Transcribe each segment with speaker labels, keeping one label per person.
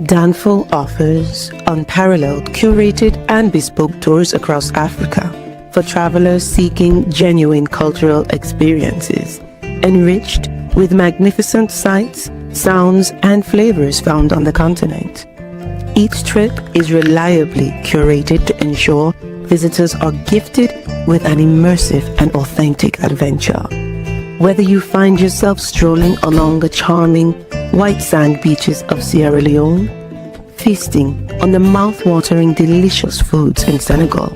Speaker 1: Danfo offers unparalleled, curated, and bespoke tours across Africa for travelers seeking genuine cultural experiences, enriched with magnificent sights, sounds, and flavors found on the continent. Each trip is reliably curated to ensure visitors are gifted with an immersive and authentic adventure. Whether you find yourself strolling along the charming white sand beaches of Sierra Leone, feasting on the mouth-watering delicious foods in Senegal,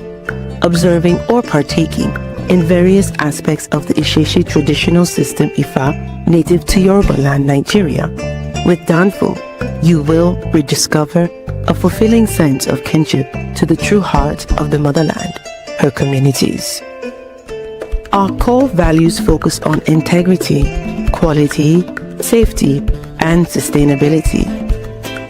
Speaker 1: observing or partaking in various aspects of the Isheshi traditional system Ifa native to Yoruba land, Nigeria, with Danfo, you will rediscover a fulfilling sense of kinship to the true heart of the motherland, her communities. Our core values focus on integrity, quality, safety, and sustainability.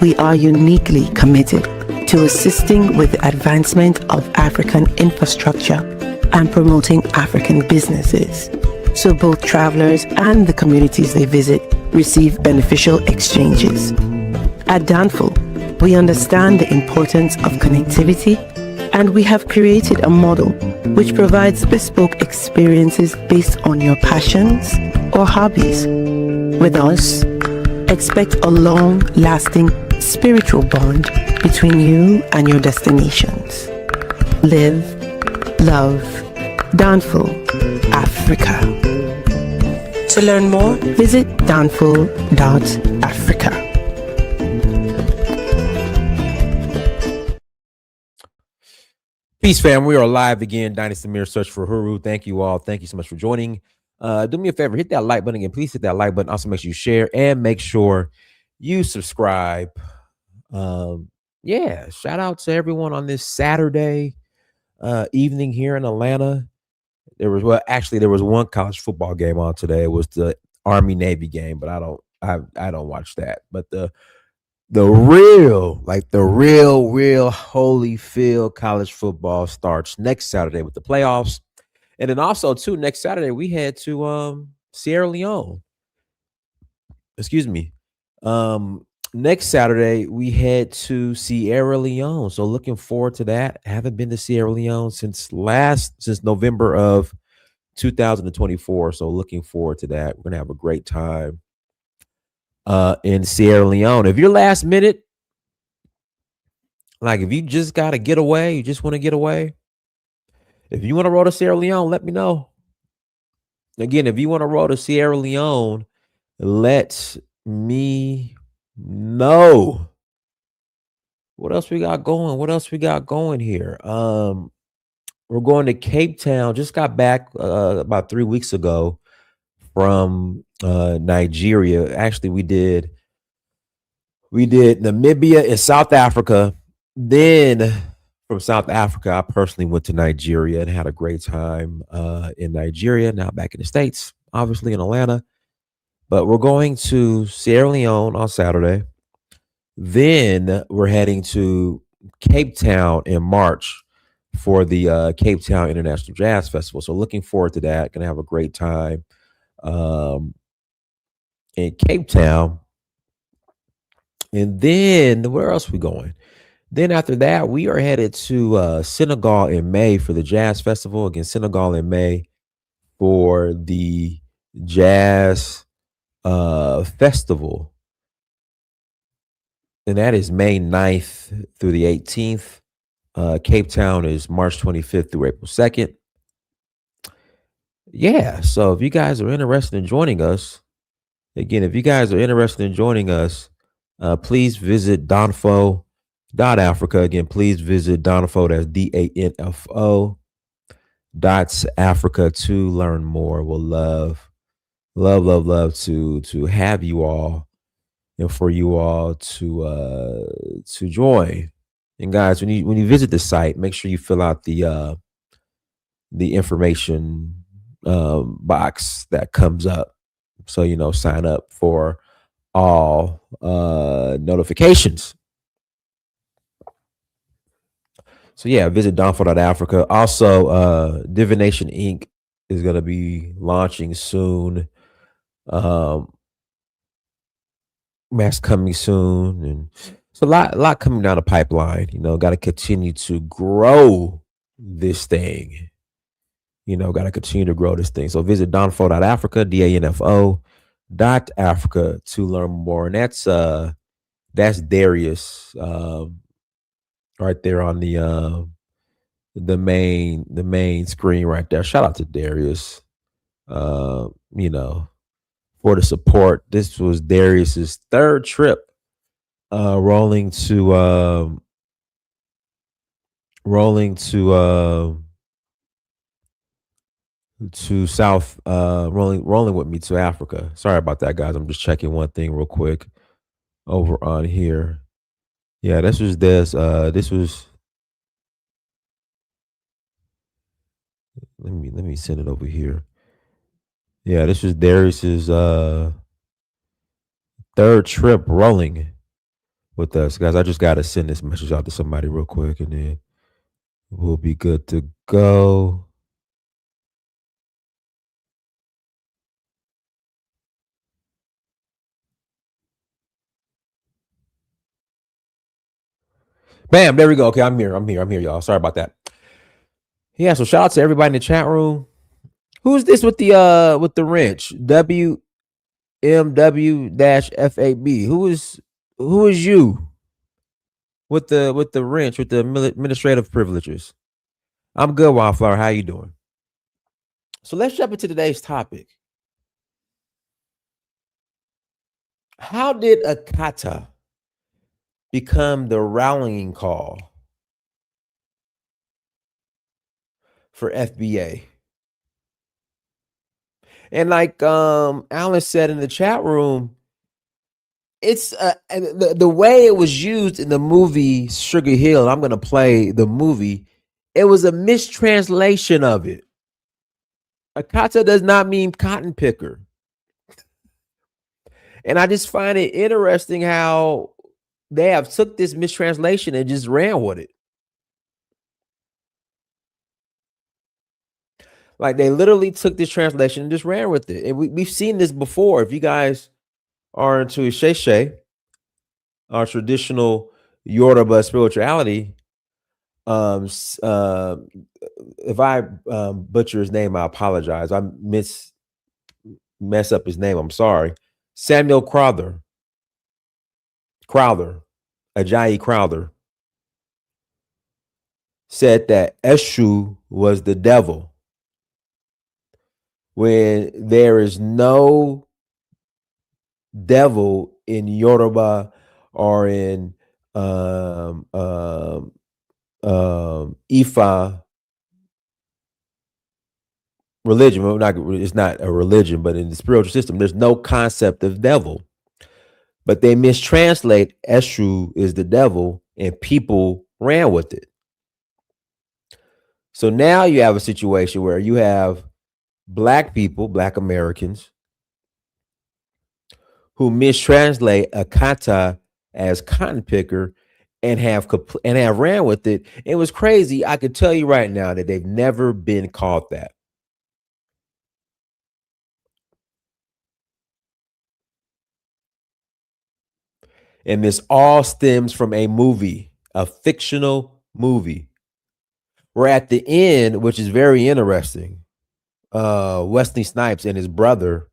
Speaker 1: We are uniquely committed to assisting with the advancement of African infrastructure and promoting African businesses, so both travelers and the communities they visit receive beneficial exchanges. At Danfo, we understand the importance of connectivity, and we have created a model which provides bespoke experiences based on your passions or hobbies. With us, expect a long-lasting spiritual bond between you and your destinations. Live, love, Danfo, Africa. To learn more, visit danfo.africa.
Speaker 2: Peace, fam. We are live again. Dynasty Mirror Search for Huru. Thank you all. Thank you so much for joining. Do me a favor, hit that like button again. Please hit that like button. Also, make sure you share and make sure you subscribe. Yeah, shout out to everyone on this Saturday evening here in Atlanta. There was one college football game on today. It was the Army Navy game, but I don't watch that. But the real Holyfield college football starts next Saturday with the playoffs. And then also too, next Saturday we head to Sierra Leone. Excuse me. Next Saturday we head to Sierra Leone. So looking forward to that. I haven't been to Sierra Leone since November of 2024. So looking forward to that. We're gonna have a great time in Sierra Leone. If you're last minute, like if you just got to get away, you just want to get away. If you want to roll to Sierra Leone, let me know. Again, if you want to roll to Sierra Leone, let me know. What else we got going? Here? We're going to Cape Town. Just got back about 3 weeks ago from Nigeria. Actually, we did Namibia and South Africa. Then from South Africa, I personally went to Nigeria and had a great time in Nigeria. Now back in the States, obviously in Atlanta. But we're going to Sierra Leone on Saturday. Then we're heading to Cape Town in March for the Cape Town International Jazz Festival. So looking forward to that. Gonna have a great time in Cape Town. And then where else are we going? Then after that, we are headed to Senegal in May for the Jazz Festival. Again, Senegal in May for the Jazz Festival. And that is May 9th through the 18th. Cape Town is March 25th through April 2nd. Yeah, so if you guys are interested in joining us, again, please visit Danfo.Africa. Again, please visit Danfo, that's DANFO .Africa to learn more. We'll love to have you all and for you all to join. And guys, when you visit the site, make sure you fill out the information box that comes up. So sign up for all notifications. So yeah, visit Danfo.Africa. Also, Divination Inc. is going to be launching soon. That's coming soon, and So a lot coming down the pipeline. Got to continue to grow this thing. Got to continue to grow this thing. So visit Danfo.Africa, DANFO .Africa to learn more. And that's Darius, right there on the main screen right there. Shout out to Darius. Uh, you know, for the support. This was Darius's third trip rolling to South, rolling with me to Africa. Sorry about that, guys. I'm just checking one thing real quick over on here. Yeah, this was let me send it over here. Yeah, this was Darius's third trip rolling with us, guys. I just gotta send this message out to somebody real quick, and then we'll be good to go. Bam, there we go. Okay, I'm here. I'm here, y'all. Sorry about that. Yeah, so shout out to everybody in the chat room. Who's this with the wrench? WMW-FAB. Who is you with the wrench with the administrative privileges? I'm good, Wildflower. How you doing? So let's jump into today's topic. How did Akata become the rallying call for FBA? And like Alan said in the chat room, it's the way it was used in the movie Sugar Hill. I'm going to play the movie. It was a mistranslation of it. Akata does not mean cotton picker. And I just find it interesting how they have took this mistranslation and just ran with it. Like they literally took this translation and just ran with it. And we've seen this before. If you guys are into Sheshe, our traditional Yoruba spirituality, if I butcher his name, I apologize. I mess up his name. I'm sorry. Samuel Crowther, Ajayi Crowther, said that Eshu was the devil when there is no devil in Yoruba or in Ifa religion. Well, it's not a religion, but in the spiritual system, there's no concept of devil. But they mistranslate Eshu is the devil, and people ran with it. So now you have a situation where you have black people, black Americans, who mistranslate Akata as cotton picker and have ran with it. It was crazy. I could tell you right now that they've never been called that. And this all stems from a movie, a fictional movie. Where at the end, which is very interesting, Wesley Snipes and his brother,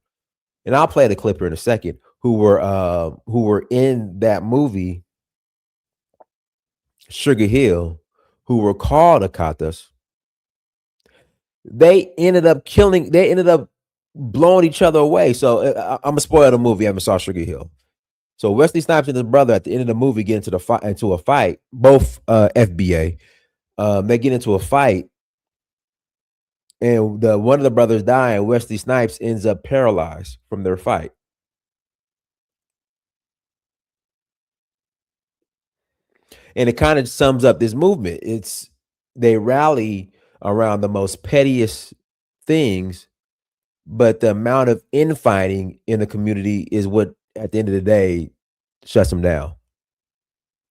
Speaker 2: and I'll play the clip here in a second, who were in that movie, Sugar Hill, who were called Akatas. They ended up blowing each other away. So I'm gonna spoil the movie. I haven't saw Sugar Hill. So Wesley Snipes and his brother at the end of the movie get into a fight. Both FBA. They get into a fight, and one of the brothers die, and Wesley Snipes ends up paralyzed from their fight. And it kind of sums up this movement. They rally around the most pettiest things, but the amount of infighting in the community is what, at the end of the day, shuts them down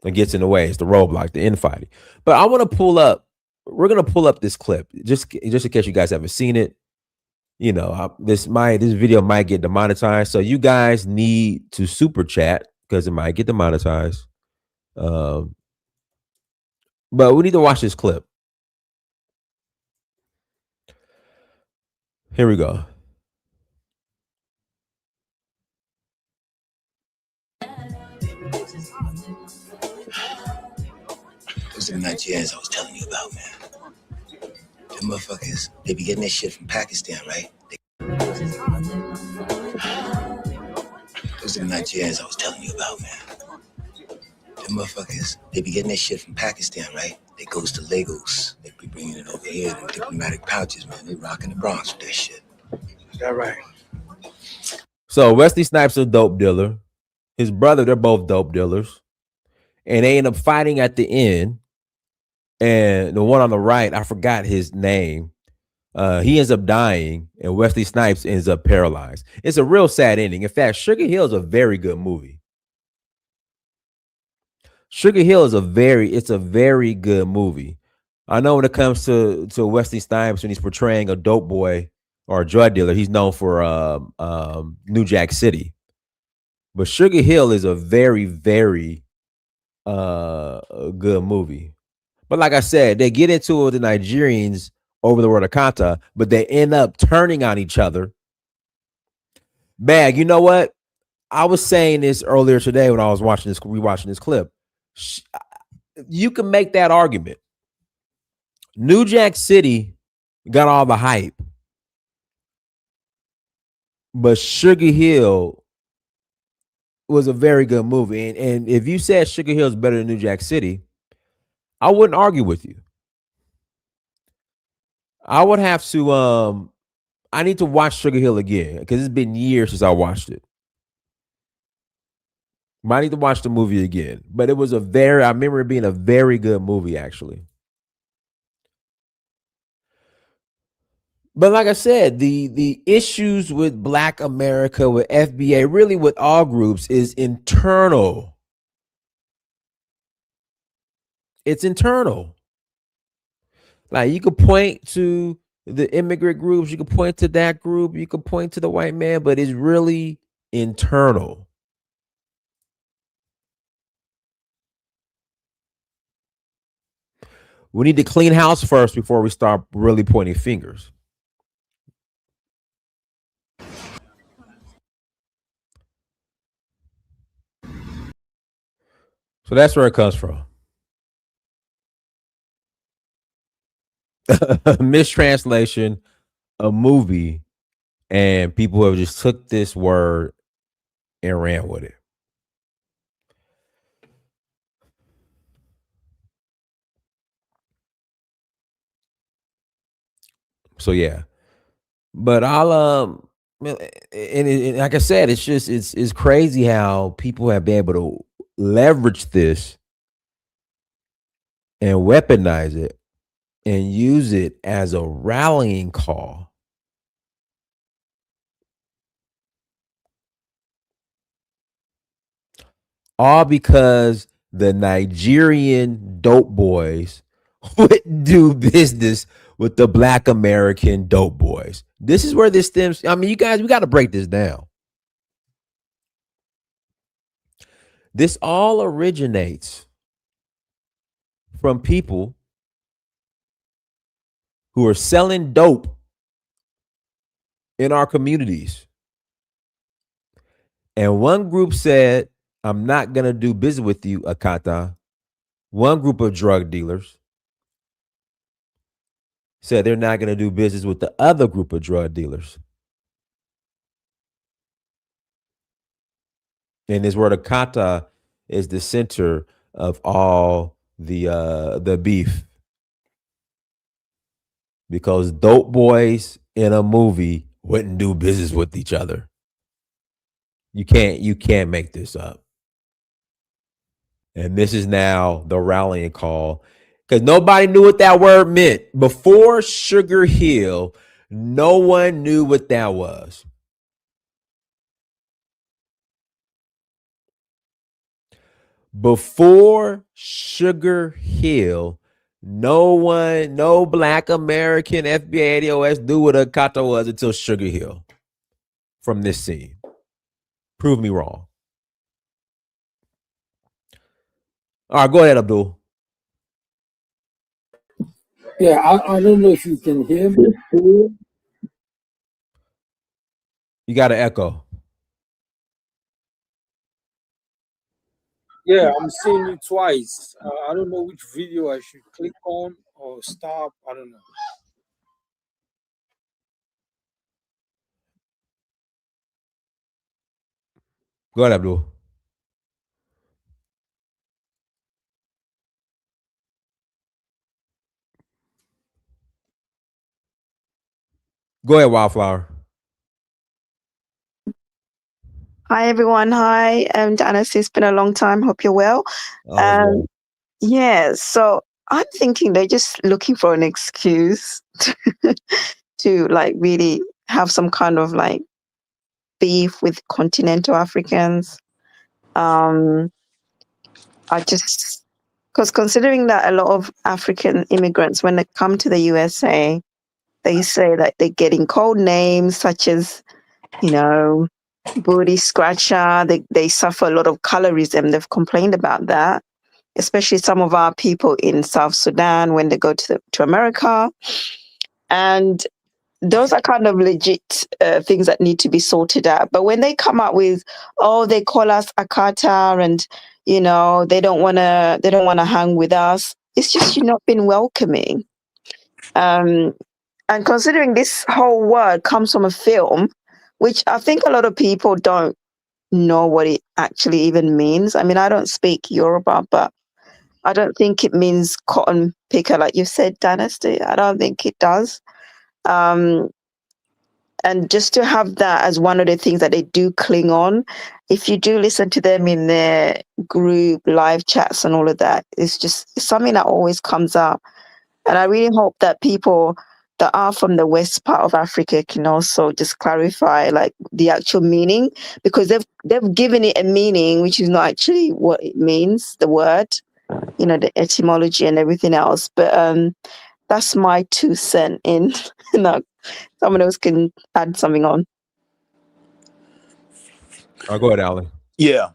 Speaker 2: and gets in the way. It's the roadblock, the infighting. But I want to pull up. We're gonna pull up this clip just in case you guys haven't seen it. This video might get demonetized, so you guys need to super chat because it might get demonetized. Um, but we need to watch this clip. Here we go.
Speaker 3: Those are the Nigerians I was telling you about, man. Them motherfuckers, they be getting their shit from Pakistan, right? Those are the Nigerians I was telling you about, man. Them motherfuckers, they be getting their shit from Pakistan, right? They goes to Lagos. They be bringing it over here in diplomatic pouches, man. They rocking the Bronx with that shit. Is that right?
Speaker 2: So Wesley Snipes a dope dealer. His brother, they're both dope dealers. And they end up fighting at the end. And the one on the right, I forgot his name. He ends up dying, and Wesley Snipes ends up paralyzed. It's a real sad ending. In fact, Sugar Hill is a very good movie. Sugar Hill is a very good movie. I know when it comes to Wesley Snipes, when he's portraying a dope boy or a drug dealer, he's known for New Jack City. But Sugar Hill is a very good movie. But like I said, they get into it with the Nigerians over the word Akata, but they end up turning on each other. Bag, you know what? I was saying this earlier today when I was rewatching this clip. You can make that argument. New Jack City got all the hype, but Sugar Hill was a very good movie. And if you said Sugar Hill is better than New Jack City, I wouldn't argue with you. I would have to I need to watch Sugar Hill again because it's been years since I watched it. But I need to watch the movie again. But it was I remember it being a very good movie, actually. But like I said, the issues with Black America, with FBA, really with all groups, is internal. It's internal. Like you could point to the immigrant groups, you could point to that group, you could point to the white man, but it's really internal. We need to clean house first before we start really pointing fingers. So that's where it comes from. Mistranslation, a movie, and people have just took this word and ran with it. So yeah, but I'll and like I said, it's crazy how people have been able to leverage this and weaponize it and use it as a rallying call. All because the Nigerian dope boys would do business with the Black American dope boys. This is where this stems. I mean, you guys, we got to break this down. This all originates from people who are selling dope in our communities. And one group said, I'm not going to do business with you, Akata. One group of drug dealers said they're not going to do business with the other group of drug dealers. And this word Akata is the center of all the beef. Because dope boys in a movie wouldn't do business with each other. You can't make this up. And this is now the rallying call because nobody knew what that word meant. Before Sugar Hill, no one knew what that was. Before Sugar Hill, no Black American FBA ADOS knew what a kata was until Sugar Hill from this scene. Prove me wrong. All right, go ahead, Abdul.
Speaker 4: Yeah, I don't know if you can hear me.
Speaker 2: You got an echo.
Speaker 4: Yeah, I'm seeing you twice. I don't know which video I should click on or stop. I don't know.
Speaker 2: Go ahead, Abdul. Go ahead, Wildflower.
Speaker 5: Hi everyone. Hi, Janice. It's been a long time. Hope you're well.
Speaker 2: All is
Speaker 5: Um,
Speaker 2: well.
Speaker 5: yeah, so I'm thinking they're just looking for an excuse to like really have some kind of like beef with continental Africans. Um, I just because considering that a lot of African immigrants, when they come to the USA, they say that they're getting code names such as, you know, booty scratcher. They suffer a lot of colorism. They've complained about that, especially some of our people in South Sudan when they go to America. And those are kind of legit things that need to be sorted out. But when they come up with, oh, they call us Akata, and they don't wanna hang with us. It's just you're not been welcoming. Um, and considering this whole word comes from a film, which I think a lot of people don't know what it actually even means. I mean, I don't speak Yoruba, but I don't think it means cotton picker, like you said, Dynasty. I don't think it does. Um, and just to have that as one of the things that they do cling on, if you do listen to them in their group live chats and all of that, it's something that always comes up. And I really hope that people that are from the west part of Africa can also just clarify like the actual meaning, because they've given it a meaning which is not actually what it means, the word, the etymology and everything else. But that's my 2 cent in. No, someone else can add something on.
Speaker 2: All right, go ahead, Alan.
Speaker 6: Yeah.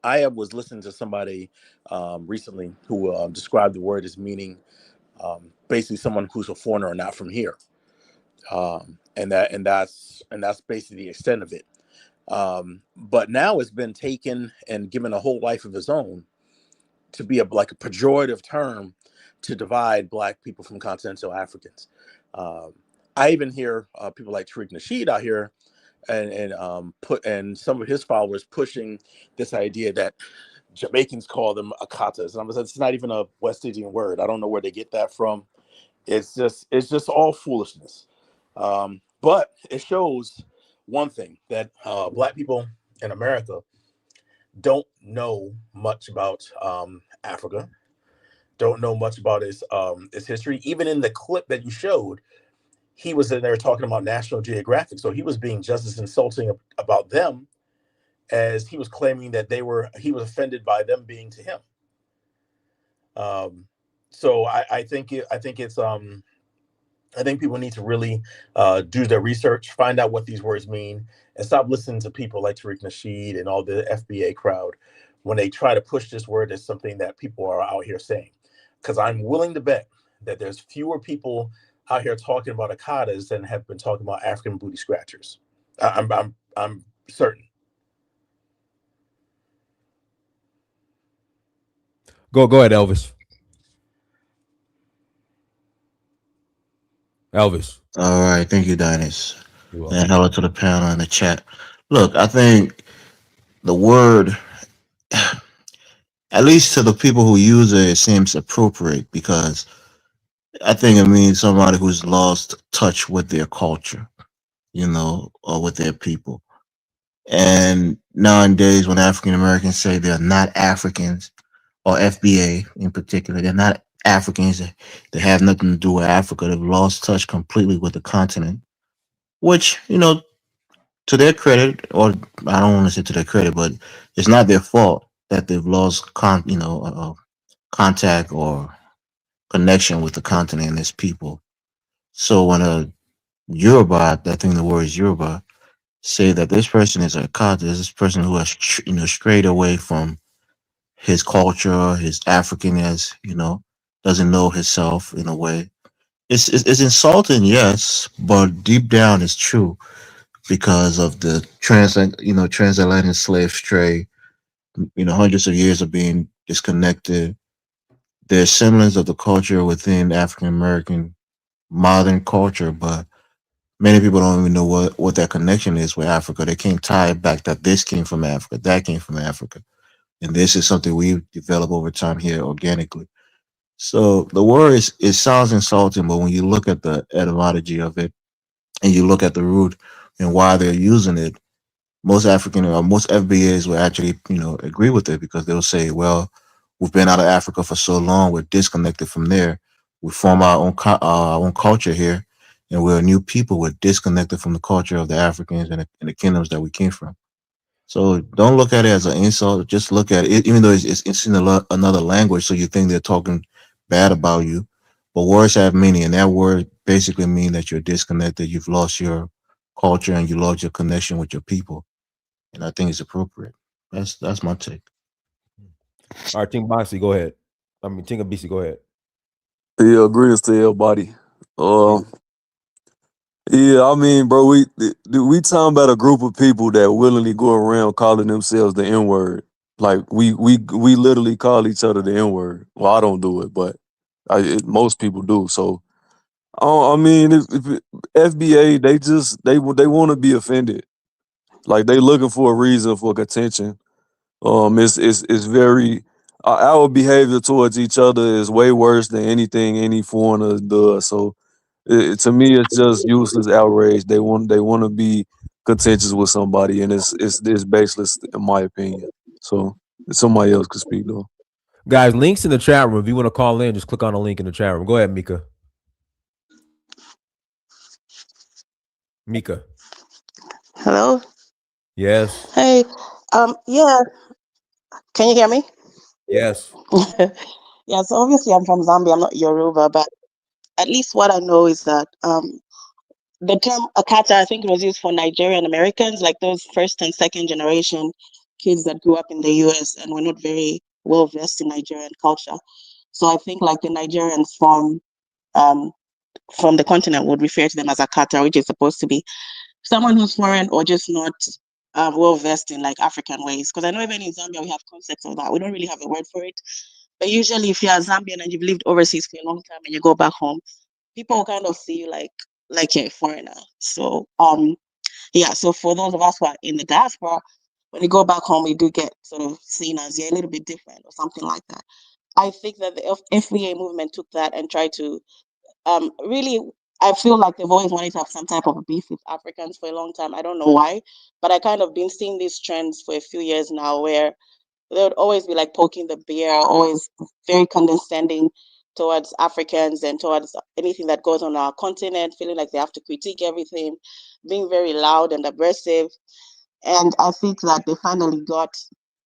Speaker 6: I was listening to somebody recently who described the word as meaning basically someone who's a foreigner or not from here, and that's basically the extent of it. But now it's been taken and given a whole life of its own to be like a pejorative term to divide Black people from continental Africans. Um, I even hear people like Tariq Nasheed out here and some of his followers pushing this idea that Jamaicans call them Akatas, and I'm saying it's not even a West Indian word. I don't know where they get that from. It's just all foolishness. But it shows one thing that Black people in America don't know much about Africa, don't know much about its history. Even in the clip that you showed, he was in there talking about National Geographic, so he was being just as insulting about them as he was claiming that he was offended by them being to him. Um, so I think people need to really do their research, find out what these words mean, and stop listening to people like Tariq Nasheed and all the FBA crowd when they try to push this word as something that people are out here saying. Because I'm willing to bet that there's fewer people out here talking about Akatas than have been talking about African booty scratchers. I'm certain.
Speaker 2: Go ahead, Elvis. Elvis.
Speaker 7: All right, thank you, Dennis.
Speaker 2: You're
Speaker 7: And
Speaker 2: welcome.
Speaker 7: hello to the panel in the chat. Look, I think the word, at least to the people who use it, it seems appropriate because I think it means somebody who's lost touch with their culture, or with their people. And nowadays, when African Americans say they're not Africans, or FBA in particular, they're not Africans, they have nothing to do with Africa, they've lost touch completely with the continent, which, to their credit, or I don't want to say to their credit, but it's not their fault that they've lost contact or connection with the continent and its people. So when a Yoruba, I think the word is Yoruba, say that this person is a Akata, this person who has strayed away from his culture, his Africanness, doesn't know himself in a way. It's insulting, yes, but deep down it's true because of the transatlantic slave trade. Hundreds of years of being disconnected. There's semblance of the culture within African American modern culture, but many people don't even know what that connection is with Africa. They can't tie it back that this came from Africa, that came from Africa, and this is something we've developed over time here organically. So the word it sounds insulting, but when you look at the etymology of it and you look at the root and why they're using it, most African or most FBAs will actually, agree with it because they'll say, well, we've been out of Africa for so long, we're disconnected from there. We form our own culture here, and we're a new people. We're disconnected from the culture of the Africans and the kingdoms that we came from. So don't look at it as an insult. Just look at it, even though it's in another language, so you think they're talking bad about you. But words have meaning, and that word basically mean that you're disconnected. You've lost your culture and you lost your connection with your people, and I think it's appropriate. That's my take.
Speaker 2: All right, Team Boxy, go ahead. I mean, Team BC, go ahead.
Speaker 8: Yeah, greetings to everybody.
Speaker 2: Yeah.
Speaker 8: Uh, yeah, I mean, bro, we talking about a group of people that willingly go around calling themselves the N word. Like we literally call each other the N word. Well, I don't do it, but most people do. So I mean, if FBA, they want to be offended. Like they looking for a reason for contention. It's very our behavior towards each other is way worse than anything any foreigner does. So to me, it's just useless outrage. They want to be contentious with somebody, and it's baseless in my opinion. So somebody else could speak though.
Speaker 2: Guys, links in the chat room. If you want to call in, just click on the link in the chat room. Go ahead, Mika. Mika.
Speaker 9: Hello.
Speaker 2: Yes.
Speaker 9: Hey. Yeah. Can you hear me?
Speaker 2: Yes.
Speaker 9: Yeah. So obviously, I'm from Zambia. I'm not Yoruba, but at least what I know is that the term Akata, I think, it was used for Nigerian Americans, like those first and second generation kids that grew up in the U.S. and were not very well versed in Nigerian culture. So I think like the Nigerians um from the continent would refer to them as Akata, which is supposed to be someone who's foreign or just not well versed in like African ways. Because I know even in Zambia we have concepts of that. We don't really have a word for it. But usually, if you're a Zambian and you've lived overseas for a long time and you go back home, people kind of see you like you're a foreigner. So yeah. So for those of us who are in the diaspora, when you go back home, we do get sort of seen as you're a little bit different or something like that. I think that the FBA movement took that and tried to really, I feel like they've always wanted to have some type of beef with Africans for a long time. I don't know why, but I kind of been seeing these trends for a few years now where they would always be like poking the bear, always very condescending towards Africans and towards anything that goes on our continent, feeling like they have to critique everything, being very loud and aggressive. And I think that they finally got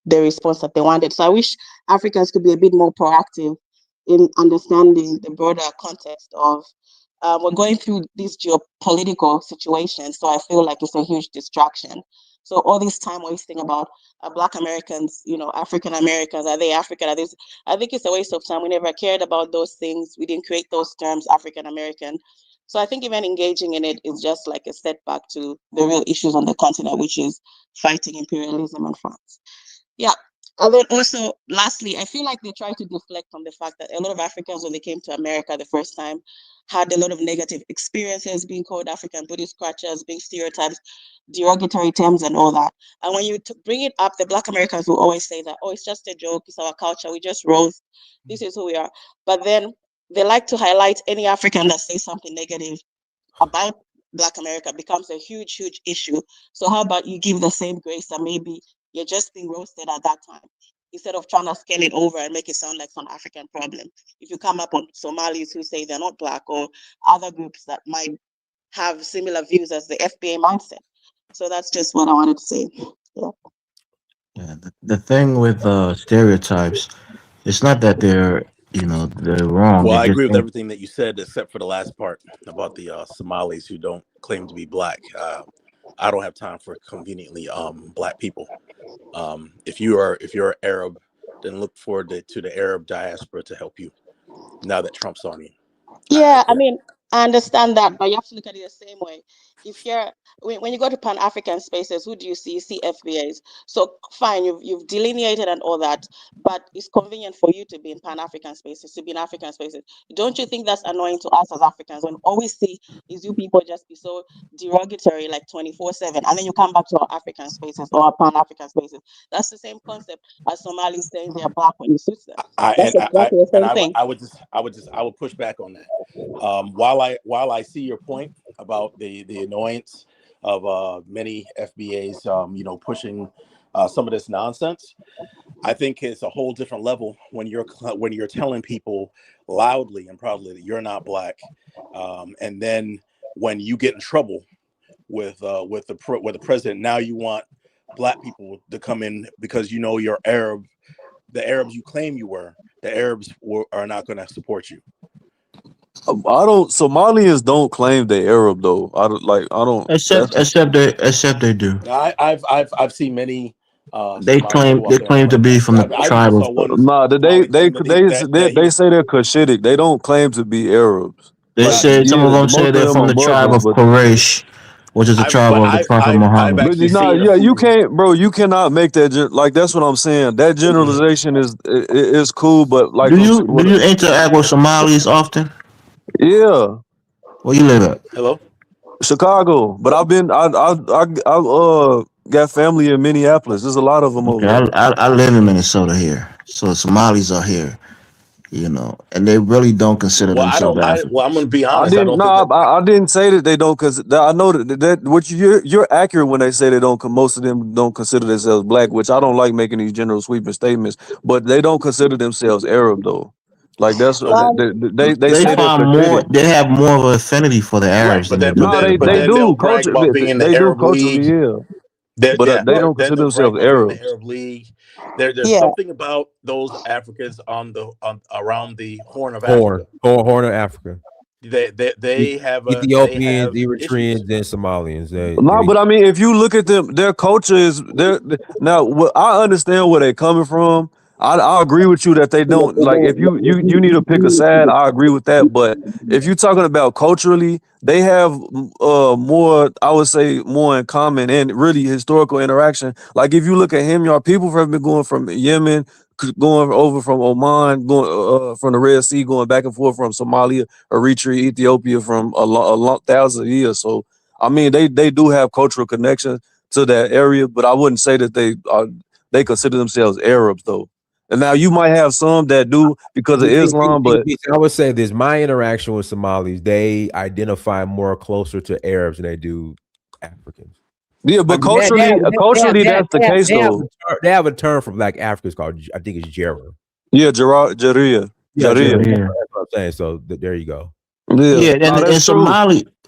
Speaker 9: the response that they wanted. So I wish Africans could be a bit more proactive in understanding the broader context of we're going through these geopolitical situations. So I feel like it's a huge distraction. So all this time wasting about Black Americans, African Americans, are they African? Are they? I think it's a waste of time. We never cared about those things. We didn't create those terms, African American. So I think even engaging in it is just like a setback to the real issues on the continent, which is fighting imperialism in France. Yeah. And then also, lastly, I feel like they try to deflect from the fact that a lot of Africans, when they came to America the first time, had a lot of negative experiences being called African booty scratchers, being stereotypes, derogatory terms, and all that. And when you bring it up, the Black Americans will always say that, oh, it's just a joke, it's our culture, we just rose, this is who we are. But then they like to highlight any African that says something negative about Black America becomes a huge, huge issue. So how about you give the same grace that maybe you're just being roasted at that time instead of trying to scale it over and make it sound like some African problem. If you come up on Somalis who say they're not Black or other groups that might have similar views as the FBA mindset. So that's just what I wanted to say. Yeah.
Speaker 7: Yeah, the thing with stereotypes, it's not that they're wrong.
Speaker 6: Well,
Speaker 7: They
Speaker 6: I
Speaker 7: just
Speaker 6: agree with
Speaker 7: think
Speaker 6: everything that you said, except for the last part about the Somalis who don't claim to be black. I don't have time for conveniently black people. If you're Arab then look forward to the Arab diaspora to help you now that Trump's on you.
Speaker 9: Yeah, I mean, I understand that, but you have to look at it the same way. If you're when you go to Pan-African spaces, who do you see? You see FBAs. So fine, you've delineated and all that, but it's convenient for you to be in Pan-African spaces, to be in African spaces. Don't you think that's annoying to us as Africans when all we see is you people just be so derogatory like 24/7, and then you come back to our African spaces or our Pan-African spaces? That's the same concept as Somalis saying they're black when it suits them. That's exactly the same thing.
Speaker 6: I would push back on that. While I see your point about the annoyance of many FBAs, pushing some of this nonsense, I think it's a whole different level when you're telling people loudly and proudly that you're not black, and then when you get in trouble with the president, now you want black people to come in because you're Arab. The Arabs you claim you were, the Arabs are not going to support you.
Speaker 8: Somalians don't claim they Arab though. I don't.
Speaker 7: Except they do.
Speaker 6: I've seen many.
Speaker 7: They
Speaker 6: Somalis go out there and
Speaker 7: claim to
Speaker 6: claim
Speaker 7: be
Speaker 6: that.
Speaker 7: from the
Speaker 6: I even
Speaker 7: tribe
Speaker 6: saw
Speaker 7: of.
Speaker 6: one
Speaker 8: Nah,
Speaker 6: Somali claim that
Speaker 8: they say they're Cushitic. They don't claim to be Arabs.
Speaker 7: They
Speaker 8: Like,
Speaker 7: said some of
Speaker 8: yeah,
Speaker 7: them
Speaker 8: most
Speaker 7: say
Speaker 8: of
Speaker 7: they're
Speaker 8: them
Speaker 7: from
Speaker 8: are
Speaker 7: the tribe
Speaker 8: Muslim,
Speaker 7: of
Speaker 8: but
Speaker 7: Quraysh, which is the tribe of the Prophet
Speaker 6: I've
Speaker 7: Muhammad.
Speaker 8: but
Speaker 6: actually
Speaker 8: nah,
Speaker 6: seen a
Speaker 8: yeah, you
Speaker 6: few.
Speaker 8: can't, bro. You cannot make that. Like that's what I'm saying. That generalization is cool, but like
Speaker 7: Do you interact with Somalis often?
Speaker 8: yeah,
Speaker 7: Where you live at?
Speaker 6: Hello.
Speaker 8: Chicago. But I got family in Minneapolis. There's a lot of them over
Speaker 7: Okay,
Speaker 8: there.
Speaker 7: I live in Minnesota here, so Somalis are here, and they really don't consider
Speaker 6: Well,
Speaker 7: themselves African.
Speaker 6: I'm going to be
Speaker 8: I
Speaker 6: honest. I
Speaker 8: didn't.
Speaker 6: don't
Speaker 8: No,
Speaker 6: think that.
Speaker 8: I didn't say that they don't. Cause I know that what you're accurate when they say they don't. Most of them don't consider themselves black, which I don't like making these general sweeping statements. But they don't consider themselves Arab though. Like that's they
Speaker 7: They
Speaker 8: say they're
Speaker 7: find more.
Speaker 8: Cushitic.
Speaker 7: They have more of an affinity for the
Speaker 6: Right,
Speaker 7: Arabs than they do
Speaker 8: No,
Speaker 7: for the
Speaker 8: they
Speaker 7: black.
Speaker 8: do
Speaker 6: they'll brag
Speaker 8: culture.
Speaker 6: about being in the
Speaker 8: They do
Speaker 6: Arab
Speaker 8: culturally,
Speaker 6: League.
Speaker 8: yeah. But they don't
Speaker 6: Then
Speaker 8: consider
Speaker 6: they'll brag
Speaker 8: themselves
Speaker 6: about being in the
Speaker 8: Arabs.
Speaker 6: Arab League. There's
Speaker 9: Yeah.
Speaker 6: something about those Africans around the Horn of Africa.
Speaker 2: Horn of Africa.
Speaker 6: They have
Speaker 2: Ethiopians,
Speaker 6: issues.
Speaker 2: Eritreans, and Somalians.
Speaker 8: No, but I mean, if you look at them, their culture is there. Now, I understand where they're coming from. I agree with you that they don't like. If you need to pick a side, I agree with that. But if you're talking about culturally, they have more. I would say more in common and really historical interaction. Like if you look at him, y'all people have been going from Yemen, going over from Oman, going from the Red Sea, going back and forth from Somalia, Eritrea, Ethiopia, from a long thousand years. So I mean, they do have cultural connections to that area, but I wouldn't say that they consider themselves Arabs though. And now you might have some that do because of Islam, but
Speaker 2: I would say this: my interaction with Somalis, they identify more closer to Arabs than they do Africans.
Speaker 8: yeah, but culturally, that's the case though.
Speaker 2: They have a term for black Africans called, I think it's Jera.
Speaker 8: Yeah, Jaria.
Speaker 2: Yeah,
Speaker 8: Jaria.
Speaker 2: that's what I'm saying. So there you go.
Speaker 8: Yeah,
Speaker 7: and
Speaker 8: that's true.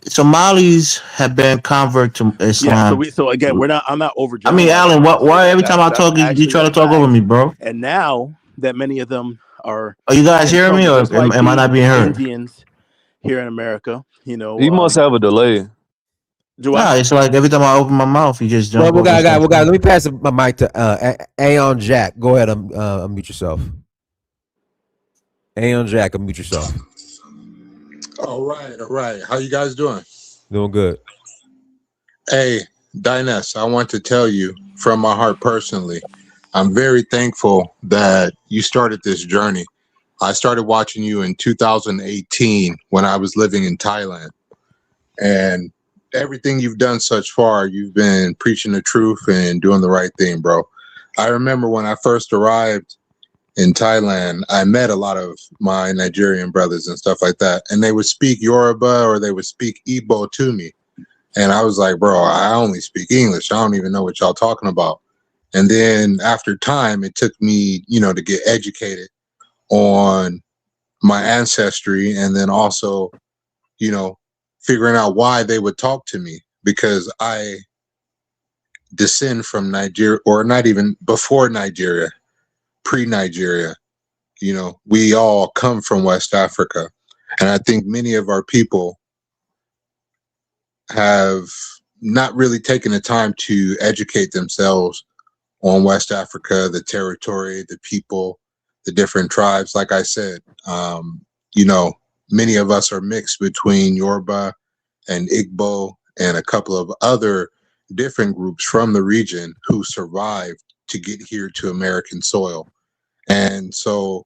Speaker 7: Somalis have been convert to Islam.
Speaker 6: Yeah. So again, I'm not over.
Speaker 7: I mean, Alan, why every time I talk, you try to talk over me, bro?
Speaker 6: And now that many of them are
Speaker 7: you guys
Speaker 6: in
Speaker 7: hearing me,
Speaker 6: trouble,
Speaker 7: or
Speaker 6: just like
Speaker 7: am I not being heard?
Speaker 6: Indians here in America,
Speaker 8: He must have a delay.
Speaker 7: Nah, it's like every time I open my mouth, you just jump.
Speaker 2: Well, guys, let me pass my mic to Aeon Jack. Go ahead and unmute yourself. Aeon Jack, unmute yourself.
Speaker 10: All right. How you guys doing?
Speaker 2: Doing good.
Speaker 10: Hey, Diness, I want to tell you from my heart personally, I'm very thankful that you started this journey. I started watching you in 2018 when I was living in Thailand. And everything you've done such far, you've been preaching the truth and doing the right thing, bro. I remember when I first arrived in Thailand, I met a lot of my Nigerian brothers and stuff like that. And they would speak Yoruba or they would speak Igbo to me. And I was like, bro, I only speak English. I don't even know what y'all talking about. And then after time, it took me, to get educated on my ancestry and then also, figuring out why they would talk to me because I descend from Nigeria, or not even before Nigeria, pre-Nigeria. We all come from West Africa. And I think many of our people have not really taken the time to educate themselves on West Africa, the territory, the people, the different tribes. Like I said, you know, many of us are mixed between Yoruba and Igbo and a couple of other different groups from the region who survived to get here to American soil. And so,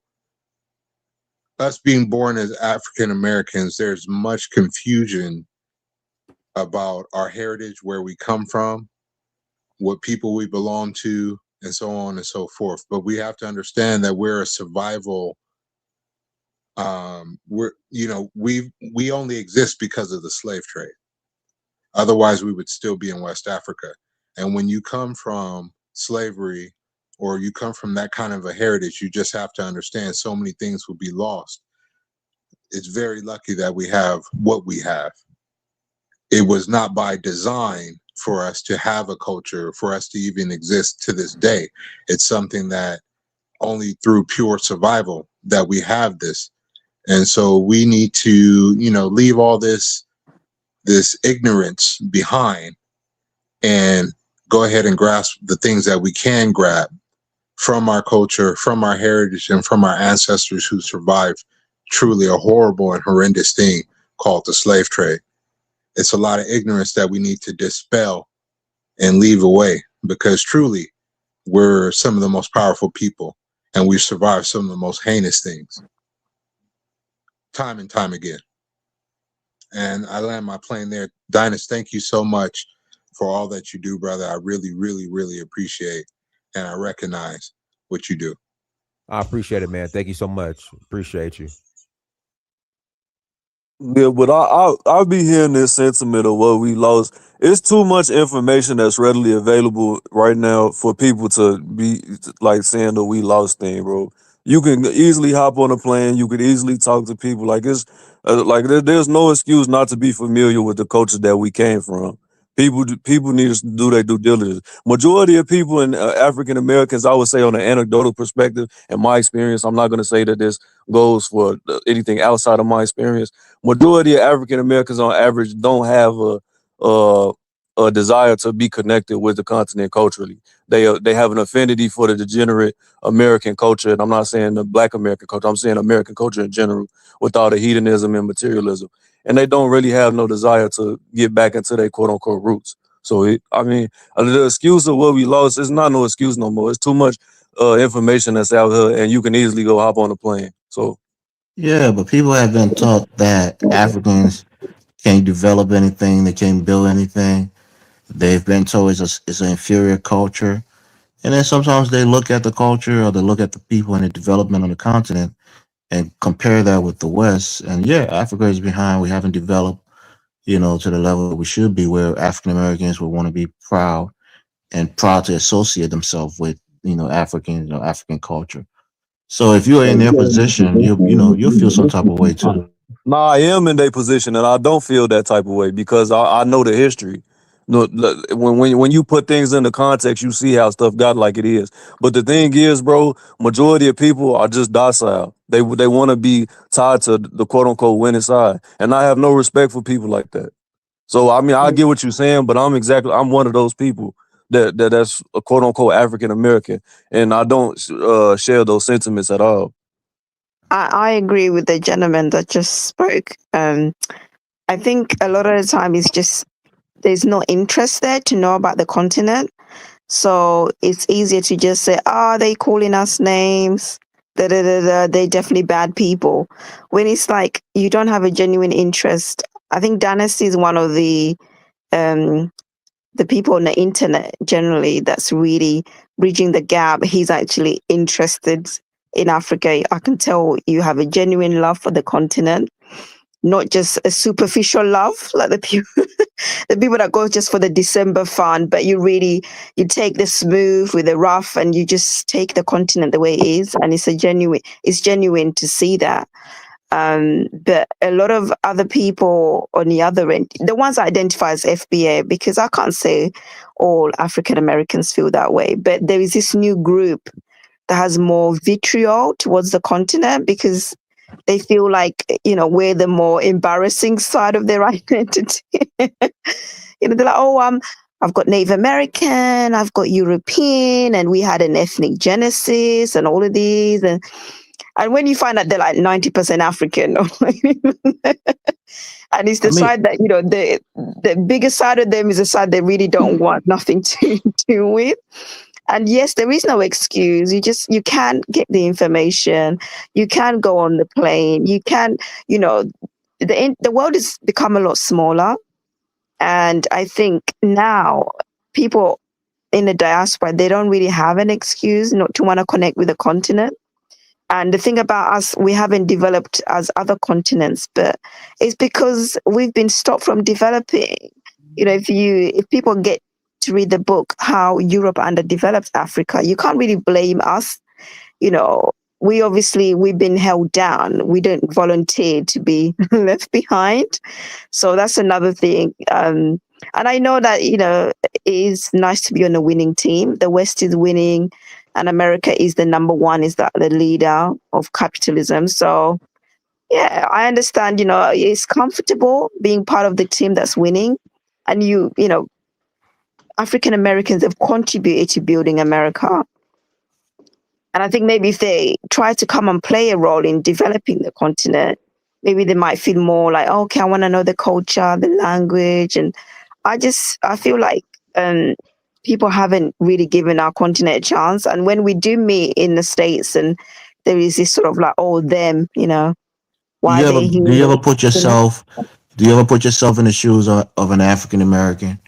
Speaker 10: us being born as African Americans, there's much confusion about our heritage, where we come from, what people we belong to, and so on and so forth. But we have to understand that we're a survival. We're, you know, we only exist because of the slave trade. Otherwise, we would still be in West Africa. And when you come from slavery, or you come from that kind of a heritage, you just have to understand so many things will be lost. It's very lucky that we have what we have. It was not by design for us to have a culture, for us to even exist to this day. It's something that only through pure survival that we have this. And so we need to, you know, leave all this ignorance behind and go ahead and grasp the things that we can grab from our culture, from our heritage, and from our ancestors who survived truly a horrible and horrendous thing called the slave trade. It's a lot of ignorance that we need to dispel and leave away, because truly we're some of the most powerful people, and we've survived some of the most heinous things time and time again. And I land my plane there. Dynas, thank you so much for all that you do, brother. I really, really, really appreciate and I recognize what you do.
Speaker 2: I appreciate it, man. Thank you so much. Appreciate you.
Speaker 8: Yeah, but I'll be hearing this sentiment of what we lost. It's too much information that's readily available right now for people to be like saying that we lost thing, bro. You can easily hop on a plane. You could easily talk to people. Like it's like there's no excuse not to be familiar with the culture that we came from. People need to do their due diligence. Majority of people in African Americans, I would say, on an anecdotal perspective, in my experience, I'm not going to say that this goes for anything outside of my experience. Majority of African Americans on average don't have a a desire to be connected with the continent culturally. They have an affinity for the degenerate American culture, and I'm not saying the Black American culture. I'm saying American culture in general, with all the hedonism and materialism, and they don't really have no desire to get back into their quote unquote roots. So I mean, the excuse of what we lost is not no excuse no more. It's too much information that's out here, and you can easily go hop on a plane. So
Speaker 7: Yeah, but people have been taught that Africans can't develop anything, they can't build anything. They've been told it's an inferior culture. And then sometimes they look at the culture or they look at the people and the development on the continent and compare that with the West. And yeah, Africa is behind. We haven't developed, to the level that we should be, where African Americans would want to be proud to associate themselves with, African, African culture. So if you're in their position, you'll feel some type of way too.
Speaker 8: nah, I am in their position, and I don't feel that type of way because I know the history. No, when you put things into context, you see how stuff got like it is. But the thing is, bro, majority of people are just docile. They want to be tied to the quote unquote winning side, and I have no respect for people like that. So I mean, I get what you're saying, but I'm one of those people that's a quote unquote African American, and I don't share those sentiments at all.
Speaker 5: I agree with the gentleman that just spoke. I think a lot of the time it's just there's no interest there to know about the continent. So it's easier to just say, they calling us names. Da, da, da, da, they're definitely bad people. When it's like you don't have a genuine interest. I think Dynasty is one of the people on the internet generally that's really bridging the gap. He's actually interested in Africa. I can tell you have a genuine love for the continent, not just a superficial love like the people the people that go just for the December fun, but you take the smooth with the rough and you just take the continent the way it is, and it's genuine to see that. But a lot of other people on the other end, the ones I identify as FBA, because I can't say all African Americans feel that way, but there is this new group that has more vitriol towards the continent because they feel like, we're the more embarrassing side of their identity. They're like, I've got Native American, I've got European, and we had an ethnic genesis and all of these. And when you find out they're like 90% African, and it's the side that, the biggest side of them is the side they really don't want nothing to do with. And yes, there is no excuse. You can't get the information. You can go on the plane. You can, the world has become a lot smaller. And I think now people in the diaspora, they don't really have an excuse not to want to connect with the continent. And the thing about us, we haven't developed as other continents, but it's because we've been stopped from developing. If people get to read the book, How Europe Underdeveloped Africa, you can't really blame us. We've been held down. We don't volunteer to be left behind. So that's another thing. And I know that, it is nice to be on a winning team. The West is winning and America is the number one, is the leader of capitalism. So yeah, I understand, it's comfortable being part of the team that's winning. And African Americans have contributed to building America. And I think maybe if they try to come and play a role in developing the continent, maybe they might feel more like, oh, okay, I want to know the culture, the language. And I feel like people haven't really given our continent a chance. And when we do meet in the States and there is this sort of like, oh, them, why
Speaker 7: Do
Speaker 5: they here?
Speaker 7: you ever put yourself? Do you ever put yourself in the shoes of an African American?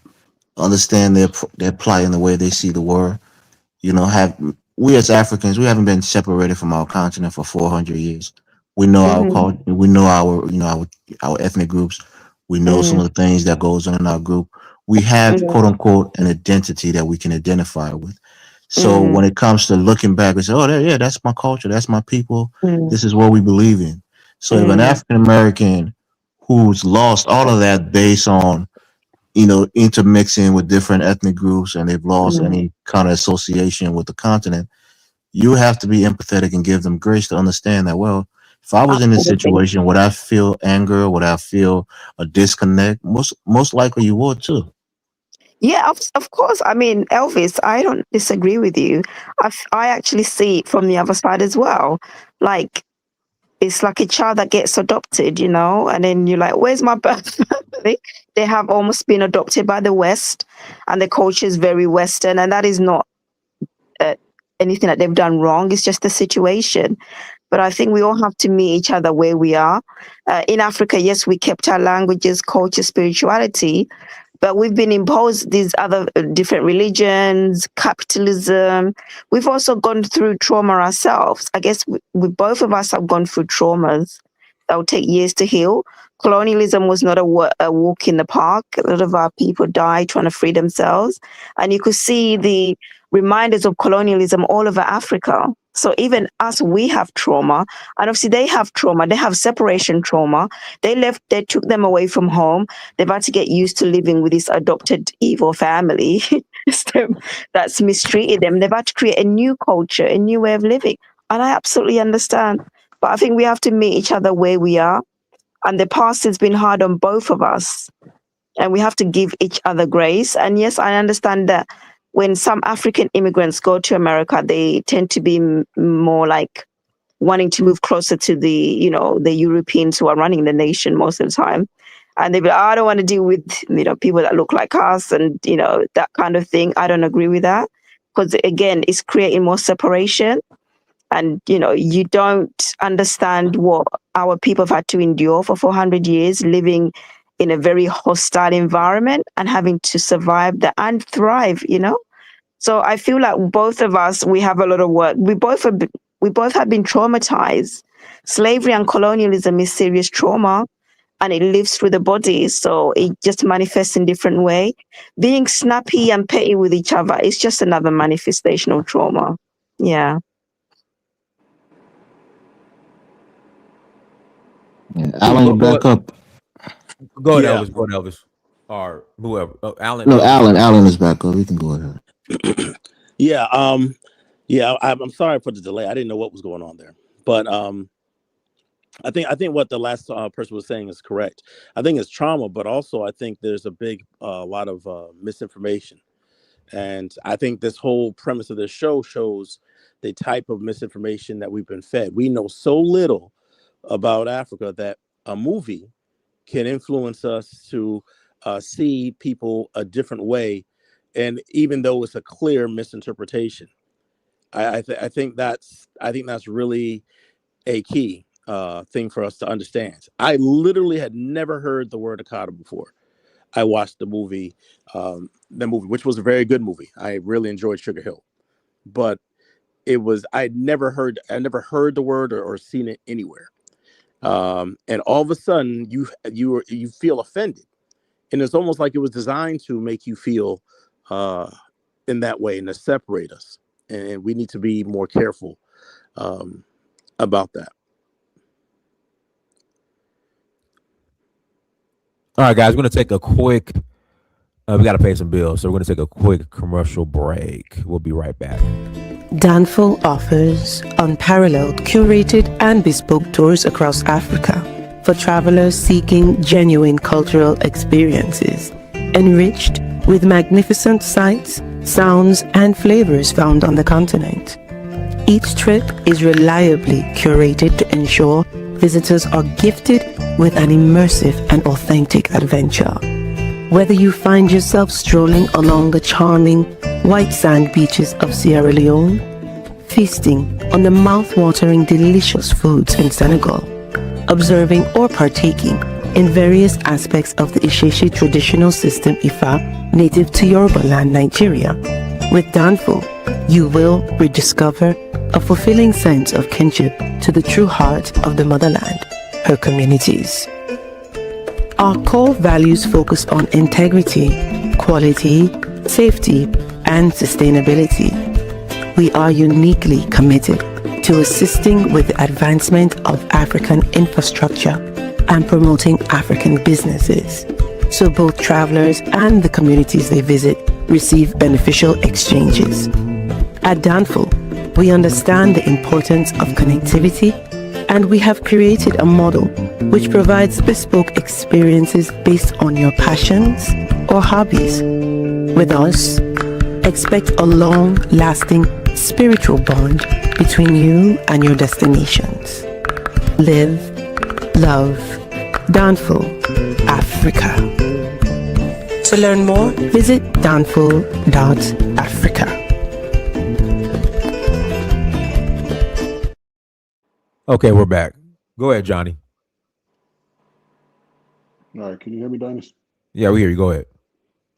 Speaker 7: Understand their plight and the way they see the world. Have we as Africans, we haven't been separated from our continent for 400 years. We know our
Speaker 5: Mm-hmm.
Speaker 7: culture. We know our ethnic groups. We know some of the things that goes on in our group. We have quote unquote an identity that we can identify with. So when it comes to looking back and say, oh, yeah, that's my culture, that's my people, this is what we believe in. So if an African American who's lost all of that based on intermixing with different ethnic groups and they've lost any kind of association with the continent, you have to be empathetic and give them grace to understand that, well, if I was in this situation, would I feel anger? Would I feel a disconnect? Most likely you would too.
Speaker 5: Yeah, of course. I mean, Elvis, I don't disagree with you. I actually see it from the other side as well. Like, it's like a child that gets adopted, and then you're like, where's my birth family? They have almost been adopted by the West, and the culture is very Western, and that is not anything that they've done wrong. It's just the situation. But I think we all have to meet each other where we are. In Africa, yes, we kept our languages, culture, spirituality, but we've been imposed these other different religions, capitalism. We've also gone through trauma ourselves. I guess we both of us have gone through traumas that will take years to heal. Colonialism was not a walk in the park. A lot of our people died trying to free themselves. And you could see the reminders of colonialism all over Africa. So even us, we have trauma. And obviously they have trauma. They have separation trauma. They took them away from home. They've had to get used to living with this adopted evil family that's mistreated them. They've had to create a new culture, a new way of living. And I absolutely understand. But I think we have to meet each other where we are. And the past has been hard on both of us. And we have to give each other grace. And yes, I understand that when some African immigrants go to America, they tend to be more like wanting to move closer to the Europeans who are running the nation most of the time. And they be like, I don't want to deal with, people that look like us and, that kind of thing. I don't agree with that because, again, it's creating more separation. And, you don't understand what our people have had to endure for 400 years, living in a very hostile environment and having to survive that and thrive, So I feel like both of us, we have a lot of work. We both have been traumatized. Slavery and colonialism is serious trauma and it lives through the body. So it just manifests in different way. Being snappy and petty with each other is just another manifestation of trauma. Yeah.
Speaker 7: Alan, you back up?
Speaker 2: Go ahead,
Speaker 6: Yeah.
Speaker 2: Elvis. Go ahead, Elvis. Or whoever. Alan.
Speaker 7: No,
Speaker 2: Elvis.
Speaker 7: Alan is back up. You can go ahead.
Speaker 6: Yeah. I'm sorry for the delay. I didn't know what was going on there. But I think what the last person was saying is correct. I think it's trauma, but also I think there's a big lot of misinformation, and I think this whole premise of this show shows the type of misinformation that we've been fed. We know so little about Africa that a movie can influence us to see people a different way, and even though it's a clear misinterpretation, I think that's really a key thing for us to understand. I literally had never heard the word Akata before. I watched the movie, which was a very good movie. I really enjoyed Sugar Hill, but I never heard the word or seen it anywhere. And all of a sudden, you feel offended, and it's almost like it was designed to make you feel uh, in that way and to separate us. And we need to be more careful um, about that.
Speaker 2: All right, guys, we're gonna take a quick. We got to pay some bills, so we're gonna take a quick commercial break. We'll be right back.
Speaker 1: Danful offers unparalleled, curated, and bespoke tours across Africa for travelers seeking genuine cultural experiences, enriched with magnificent sights, sounds, and flavors found on the continent. Each trip is reliably curated to ensure visitors are gifted with an immersive and authentic adventure. Whether you find yourself strolling along the charming white sand beaches of Sierra Leone, feasting on the mouth-watering delicious foods in Senegal, observing or partaking in various aspects of the Isheshi traditional system Ifa native to Yoruba land, Nigeria, with Danful, you will rediscover a fulfilling sense of kinship to the true heart of the motherland, her communities. Our core values focus on integrity, quality, safety, and sustainability. We are uniquely committed to assisting with the advancement of African infrastructure and promoting African businesses, so both travelers and the communities they visit receive beneficial exchanges. At Danful, we understand the importance of connectivity, and we have created a model which provides bespoke experiences based on your passions or hobbies. With us, expect a long-lasting spiritual bond between you and your destinations. Live, love, Danful, Africa. To learn more, visit danful.africa.
Speaker 2: Okay, we're back. Go ahead, Johnny.
Speaker 11: All right, can you hear me, Dynasty?
Speaker 2: Yeah, we hear you. Go ahead.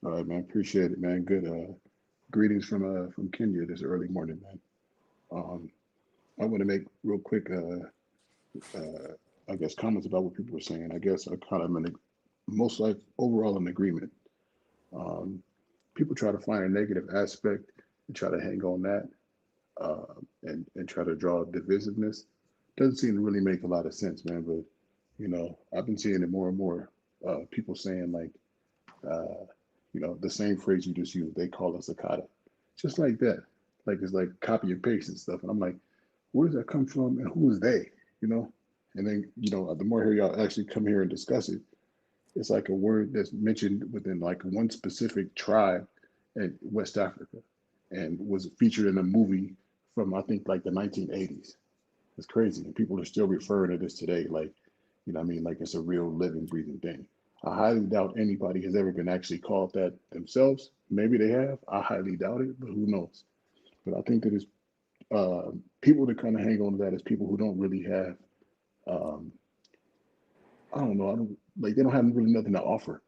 Speaker 11: All right, man. Appreciate it, man. Good. Greetings from Kenya this early morning, man. Um, I want to make real quick, I guess, comments about what people were saying. I guess I kind of most like overall in agreement. Um, People try to find a negative aspect and try to hang on that, and try to draw divisiveness. Doesn't seem to really make a lot of sense, man. But I've been seeing it more and more. People saying like, uh, the same phrase you just used. They call us Akata, just like that. Like it's like copy and paste and stuff. And I'm like, where does that come from, and who is they? You know. And then the more here y'all actually come here and discuss it, it's like a word that's mentioned within like one specific tribe in West Africa, and was featured in a movie from I think like the 1980s. It's crazy, and people are still referring to this today, like, what I mean, like it's a real living, breathing thing. I highly doubt anybody has ever been actually called that themselves. Maybe they have. I highly doubt it, but who knows? But I think that it's people that kind of hang on to that is people who don't really have. Um, I don't know. I don't like. They don't have really nothing to offer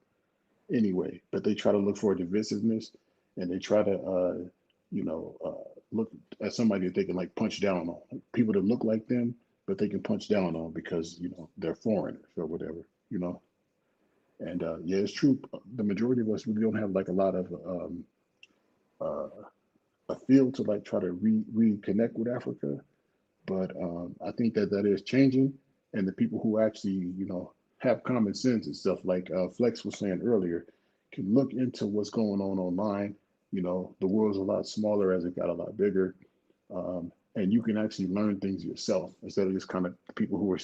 Speaker 11: anyway. But they try to look for divisiveness, and they try to, look at somebody that they can like punch down on. People that look like them, but they can punch down on because they're foreigners or whatever. You know. And yeah, it's true. The majority of us really don't have like a lot of uh, a feel to like try to reconnect with Africa. But I think that that is changing, and the people who actually have common sense and stuff like Flex was saying earlier can look into what's going on online. The world's a lot smaller as it got a lot bigger. and you can actually learn things yourself instead of just kind of people who are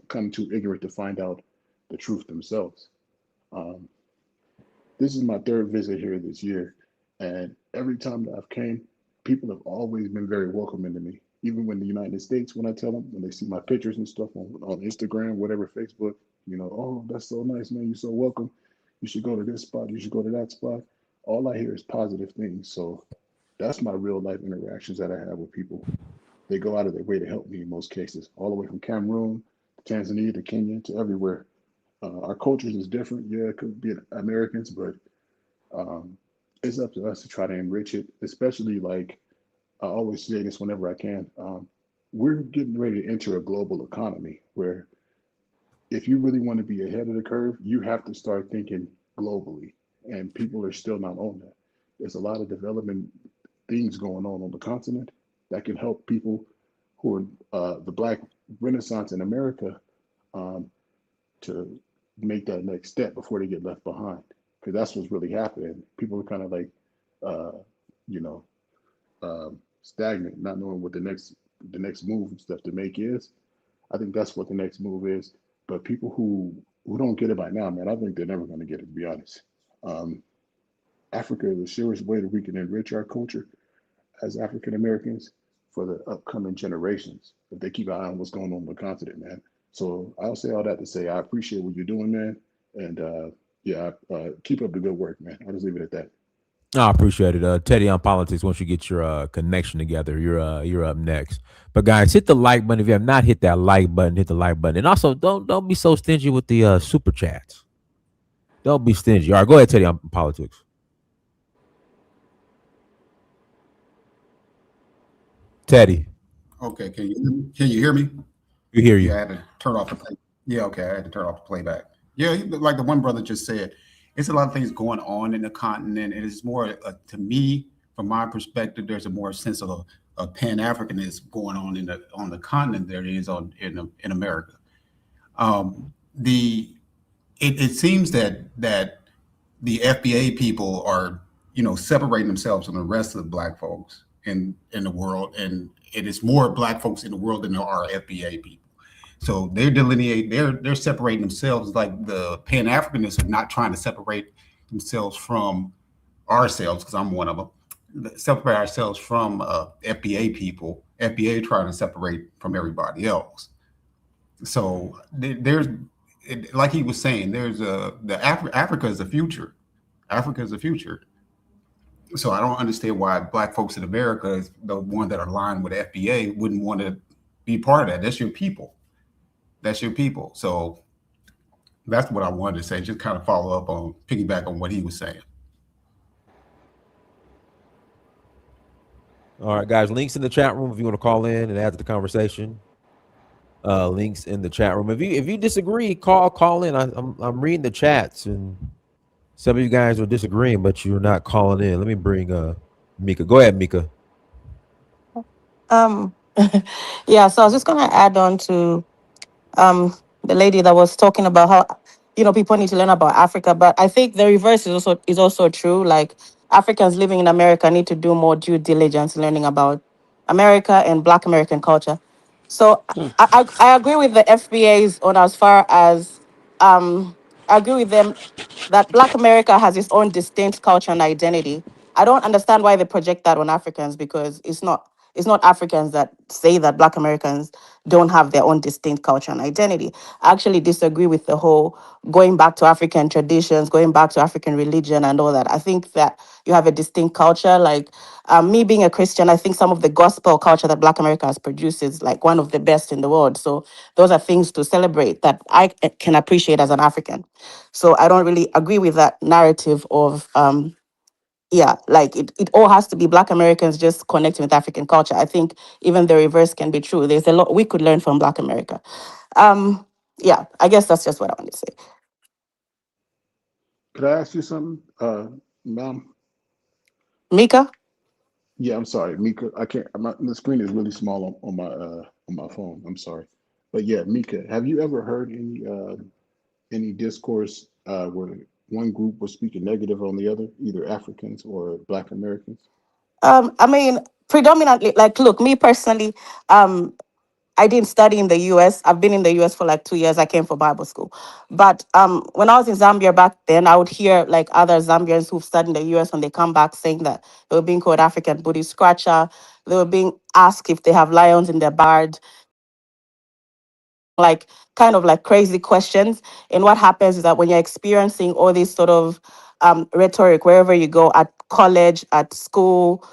Speaker 11: kind of too ignorant to find out the truth themselves. Um, this is my third visit here this year, and every time that I've came, people have always been very welcoming to me. Even when the United States, when I tell them, when they see my pictures and stuff on Instagram, whatever, Facebook, oh, that's so nice, man. You're so welcome. You should go to this spot. You should go to that spot. All I hear is positive things. So that's my real life interactions that I have with people. They go out of their way to help me in most cases, all the way from Cameroon to Tanzania to Kenya to everywhere. Our cultures is different. Yeah, it could be Americans, but um, it's up to us to try to enrich it, especially like I always say this whenever I can. We're getting ready to enter a global economy where if you really want to be ahead of the curve, you have to start thinking globally. And people are still not on that. There's a lot of development things going on the continent that can help people who are the Black Renaissance in America um, to make that next step before they get left behind. Because that's what's really happening. People are kind of like, uh, you know, stagnant, not knowing what the next move and stuff to make is. I think that's what the next move is. But people who don't get it by now, man, I think they're never going to get it. To be honest, um, Africa is the surest way that we can enrich our culture as African Americans for the upcoming generations if they keep an eye on what's going on the continent, man. So I'll say all that to say I appreciate what you're doing, man, and yeah, keep up the good work, man. I'll just leave it at that.
Speaker 2: I appreciate it. Teddy on politics. Once you get your connection together, you're up next. But guys, hit the like button. If you have not hit that like button, hit the like button. And also don't be so stingy with the super chats. Don't be stingy. All right, go ahead, Teddy on politics. Teddy,
Speaker 12: Okay, can you hear me?
Speaker 2: we hear
Speaker 12: Yeah,
Speaker 2: you.
Speaker 12: I had to turn off the play. Yeah, okay, I had to turn off the playback. Yeah, like the one brother just said, it's a lot of things going on in the continent, and it's more to me, from my perspective, there's a more sense of Pan Africanism going on on the continent there is in America. The it seems that the FBA people are, separating themselves from the rest of the black folks in the world, and it is more black folks in the world than there are FBA people. So they're separating themselves, like the Pan Africanists are not trying to separate themselves from ourselves, because I'm one of them. Separate ourselves from FBA people. FBA trying to separate from everybody else. So there's, like he was saying, there's Africa is the future. Africa is the future. So I don't understand why black folks in America, the ones that are aligned with FBA, wouldn't want to be part of that. That's your people. That's your people. So that's what I wanted to say. Just kind of follow up on, piggyback on what he was saying.
Speaker 2: All right, guys. Links in the chat room if you want to call in and add to the conversation. Links in the chat room. If you disagree, call in. I'm reading the chats, and some of you guys are disagreeing, but you're not calling in. Let me bring Mika. Go ahead, Mika.
Speaker 13: Um, yeah, so I was just gonna add on to the lady that was talking about how people need to learn about Africa, but I think the reverse is also true. Like Africans living in America need to do more due diligence learning about America and Black American culture. So I agree with the FBAs on as far as I agree with them that Black America has its own distinct culture and identity. I don't understand why they project that on Africans, because it's not Africans that say that Black Americans don't have their own distinct culture and identity. I actually disagree with the whole going back to African traditions, going back to African religion and all that. I think that you have a distinct culture. Like me being a Christian, I think some of the gospel culture that Black America has produced is like one of the best in the world. So those are things to celebrate that I can appreciate as an African. So I don't really agree with that narrative of yeah, like it all has to be Black Americans just connecting with African culture. I think even the reverse can be true. There's a lot we could learn from Black America. Yeah, I guess that's just what I wanted to say.
Speaker 11: Could I ask you something, ma'am?
Speaker 13: Mika?
Speaker 11: Yeah, I'm sorry, Mika. I can't. The screen is really small on my phone. I'm sorry, but yeah, Mika. Have you ever heard any discourse where one group was speaking negative on the other, either Africans or Black Americans?
Speaker 13: I mean, predominantly, like, look, me personally, I didn't study in the US. I've been in the US for like 2 years. I came for Bible school. But when I was in Zambia back then, I would hear like other Zambians who've studied in the US when they come back saying that they were being called African booty scratcher. They were being asked if they have lions in their bard, like kind of like crazy questions. And what happens is that when you're experiencing all these sort of rhetoric wherever you go, at college, at school,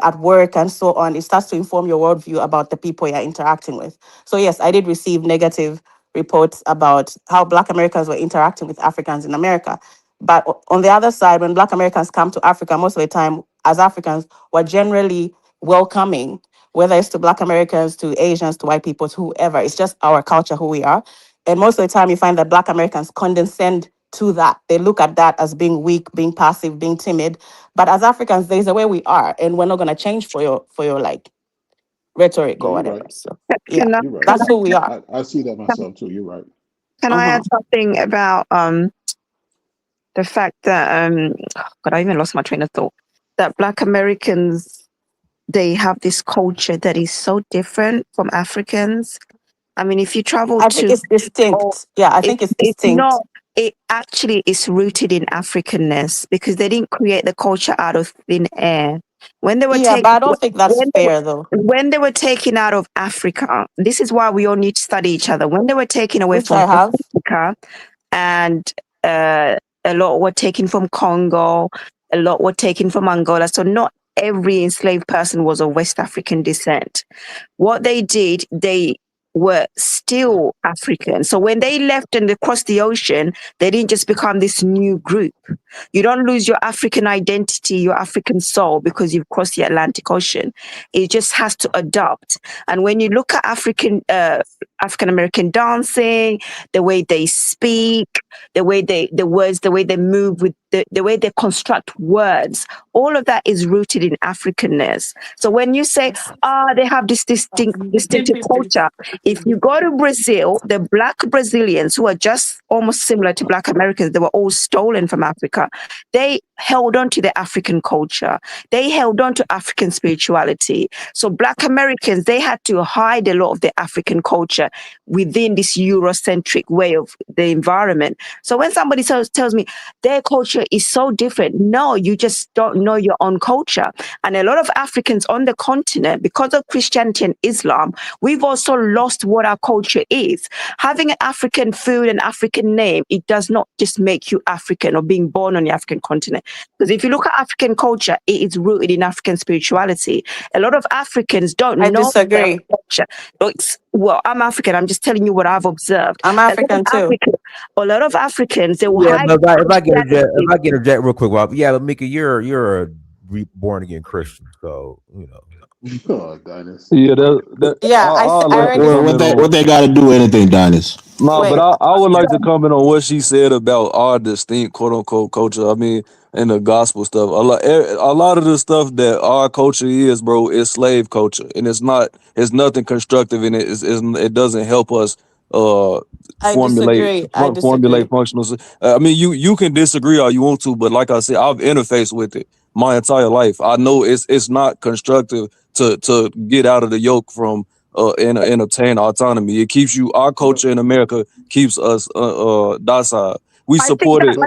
Speaker 13: at work and so on, it starts to inform your worldview about the people you're interacting with. So yes, I did receive negative reports about how Black Americans were interacting with Africans in America. But on the other side, when Black Americans come to Africa, most of the time, as Africans, we're generally welcoming, whether it's to Black Americans, to Asians, to white people, to whoever. It's just our culture, who we are. And most of the time, you find that Black Americans condescend to that. They look at that as being weak, being passive, being timid. But as Africans, there's a way we are, and we're not going to change for your like rhetoric
Speaker 11: No,
Speaker 13: or
Speaker 11: you're
Speaker 13: whatever.
Speaker 11: right.
Speaker 13: So yeah,
Speaker 5: Can I,
Speaker 11: You're right.
Speaker 5: can
Speaker 13: that's who we are.
Speaker 11: I see that
Speaker 5: I,
Speaker 11: myself too. You're right.
Speaker 5: can I
Speaker 13: Uh-huh.
Speaker 5: add something about the fact that God, I even lost my train of thought. That Black Americans, they have this culture that is so different from Africans. I mean, if you travel
Speaker 13: I think
Speaker 5: to,
Speaker 13: it's
Speaker 5: oh,
Speaker 13: distinct. Yeah, I
Speaker 5: it,
Speaker 13: think it's
Speaker 5: it's
Speaker 13: distinct.
Speaker 5: not. It actually is rooted in Africanness because they didn't create the culture out of thin air. When they were
Speaker 13: Yeah, but
Speaker 5: taken,
Speaker 13: I don't think that's
Speaker 5: when they were,
Speaker 13: fair though,
Speaker 5: when they were taken out of Africa, this is why we all need to study each other. When they were taken away
Speaker 13: which
Speaker 5: from
Speaker 13: I have.
Speaker 5: Africa, and uh, a lot were taken from Congo, a lot were taken from Angola. So not every enslaved person was of West African descent. What they did, they were still African. So when they left and they crossed the ocean, they didn't just become this new group. You don't lose your African identity, your African soul because you've crossed the Atlantic Ocean. It just has to adopt. And when you look at African American dancing, the way they speak, the words, the way they move with the way they construct words, all of that is rooted in Africanness. So when you say, they have this distinctive culture, if you go to Brazil, the Black Brazilians who are just almost similar to Black Americans, they were all stolen from Africa. They held on to the African culture. They held on to African spirituality. So Black Americans, they had to hide a lot of the African culture within this Eurocentric way of the environment. So when somebody tells me their culture is so different, no, you just don't know your own culture. And a lot of Africans on the continent, because of Christianity and Islam, we've also lost what our culture is. Having an African food and African name, it does not just make you African or being born on the African continent. Because if you look at African culture, it is rooted in African spirituality. A lot of Africans don't
Speaker 13: I
Speaker 5: know their
Speaker 13: disagree.
Speaker 5: culture. Well, I'm African. I'm just telling you what I've observed.
Speaker 13: I'm African too.
Speaker 5: A lot of Africans, they will
Speaker 2: Yeah,
Speaker 5: hide
Speaker 2: but if I get interject,
Speaker 5: Christianity.
Speaker 2: real quick, well, yeah, but Mika, you're a born again Christian, so you know.
Speaker 11: Oh, Dennis.
Speaker 8: Yeah, that
Speaker 13: Yeah,
Speaker 8: I'd
Speaker 13: I
Speaker 8: like to
Speaker 13: already
Speaker 7: What
Speaker 8: comment
Speaker 7: they
Speaker 8: on.
Speaker 7: what they got to do with anything, Donis?
Speaker 8: No, but
Speaker 13: wait.
Speaker 8: I would like to comment on what she said about our distinct quote unquote culture. I mean, and the gospel stuff. A lot of the stuff that our culture is, bro, is slave culture, and it's not. It's nothing constructive in it. It doesn't help us uh
Speaker 13: I
Speaker 8: formulate
Speaker 13: disagree. I
Speaker 8: formulate
Speaker 13: disagree.
Speaker 8: functional. I mean, you can disagree all you want to, but like I said, I've interfaced with it my entire life. I know it's not constructive to get out of the yoke from and obtain autonomy. It keeps you. Our
Speaker 11: But
Speaker 8: culture in America keeps us docile. We
Speaker 5: I think
Speaker 8: support
Speaker 5: that
Speaker 8: it.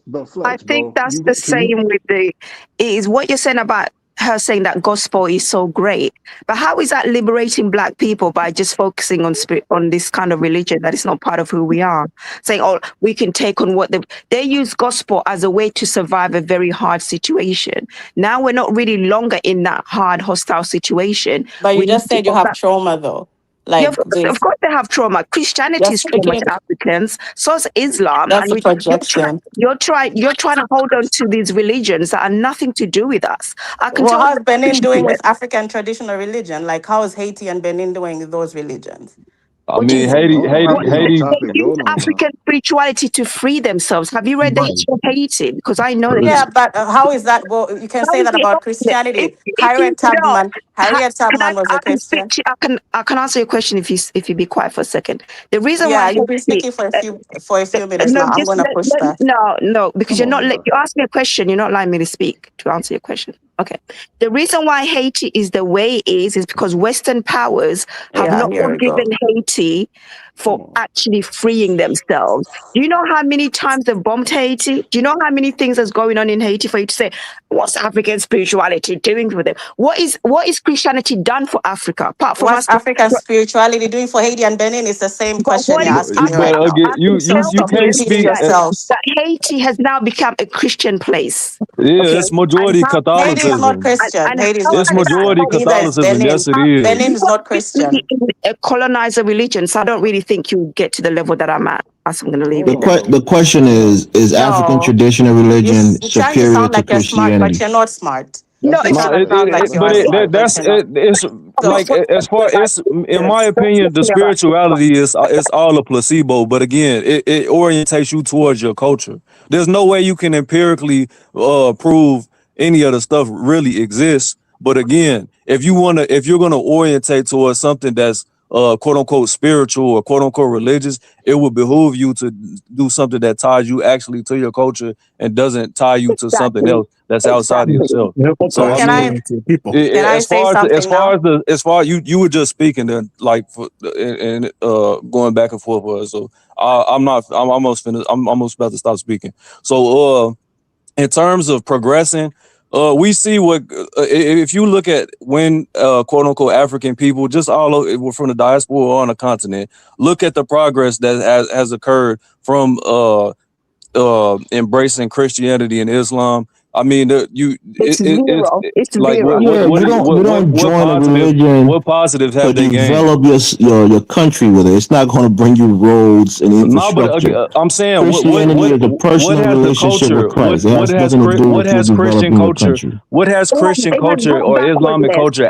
Speaker 11: but
Speaker 5: I
Speaker 11: flex,
Speaker 5: think
Speaker 11: bro.
Speaker 5: that's the
Speaker 11: Can you
Speaker 5: same with is what you're saying about her saying that gospel is so great. But how is that liberating Black people by just focusing on on this kind of religion that is not part of who we are? Saying, oh, we can take on they use gospel as a way to survive a very hard situation. Now we're not really longer in that hard, hostile situation.
Speaker 13: But you
Speaker 5: We need
Speaker 13: just
Speaker 5: to
Speaker 13: said you
Speaker 5: go
Speaker 13: have
Speaker 5: back.
Speaker 13: trauma though.
Speaker 5: Yeah,
Speaker 13: Like
Speaker 5: of
Speaker 13: this,
Speaker 5: course they have trauma. Christianity
Speaker 13: you're
Speaker 5: is trauma
Speaker 13: speaking.
Speaker 5: to Africans. So is Islam,
Speaker 13: That's
Speaker 5: and
Speaker 13: a projection.
Speaker 5: you're trying to hold on to these religions that are nothing to do with us. I can
Speaker 13: Well,
Speaker 5: tell
Speaker 13: how's
Speaker 5: you
Speaker 13: Benin doing
Speaker 5: Christian.
Speaker 13: with African traditional religion? Like, how is Haiti and Benin doing with those religions?
Speaker 8: I
Speaker 5: What do you
Speaker 8: mean,
Speaker 5: mean?
Speaker 11: hold
Speaker 5: What,
Speaker 11: on,
Speaker 8: Haiti.
Speaker 5: they
Speaker 11: topic.
Speaker 5: use
Speaker 11: Hold on now.
Speaker 5: African spirituality to free themselves. Have you read the
Speaker 12: Right.
Speaker 5: history of Haiti? Because I know the
Speaker 12: Right.
Speaker 13: Yeah,
Speaker 5: history.
Speaker 13: but how is that? Well, you can
Speaker 5: How
Speaker 13: say
Speaker 5: is
Speaker 13: that
Speaker 5: it
Speaker 13: about
Speaker 5: helping?
Speaker 13: Christianity.
Speaker 5: If you know,
Speaker 13: Harriet
Speaker 5: can
Speaker 13: Tubman was
Speaker 5: I
Speaker 13: a
Speaker 5: can speak
Speaker 13: Christian.
Speaker 5: to, I can answer your question if you be quiet for a second. The reason why
Speaker 13: Yeah, you've been
Speaker 5: Haiti,
Speaker 13: speaking for a few minutes
Speaker 5: no,
Speaker 13: now. I'm
Speaker 5: just
Speaker 13: gonna push back.
Speaker 5: no, because
Speaker 11: Come
Speaker 5: you're
Speaker 11: on
Speaker 5: not
Speaker 11: now.
Speaker 5: you asked me a question. You're not allowing me to speak to answer your question. Okay. The reason why Haiti is the way it is because Western powers have
Speaker 13: Yeah,
Speaker 5: not
Speaker 13: here we go.
Speaker 5: forgiven Haiti for actually freeing themselves. Do you know how many times they've bombed Haiti? Do you know how many things that's going on in Haiti for you to say, what's African spirituality doing for them? What is Christianity done for Africa apart from
Speaker 13: What's
Speaker 5: us?
Speaker 13: African spirituality doing for Haiti and Benin? Is the same
Speaker 5: But
Speaker 13: question
Speaker 5: what
Speaker 13: you're
Speaker 5: is
Speaker 13: asking me right
Speaker 5: Africa
Speaker 8: But
Speaker 13: now.
Speaker 8: again,
Speaker 5: asking
Speaker 13: So
Speaker 8: you
Speaker 13: stop
Speaker 8: can't
Speaker 13: repeating
Speaker 8: speak.
Speaker 13: yourself.
Speaker 5: that Haiti has now become a Christian place?
Speaker 8: Yeah,
Speaker 5: Okay.
Speaker 8: it's majority
Speaker 13: Haiti is not
Speaker 8: Catholicism.
Speaker 13: Christian. Haiti is
Speaker 5: How
Speaker 13: not
Speaker 8: It's
Speaker 5: can that
Speaker 13: Christian.
Speaker 8: majority
Speaker 5: help
Speaker 13: Neither
Speaker 5: them?
Speaker 13: is
Speaker 8: Catholicism.
Speaker 13: Benin.
Speaker 8: Yes, it is.
Speaker 13: Benin is not
Speaker 5: Really
Speaker 13: Christian.
Speaker 5: in a colonizer religion, so I don't really think you get to the level that I'm at. I'm going to leave
Speaker 7: The
Speaker 5: it there.
Speaker 7: the question is African
Speaker 13: No.
Speaker 7: tradition and religion
Speaker 13: You're trying to
Speaker 7: superior
Speaker 13: sound
Speaker 7: to
Speaker 13: like you're smart, but
Speaker 7: Christianity?
Speaker 13: you're not smart.
Speaker 5: No,
Speaker 13: You're
Speaker 5: it's
Speaker 8: No,
Speaker 13: trying to sound like you
Speaker 8: but
Speaker 13: are smart, but
Speaker 8: that's
Speaker 13: you're not.
Speaker 8: it's
Speaker 5: so,
Speaker 8: like as far it's in my opinion, the spirituality is all a placebo. But again, it orientates you towards your culture. There's no way you can empirically prove any of the stuff really exists. But again, if you're gonna orientate towards something that's quote unquote spiritual or quote unquote religious, it would behoove you to do something that ties you actually to your culture and doesn't tie you to something
Speaker 5: exactly,
Speaker 8: else that's outside of
Speaker 5: exactly.
Speaker 8: yourself. So I
Speaker 13: Can
Speaker 5: Exactly.
Speaker 13: I
Speaker 8: mean,
Speaker 13: can I
Speaker 8: as
Speaker 13: say
Speaker 8: far
Speaker 13: something now?
Speaker 8: you were just speaking then like and going back and forth with us. So I'm almost finished. I'm almost about to stop speaking. So in terms of progressing, we see what if you look at when quote unquote African people just all over, from the diaspora or on the continent, look at the progress that has occurred from embracing Christianity and Islam. I mean,
Speaker 5: It's
Speaker 8: it's
Speaker 5: zero. It's
Speaker 8: like
Speaker 5: zero.
Speaker 7: Yeah, you don't join a religion
Speaker 8: what positive
Speaker 7: to
Speaker 8: have they gained?
Speaker 7: develop your country with it. It's not going to bring you roads and
Speaker 8: No, but
Speaker 7: infrastructure.
Speaker 8: I'm saying
Speaker 7: Christianity is a
Speaker 8: what
Speaker 7: personal
Speaker 8: has the
Speaker 7: relationship with
Speaker 8: culture
Speaker 7: Christ. It has nothing to do
Speaker 8: what
Speaker 7: with you
Speaker 8: has Christian
Speaker 7: developing your
Speaker 8: culture
Speaker 7: country.
Speaker 5: It has gone
Speaker 8: or Islamic
Speaker 5: backwardness.
Speaker 8: culture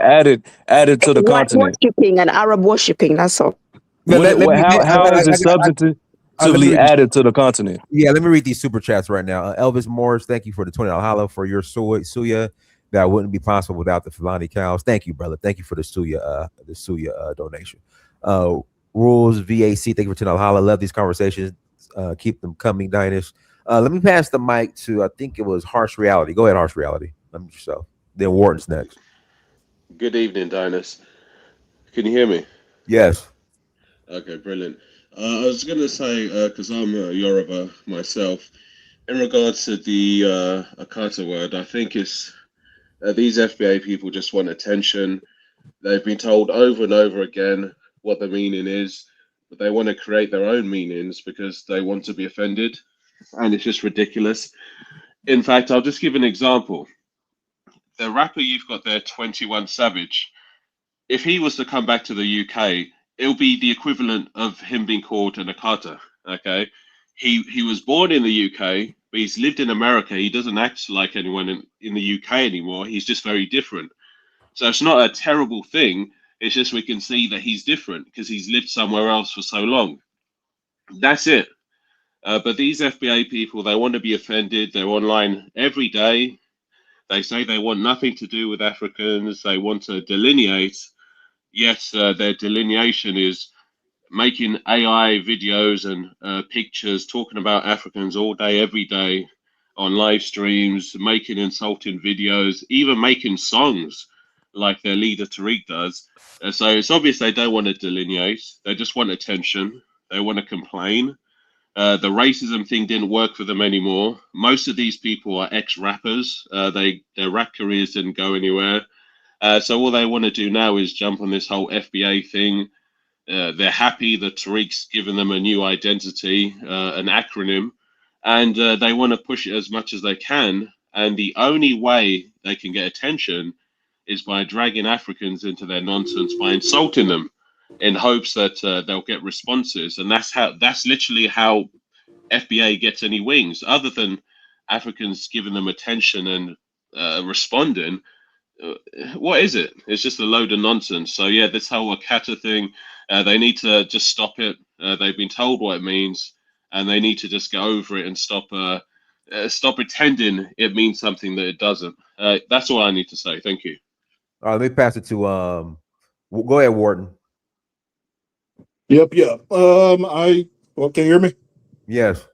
Speaker 8: added to the
Speaker 5: White
Speaker 8: continent?
Speaker 5: worshipping and Arab worshipping. That's all.
Speaker 2: Let me.
Speaker 8: How has it
Speaker 2: Let me
Speaker 8: substantively
Speaker 2: read these.
Speaker 8: added to the continent?
Speaker 2: Yeah, let me read these super chats right now. Elvis Morris, thank you for the $20 hollow for your suya. That wouldn't be possible without the Fulani cows. Thank you, brother. Thank you for the suya donation. Rules VAC, thank you for $10 hollow. Love these conversations. Keep them coming, Dinish. Let me pass the mic to I think it was Harsh Reality. Go ahead, Harsh Reality. Unmute yourself. Then Wharton's next.
Speaker 14: Good evening, Dinus. Can you hear me?
Speaker 2: Yes.
Speaker 14: Okay, brilliant. I was going to say, because I'm a Yoruba myself, in regards to the Akata word, I think it's these FBA people just want attention. They've been told over and over again what the meaning is, but they want to create their own meanings because they want to be offended, and it's just ridiculous. In fact, I'll just give an example. The rapper you've got there, 21 Savage, if he was to come back to the UK, it'll be the equivalent of him being called an Akata. Okay, he was born in the UK, but he's lived in America. He doesn't act like anyone in the UK anymore. He's just very different. So it's not a terrible thing. It's just we can see that he's different because he's lived somewhere else for so long. That's it. But these FBA people, they want to be offended. They're online every day. They say they want nothing to do with Africans. They want to delineate. Yes, their delineation is making AI videos and pictures talking about Africans all day, every day on live streams, making insulting videos, even making songs like their leader Tariq does. So it's obvious they don't want to delineate. They just want attention. They want to complain. The racism thing didn't work for them anymore. Most of these people are ex-rappers. Their rap careers didn't go anywhere. So all they want to do now is jump on this whole FBA thing. They're happy that Tariq's given them a new identity, an acronym, and they want to push it as much as they can. And the only way they can get attention is by dragging Africans into their nonsense, by insulting them, in hopes that they'll get responses. And that's literally how FBA gets any wings, other than Africans giving them attention and responding. uh, what is it? It's just a load of nonsense. So yeah, this whole Akata thing, they need to just stop it. They've been told what it means, and they need to just get over it and stop pretending it means something that it doesn't. That's all I need to say. Thank you.
Speaker 2: All right, let me pass it to go ahead, Wharton.
Speaker 15: Yep. Can you hear me?
Speaker 2: Yes.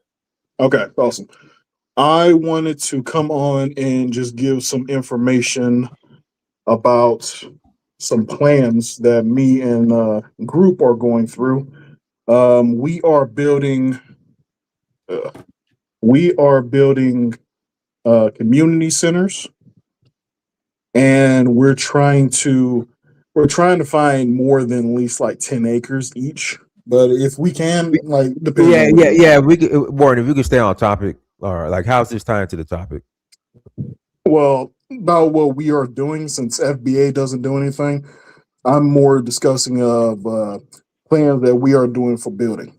Speaker 15: Okay, awesome. I wanted to come on and just give some information about some plans that me and group are going through. We are building. Uh, we are building community centers, and we're trying to find more than at least like 10 acres each. But if we can, like, depends
Speaker 2: Yeah,
Speaker 15: on what
Speaker 2: yeah,
Speaker 15: you
Speaker 2: yeah.
Speaker 15: want.
Speaker 2: We could, Warren, if we could stay on topic, or like, how's this tying to the topic?
Speaker 15: Well, about what we are doing, since FBA doesn't do anything, I'm more discussing of plans that we are doing for building.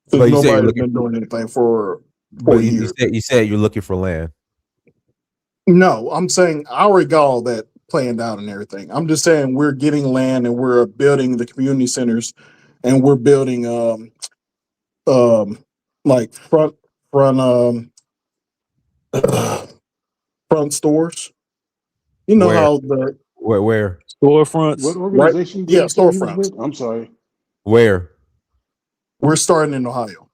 Speaker 15: Since
Speaker 2: But you said you're
Speaker 15: nobody's
Speaker 2: looking,
Speaker 15: been doing anything for
Speaker 2: but
Speaker 15: 4 years.
Speaker 2: you said you're looking for land.
Speaker 15: No, I'm saying I already got all that planned out and everything. I'm just saying we're getting land and we're building the community centers, and we're building um like front front stores. You know
Speaker 2: Where,
Speaker 15: how the
Speaker 2: where,
Speaker 11: What
Speaker 8: Storefronts.
Speaker 15: right,
Speaker 11: organization did
Speaker 15: yeah,
Speaker 11: you say you was
Speaker 15: storefronts.
Speaker 11: with? I'm sorry.
Speaker 2: where,
Speaker 15: We're starting in Ohio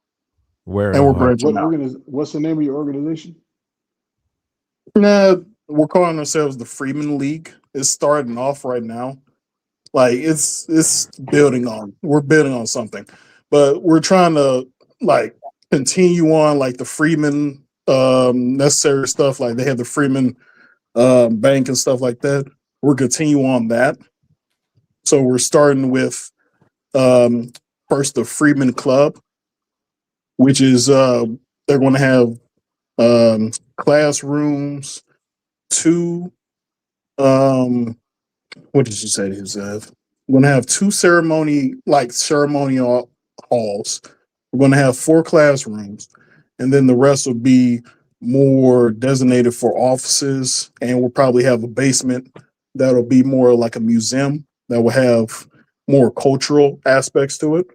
Speaker 2: where in
Speaker 15: and we're
Speaker 2: Ohio?
Speaker 15: branching out.
Speaker 11: What's the name of your organization?
Speaker 15: Nah, we're calling ourselves the Freeman League. It's starting off right now. Like it's building on. We're building on something, but we're trying to like continue on like the Freeman necessary stuff. Like they have the Freeman bank and stuff like that. We're continue on that. So we're starting with um, first the Freeman Club, which is they're going to have classrooms, two what did you say his we're gonna have two ceremonial halls. We're gonna have four classrooms, and then the rest will be more designated for offices, and we'll probably have a basement that'll be more like a museum that will have more cultural aspects to it.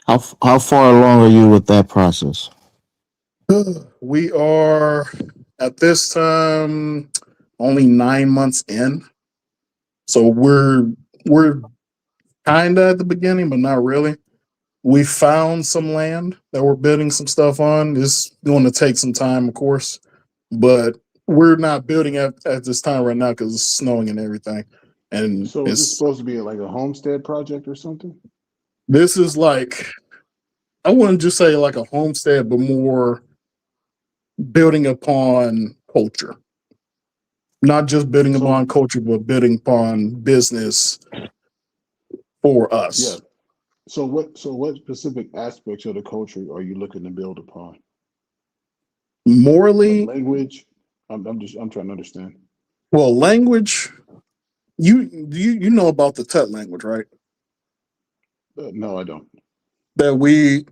Speaker 7: How far along are you with that process?
Speaker 15: We are at this time only 9 months in, so we're kind of at the beginning, but not really. We found some land that we're building some stuff on. It's going to take some time, of course, but we're not building at this time right now because it's snowing and everything. And
Speaker 11: So is this
Speaker 15: it's
Speaker 11: supposed to be like a homestead project or something?
Speaker 15: this is like I wouldn't just say like a homestead, but more building upon culture. Not just building
Speaker 11: So
Speaker 15: upon culture, but building upon business for
Speaker 11: yeah.
Speaker 15: us.
Speaker 11: So what specific aspects of the culture are you looking to build upon? Like
Speaker 15: Morally,
Speaker 11: language? I'm trying to understand.
Speaker 15: well, language. You know about the Tut language, right?
Speaker 11: No, I don't.
Speaker 15: That we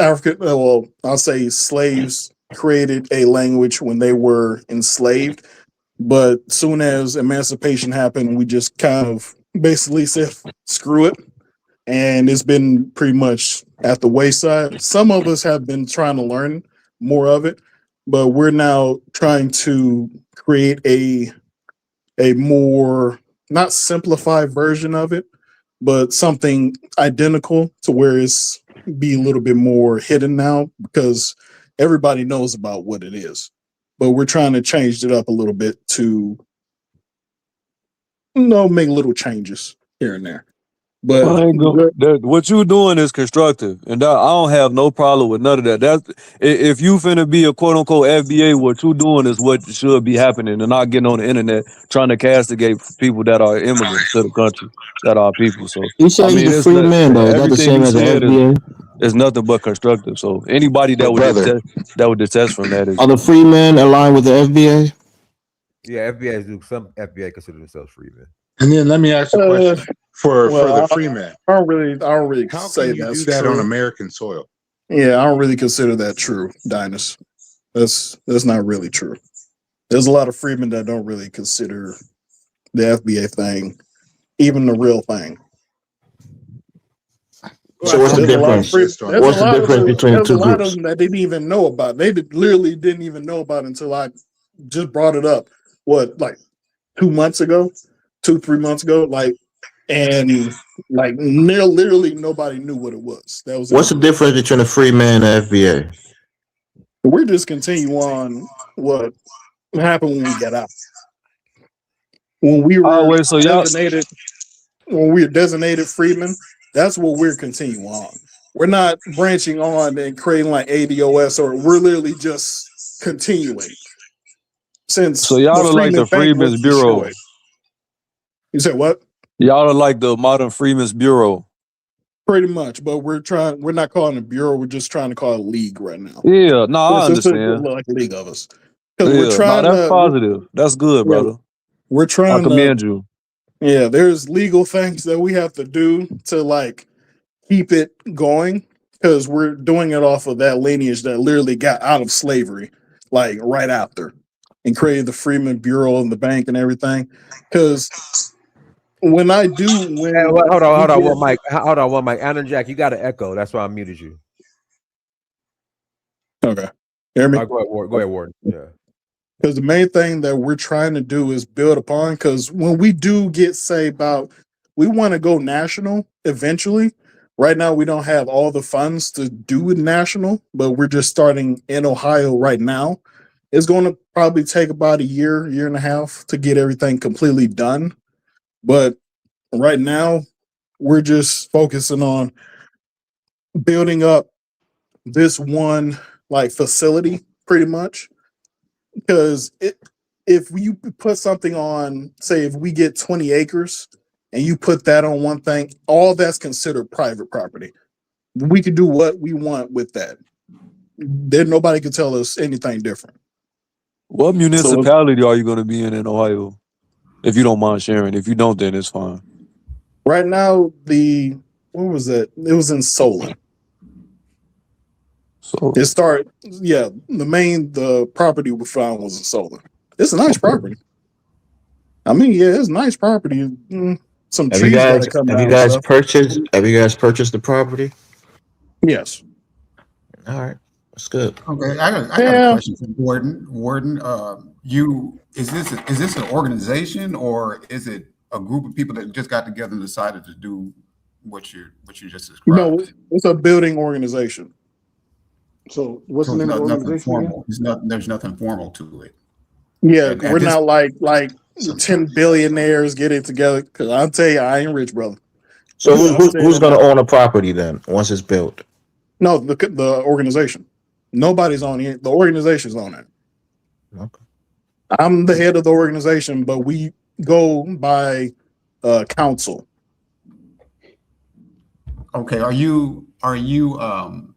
Speaker 15: African, well, I'll say slaves created a language when they were enslaved, but soon as emancipation happened, we just kind of basically said screw it, and it's been pretty much at the wayside. Some of us have been trying to learn more of it, but we're now trying to create a more not simplified version of it, but something identical to where it's be a little bit more hidden now because everybody knows about what it is. But we're trying to change it up a little bit to make little changes here and there. But
Speaker 8: I ain't go, that what you doing is constructive, and I don't have no problem with none of that. That's if you finna be a quote unquote FBA, what you doing is what should be happening, and not getting on the internet trying to castigate people that are immigrants to the country, that are people. So
Speaker 7: You
Speaker 8: I
Speaker 7: say he's
Speaker 8: mean,
Speaker 7: a
Speaker 8: it's
Speaker 7: free
Speaker 8: not
Speaker 7: man though. Is that the
Speaker 8: everything
Speaker 7: same
Speaker 8: you
Speaker 7: as an
Speaker 8: said
Speaker 7: FBA?
Speaker 8: is nothing but constructive. So anybody
Speaker 10: But brother,
Speaker 8: that would detest from that is
Speaker 7: Are the free men aligned with the FBA?
Speaker 2: Yeah, FBA do some FBA consider themselves free, man.
Speaker 10: and then let me ask a
Speaker 15: uh,
Speaker 10: question for the
Speaker 15: well,
Speaker 10: free man.
Speaker 15: I don't really
Speaker 10: How
Speaker 15: say
Speaker 10: can you
Speaker 15: that's
Speaker 10: do that on
Speaker 15: true.
Speaker 10: American soil?
Speaker 15: Yeah, I don't really consider that true, Dinus. That's not really true. There's a lot of freemen that don't really consider the FBA thing even the real thing.
Speaker 2: Well,
Speaker 7: So
Speaker 2: I
Speaker 7: what's
Speaker 2: think
Speaker 7: the
Speaker 15: There's a
Speaker 2: that
Speaker 15: lot of
Speaker 7: difference?
Speaker 15: free.
Speaker 10: Insist on
Speaker 15: There's a
Speaker 7: What's the
Speaker 10: that.
Speaker 15: lot of
Speaker 7: difference between the
Speaker 15: there's a
Speaker 7: two
Speaker 15: lot of
Speaker 7: groups?
Speaker 15: them that didn't even know about. They literally didn't even know about it until I just brought it up. What, like 2 months ago, 2 3 months ago, and literally nobody knew what it was. That was
Speaker 7: What's the
Speaker 15: everything.
Speaker 7: difference between a free man and FBA?
Speaker 15: We're just continue on what happened when we got out. When we were
Speaker 8: wait, so y'all
Speaker 15: designated, when we were designated freedmen, that's what we're continuing on. We're not branching on and creating like ADOS, or we're literally just continuing
Speaker 8: so
Speaker 15: since the
Speaker 8: y'all are like the
Speaker 15: Freedmen's Bank was
Speaker 8: Freedmen's Bureau.
Speaker 15: destroyed. You said what?
Speaker 8: Y'all are like the modern Freedmen's Bureau.
Speaker 15: Pretty much, but we're not calling it a bureau, we're just trying to call it a league right now.
Speaker 8: Yeah, no, I
Speaker 15: It's just
Speaker 8: understand.
Speaker 15: like a league of us. Because
Speaker 8: Yeah, no, that's positive. That's good,
Speaker 15: yeah,
Speaker 8: brother.
Speaker 15: we're
Speaker 8: I
Speaker 15: trying to,
Speaker 8: commend you.
Speaker 15: yeah, there's legal things that we have to do to like keep it going, because we're doing it off of that lineage that literally got out of slavery, like right after, and created the Freedmen Bureau and the bank and everything. Because when I do,
Speaker 2: Hey,
Speaker 15: when
Speaker 2: hold
Speaker 15: we
Speaker 2: on,
Speaker 15: get,
Speaker 2: one mic. Hold on, one mic. Anna Jack, you got an echo. That's why I muted you.
Speaker 15: okay, hear me?
Speaker 2: Go ahead, Ward. Go ahead, Ward. Yeah.
Speaker 15: Because the main thing that we're trying to do is build upon, because when we do get, say, about, we want to go national eventually. Right now, we don't have all the funds to do it national, but we're just starting in Ohio right now. It's going to probably take about a year and a half to get everything completely done. But right now, we're just focusing on building up this one like facility pretty much, because if you put something on, say, if we get 20 acres and you put that on one thing, all that's considered private property. We can do what we want with that. Then nobody can tell us anything different.
Speaker 8: What
Speaker 15: So
Speaker 8: municipality are you going to be in Ohio? If you don't mind sharing. If you don't, then it's fine.
Speaker 15: right now, what was that? It was in Solon.
Speaker 8: So
Speaker 15: It started, yeah. The property we found was in Solon. It's a nice property. I mean, yeah, it's nice property. Some
Speaker 7: Have you
Speaker 15: trees got
Speaker 7: guys
Speaker 15: to come
Speaker 7: have you
Speaker 15: down and
Speaker 7: guys
Speaker 15: stuff.
Speaker 7: purchased have you guys purchased the property?
Speaker 15: Yes.
Speaker 7: All right, that's good.
Speaker 12: Okay, I got a
Speaker 15: Yeah.
Speaker 12: question for Warden. Warden, you is this an organization, or is it a group of people that just got together and decided to do what you just
Speaker 15: No,
Speaker 12: described?
Speaker 15: it's a building organization.
Speaker 11: So what's
Speaker 12: So
Speaker 11: the
Speaker 12: it's
Speaker 11: name of the
Speaker 12: nothing
Speaker 11: organization again?
Speaker 12: formal. There's nothing formal to it.
Speaker 15: Yeah,
Speaker 12: And
Speaker 15: we're
Speaker 12: at this
Speaker 15: not like 10 billionaires getting together. Because I'll tell you, I ain't rich, brother.
Speaker 7: So
Speaker 15: I'll say
Speaker 7: who's
Speaker 15: that
Speaker 7: going
Speaker 15: now.
Speaker 7: to own the property then once it's built?
Speaker 15: No, the organization. Nobody's on it. The organization's on it.
Speaker 7: Okay.
Speaker 15: I'm the head of the organization, but we go by council.
Speaker 12: okay, are you in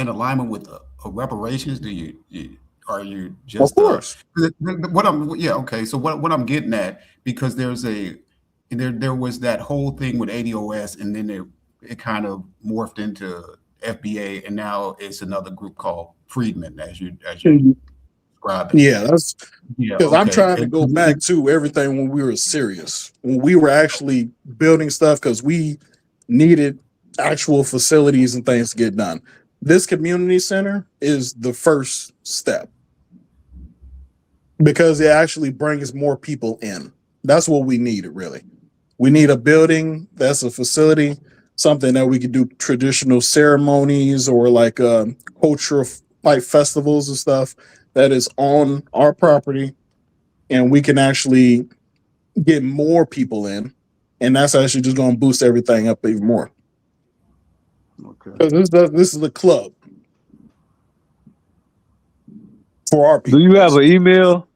Speaker 12: alignment with reparations? Are you
Speaker 15: Of
Speaker 12: just
Speaker 15: course.
Speaker 12: what I'm yeah okay? So what I'm getting at, because there was that whole thing with ADOS, and then it kind of morphed into FBA, and now it's another group called Freedmen, as you described it.
Speaker 15: Yeah, that's
Speaker 12: Yeah,
Speaker 15: because I'm
Speaker 12: okay.
Speaker 15: trying to go back to everything when we were serious, when we were actually building stuff, because we needed actual facilities and things to get done. This community center is the first step because it actually brings more people in. That's what we needed, really. We need a building that's a facility, something that we could do traditional ceremonies or like cultural like festivals and stuff that is on our property, and we can actually get more people in, and that's actually just going to boost everything up even more.
Speaker 11: Okay.
Speaker 15: Because this is a club for our
Speaker 8: do
Speaker 15: people,
Speaker 8: you have an
Speaker 15: basically.
Speaker 8: email?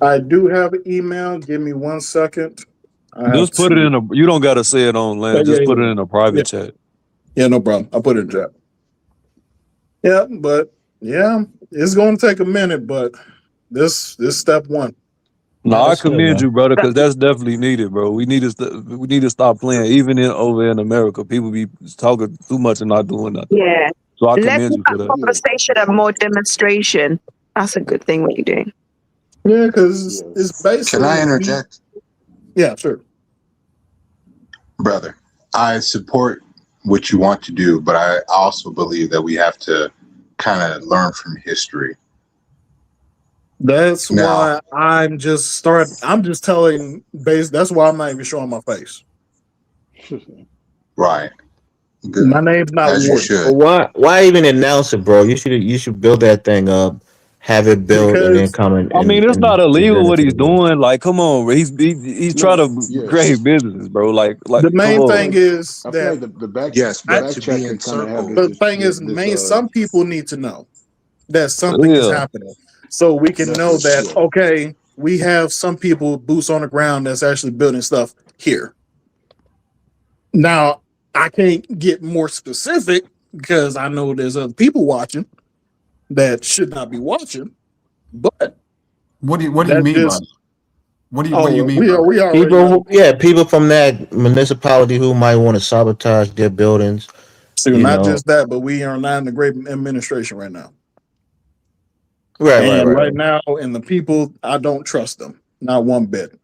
Speaker 15: I do have an email. Give me 1 second. I have
Speaker 8: Just put it
Speaker 15: to.
Speaker 8: in a you don't gotta say it on land.
Speaker 15: Yeah,
Speaker 8: Just put it
Speaker 15: yeah,
Speaker 8: in a
Speaker 15: yeah.
Speaker 8: private chat.
Speaker 15: Yeah, no problem. I'll put it in chat. Yeah, but yeah, it's going to take a minute, but this step one.
Speaker 8: No, I
Speaker 2: That's good,
Speaker 8: commend
Speaker 2: man.
Speaker 8: you, brother, because that's definitely needed, bro. We need to stop playing. Even over in America, people be talking too much and not doing nothing.
Speaker 5: Yeah.
Speaker 8: So I
Speaker 5: Let's
Speaker 8: commend you for
Speaker 5: have
Speaker 8: that.
Speaker 11: Yeah.
Speaker 5: conversation and more demonstration. That's a good thing what you're doing.
Speaker 15: Yeah, because
Speaker 11: Yeah.
Speaker 15: it's
Speaker 10: Can I
Speaker 15: basically
Speaker 10: interject?
Speaker 15: yeah, sure.
Speaker 10: Brother, I support what you want to do, but I also believe that we have to kind of learn from history.
Speaker 15: That's
Speaker 10: Now,
Speaker 15: why I'm just telling base. That's why I'm not even showing my face.
Speaker 10: right. Good,
Speaker 15: My name's not
Speaker 10: as you
Speaker 15: Warden
Speaker 10: should.
Speaker 7: Why even announce it, bro? You should build that thing up, have it built, and then
Speaker 15: because
Speaker 7: come
Speaker 8: I mean, it's
Speaker 7: and
Speaker 8: not
Speaker 7: present
Speaker 8: illegal
Speaker 7: it
Speaker 8: what
Speaker 7: to
Speaker 8: he's
Speaker 7: the world.
Speaker 8: doing. Like, come on, bro. He's trying
Speaker 11: No,
Speaker 8: to
Speaker 11: yeah.
Speaker 8: create businesses, bro. Like,
Speaker 15: the
Speaker 8: come
Speaker 15: main
Speaker 11: I feel
Speaker 8: on.
Speaker 15: thing
Speaker 11: like
Speaker 15: is
Speaker 11: I feel
Speaker 15: that
Speaker 11: like
Speaker 10: Yes,
Speaker 11: the
Speaker 15: I,
Speaker 10: but to be
Speaker 11: backtracker kind of have
Speaker 10: encircled.
Speaker 15: the thing is, some people need to know that something is
Speaker 8: Yeah.
Speaker 15: happening, so we can
Speaker 11: that's
Speaker 15: know
Speaker 11: what
Speaker 15: that
Speaker 11: yeah.
Speaker 15: okay, we have some people boots on the ground that's actually building stuff here. Now, I can't get more specific because I know there's other people watching that should not be watching, but
Speaker 12: What do you
Speaker 15: that's
Speaker 12: mean by
Speaker 15: just
Speaker 12: that? What do you mean by that?
Speaker 15: we already
Speaker 7: People,
Speaker 15: know.
Speaker 7: people from that municipality who might want to sabotage their buildings.
Speaker 15: So
Speaker 7: You
Speaker 15: not
Speaker 7: know,
Speaker 15: just that, but we are not in the great administration right now.
Speaker 7: right, right,
Speaker 15: And
Speaker 7: right.
Speaker 15: right now, in the people, I don't trust them, not one bit.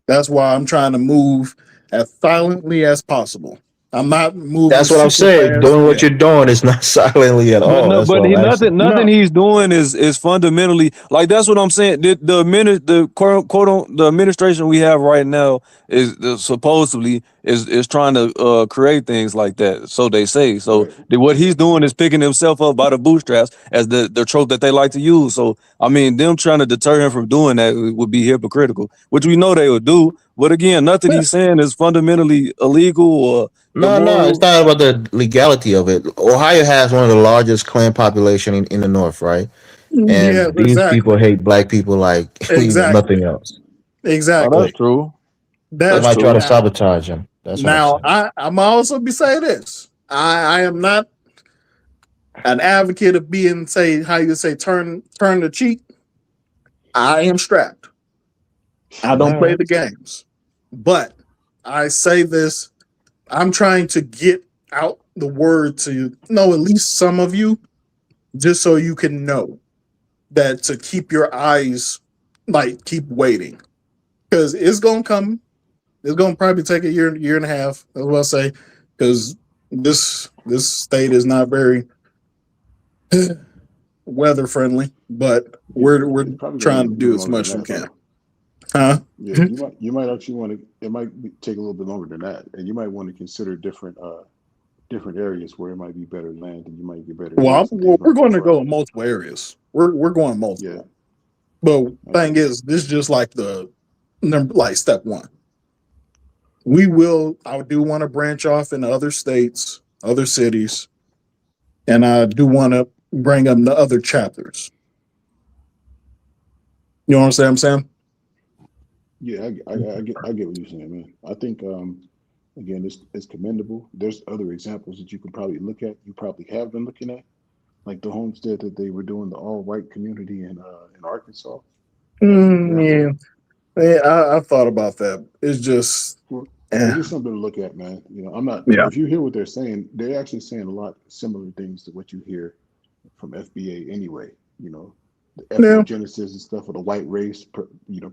Speaker 15: That's why I'm trying to move as silently as possible. I'm not moving
Speaker 7: That's what I'm
Speaker 15: super
Speaker 7: saying.
Speaker 15: fast.
Speaker 7: Doing what
Speaker 15: Yeah.
Speaker 7: you're doing is not silently at
Speaker 8: But
Speaker 7: all.
Speaker 8: no,
Speaker 7: That's
Speaker 8: but
Speaker 7: what
Speaker 8: he
Speaker 7: I'm asking.
Speaker 8: nothing
Speaker 15: No.
Speaker 8: he's doing is fundamentally like that's what I'm saying. The the administration we have right now is supposedly is trying to create things like that. So they say. So
Speaker 11: Right.
Speaker 8: what
Speaker 11: Yeah.
Speaker 8: he's doing is picking himself up by the bootstraps as the trope that they like to use. So I mean, them trying to deter him from doing that would be hypocritical, which we know they would do. But again, nothing he's saying is fundamentally illegal or
Speaker 7: No, no, it's
Speaker 8: immoral.
Speaker 7: not about the legality of it. Ohio has one of the largest Klan population in the North, right?
Speaker 15: Yes,
Speaker 7: And these people
Speaker 15: exactly.
Speaker 7: hate black people like
Speaker 15: Exactly.
Speaker 7: nothing else.
Speaker 8: Oh,
Speaker 7: So
Speaker 8: that's
Speaker 15: Exactly.
Speaker 8: true.
Speaker 7: they
Speaker 8: That's
Speaker 15: That
Speaker 7: might try to
Speaker 8: true.
Speaker 15: now
Speaker 7: sabotage them. That's what I'm saying.
Speaker 15: I'm also be saying this. I am not an advocate of being say how you say turn the cheek. I am strapped. I
Speaker 7: All
Speaker 15: don't play
Speaker 7: right.
Speaker 15: the games. But I say this, I'm trying to get out the word to know at least some of you, just so you can know that to keep your eyes like keep waiting. Because it's gonna come. It's gonna probably take a year and a half, that's what I say. Because this state is not very weather friendly, but we're
Speaker 11: It's probably gonna be
Speaker 15: trying to
Speaker 11: a
Speaker 15: do
Speaker 11: little
Speaker 15: as
Speaker 11: longer than
Speaker 15: much as we
Speaker 11: that
Speaker 15: can.
Speaker 11: though.
Speaker 15: Huh?
Speaker 11: Yeah, you might actually want to. It might take a little bit longer than that, and you might want to consider different areas where it might be better land and you might get better rates and things
Speaker 15: We're
Speaker 11: like
Speaker 15: going
Speaker 11: that.
Speaker 15: to go in multiple areas. We're going
Speaker 11: Yeah,
Speaker 15: multiple. But
Speaker 11: I
Speaker 15: thing
Speaker 11: got you.
Speaker 15: is, this is just like the number, like step one. We will. I do want to branch off in other states, other cities, and I do want to bring up the other chapters. You know what I'm saying?
Speaker 11: Yeah, I get what you're saying, man. I think again, it's commendable. There's other examples that you could probably look at. You probably have been looking at, like the homestead that they were doing, the all white community in Arkansas. That's an example.
Speaker 15: Yeah, yeah. I thought about that. It's just,
Speaker 11: Well, it's
Speaker 15: eh,
Speaker 11: just something to look at, man. I'm not.
Speaker 15: yeah,
Speaker 11: If you hear what they're saying, they're actually saying a lot similar things to what you hear from FBA anyway. The
Speaker 15: yeah.
Speaker 11: ethnogenesis and stuff of the white race,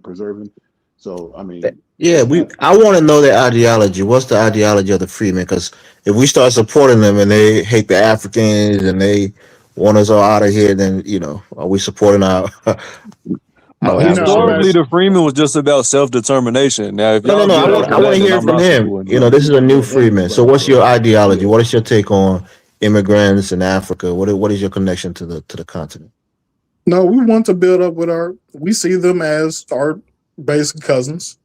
Speaker 11: preserving. So I mean,
Speaker 7: Yeah,
Speaker 11: it's not.
Speaker 7: I want to know their ideology. What's the ideology of the Freemen? Because if we start supporting them and they hate the Africans and they want us all out of here, then are we supporting our
Speaker 8: No,
Speaker 7: our
Speaker 15: No, I'm
Speaker 8: historically,
Speaker 7: adversaries?
Speaker 8: the Freeman was just about self determination. Now, if
Speaker 7: No, no,
Speaker 8: y'all
Speaker 7: no.
Speaker 8: get
Speaker 11: Right,
Speaker 7: I
Speaker 8: after
Speaker 11: right,
Speaker 7: want
Speaker 8: that,
Speaker 7: to
Speaker 8: then
Speaker 7: hear it
Speaker 8: I'm
Speaker 7: from
Speaker 8: not
Speaker 7: him.
Speaker 8: supporting it.
Speaker 7: This is a new
Speaker 11: that
Speaker 7: Freeman. So,
Speaker 11: anybody.
Speaker 7: what's your ideology?
Speaker 11: Yeah.
Speaker 7: What is your take on immigrants in Africa? What is your connection to the continent?
Speaker 15: no. We want to build up with our. We see them as our basic cousins.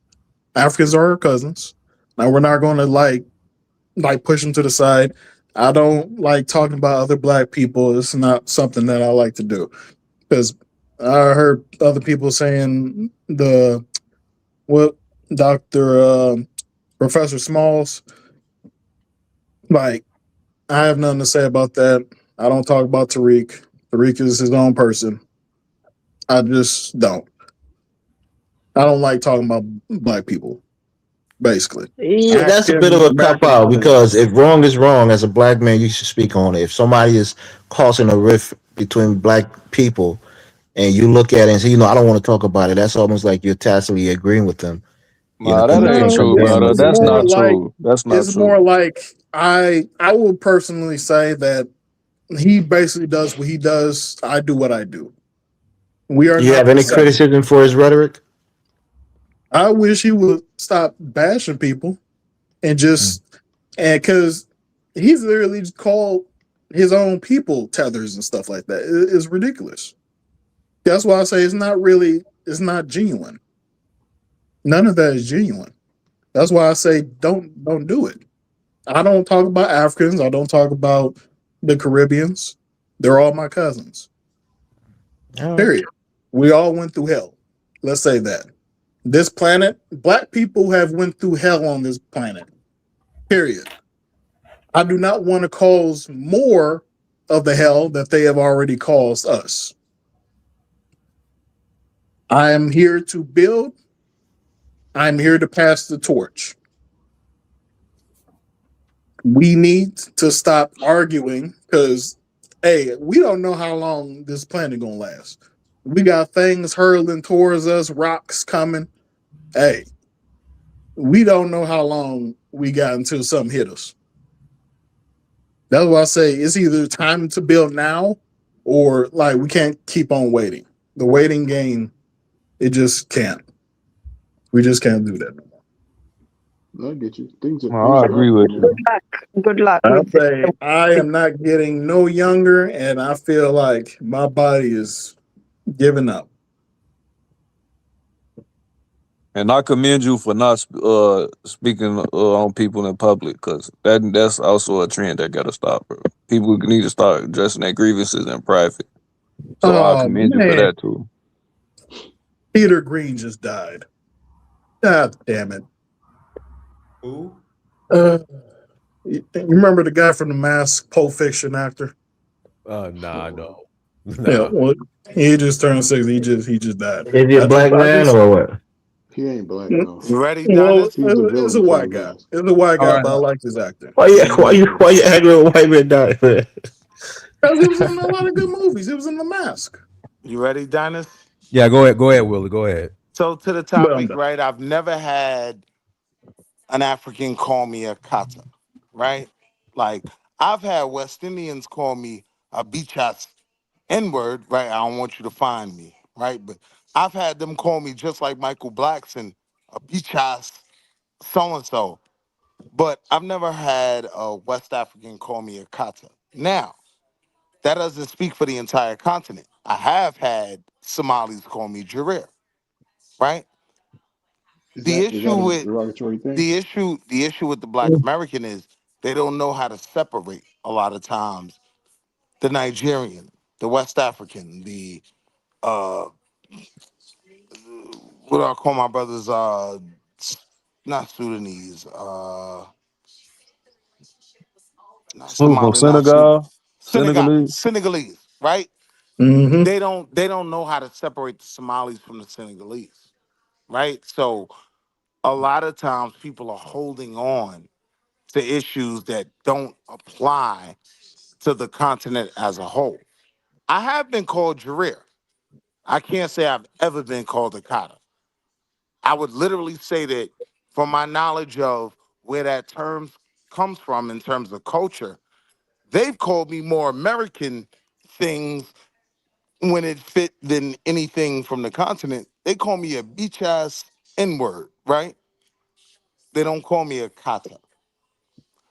Speaker 15: Africans are our cousins. Now we're not going to like push them to the side. I don't like talking about other black people. It's not something that I like to do because I heard other people saying the what Doctor Professor Smalls. Like I have nothing to say about that. I don't talk about Tariq. Tariq is his own person. I just don't. I don't like talking about black people. Basically,
Speaker 7: Yeah, that's a bit of
Speaker 15: African
Speaker 7: a cop
Speaker 15: American
Speaker 7: out
Speaker 15: only.
Speaker 7: because if wrong is wrong, as a black man, you should speak on it. If somebody is causing a rift between black people, and you look at it and say, I don't want to talk about it, that's almost like you're tacitly agreeing with them.
Speaker 8: Nah,
Speaker 7: Because
Speaker 8: that
Speaker 7: you're
Speaker 8: ain't
Speaker 15: No,
Speaker 8: true,
Speaker 7: agreeing
Speaker 8: brother.
Speaker 7: with
Speaker 15: it's
Speaker 7: their
Speaker 8: That's
Speaker 15: more
Speaker 8: not
Speaker 7: cause.
Speaker 15: like
Speaker 8: true. That's not
Speaker 15: it's
Speaker 8: true.
Speaker 15: more like I will personally say that he basically does what he does. I do what I do. We are
Speaker 7: Do you
Speaker 15: not
Speaker 7: have
Speaker 15: the
Speaker 7: any
Speaker 15: same.
Speaker 7: criticism for his rhetoric?
Speaker 15: I wish he would stop bashing people and just and because He's literally just called his own people tethers and stuff like that. It's ridiculous. That's why I say it's not genuine. None of that is genuine. That's why I say don't do it. I don't talk about Africans. I don't talk about the Caribbeans. They're all my cousins.
Speaker 2: All right.
Speaker 15: Period. We all went through hell. Let's say that. This planet, black people have went through hell on this planet. Period. I do not want to cause more of the hell that they have already caused us. I am here to build. I'm here to pass the torch. We need to stop arguing because, hey, we don't know how long this planet gonna last. We got things hurling towards us, rocks coming. Hey, we don't know how long we got until something hit us. That's why I say it's either time to build now or like we can't keep on waiting. The waiting game, it just can't. We just can't do that no more.
Speaker 11: I get you. Things are
Speaker 8: Well,
Speaker 11: things
Speaker 8: I
Speaker 11: are
Speaker 8: agree with
Speaker 11: happening.
Speaker 8: you.
Speaker 5: Good luck
Speaker 15: I
Speaker 5: with it.
Speaker 15: say I am not getting no younger, and I feel like my body is giving up.
Speaker 8: And I commend you for not speaking on people in public, because that's also a trend that gotta stop, bro. People need to start addressing their grievances in private. So I
Speaker 15: Oh
Speaker 8: commend you for
Speaker 15: man,
Speaker 8: that too.
Speaker 15: Peter Green just died. God damn it.
Speaker 2: Who?
Speaker 15: Uh, you remember the guy from The Mask, Pulp Fiction actor?
Speaker 2: Nah, no.
Speaker 15: Yeah,
Speaker 2: Nah.
Speaker 15: well, he just turned 60. He just died.
Speaker 7: Is he a black
Speaker 15: I
Speaker 7: man
Speaker 15: just
Speaker 7: or what?
Speaker 11: He ain't black, no.
Speaker 16: You ready,
Speaker 15: well,
Speaker 16: Dinus?
Speaker 11: He's the
Speaker 15: it's a
Speaker 11: villain from the
Speaker 15: white guy.
Speaker 11: mask.
Speaker 15: It's a white
Speaker 16: All
Speaker 15: guy,
Speaker 16: right.
Speaker 15: but I like his acting.
Speaker 7: Why you angry with white man dying?
Speaker 15: Because he was in a lot of good movies. He was in The Mask.
Speaker 16: You ready, Dinus?
Speaker 2: Yeah, go ahead. Go ahead, Willie. Go ahead.
Speaker 16: So to the
Speaker 15: But I'm
Speaker 16: topic,
Speaker 15: done.
Speaker 16: right? I've never had an African call me a kata, right? Like I've had West Indians call me a bichas N-word, right? I don't want you to find me, right? But I've had them call me just like Michael Blackson, a bichas so-and-so. But I've never had a West African call me a kata. Now, that doesn't speak for the entire continent. I have had Somalis call me Jarir, right? The
Speaker 11: Is that
Speaker 16: issue
Speaker 11: a
Speaker 16: with
Speaker 11: derogatory thing?
Speaker 16: the issue with the Black American is they don't know how to separate a lot of times the Nigerian, the West African, the uh what do I call my brothers? Not Sudanese, not
Speaker 8: Who from
Speaker 16: Somali, not Sudan,
Speaker 8: Senegal, Senegalese?
Speaker 16: Senegalese, right?
Speaker 15: Mm-hmm.
Speaker 16: They don't know how to separate the Somalis from the Senegalese, right? So a lot of times people are holding on to issues that don't apply to the continent as a whole. I have been called Jarir. I can't say I've ever been called Akata. I would literally say that from my knowledge of where that term comes from in terms of culture, they've called me more American things when it fit than anything from the continent. They call me a beach ass N word, right? They don't call me a kata.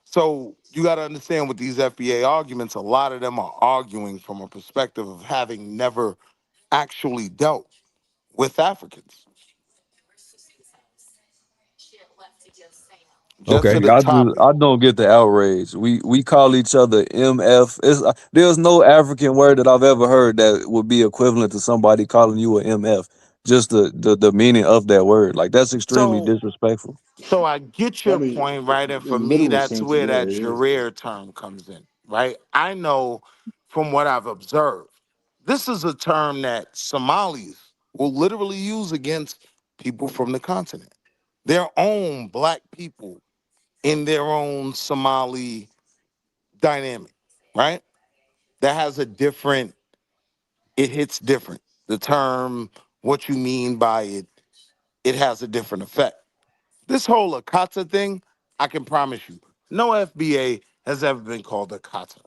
Speaker 16: So you got to understand with these FBA arguments, a lot of them are arguing from a perspective of having never actually dealt with Africans. Just to
Speaker 2: Okay.
Speaker 16: the topic.
Speaker 8: I don't get the outrage. We call each other MF. There's no African word that I've ever heard that would be equivalent to somebody calling you a MF. Just the meaning of that word. Like that's extremely
Speaker 16: So
Speaker 8: disrespectful.
Speaker 16: so I get
Speaker 11: I
Speaker 16: your
Speaker 11: mean,
Speaker 16: point, right? And for
Speaker 11: in
Speaker 16: me,
Speaker 11: literal
Speaker 16: that's
Speaker 11: sense,
Speaker 16: where
Speaker 11: yeah,
Speaker 16: that
Speaker 11: it is.
Speaker 16: Jareer term comes in, right? I know from what I've observed, this is a term that Somalis will literally use against people from the continent, their own black people in their own Somali dynamic, right? That has a different, it hits different. The term, what you mean by it, it has a different effect. This whole Akata thing, I can promise you, no FBA has ever been called Akata.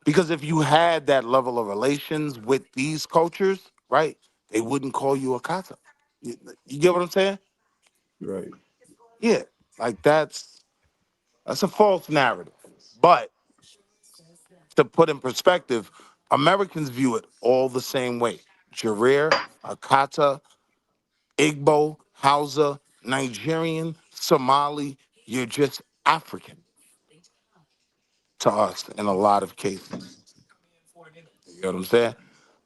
Speaker 16: Because if you had that level of relations with these cultures, right, they wouldn't call you Akata. You get what I'm saying?
Speaker 11: Right.
Speaker 16: Yeah. Like that's a false narrative. But to put in perspective, Americans view it all the same way. Jareer, Akata, Igbo, Hausa, Nigerian, Somali, you're just African to us in a lot of cases. You know what I'm saying?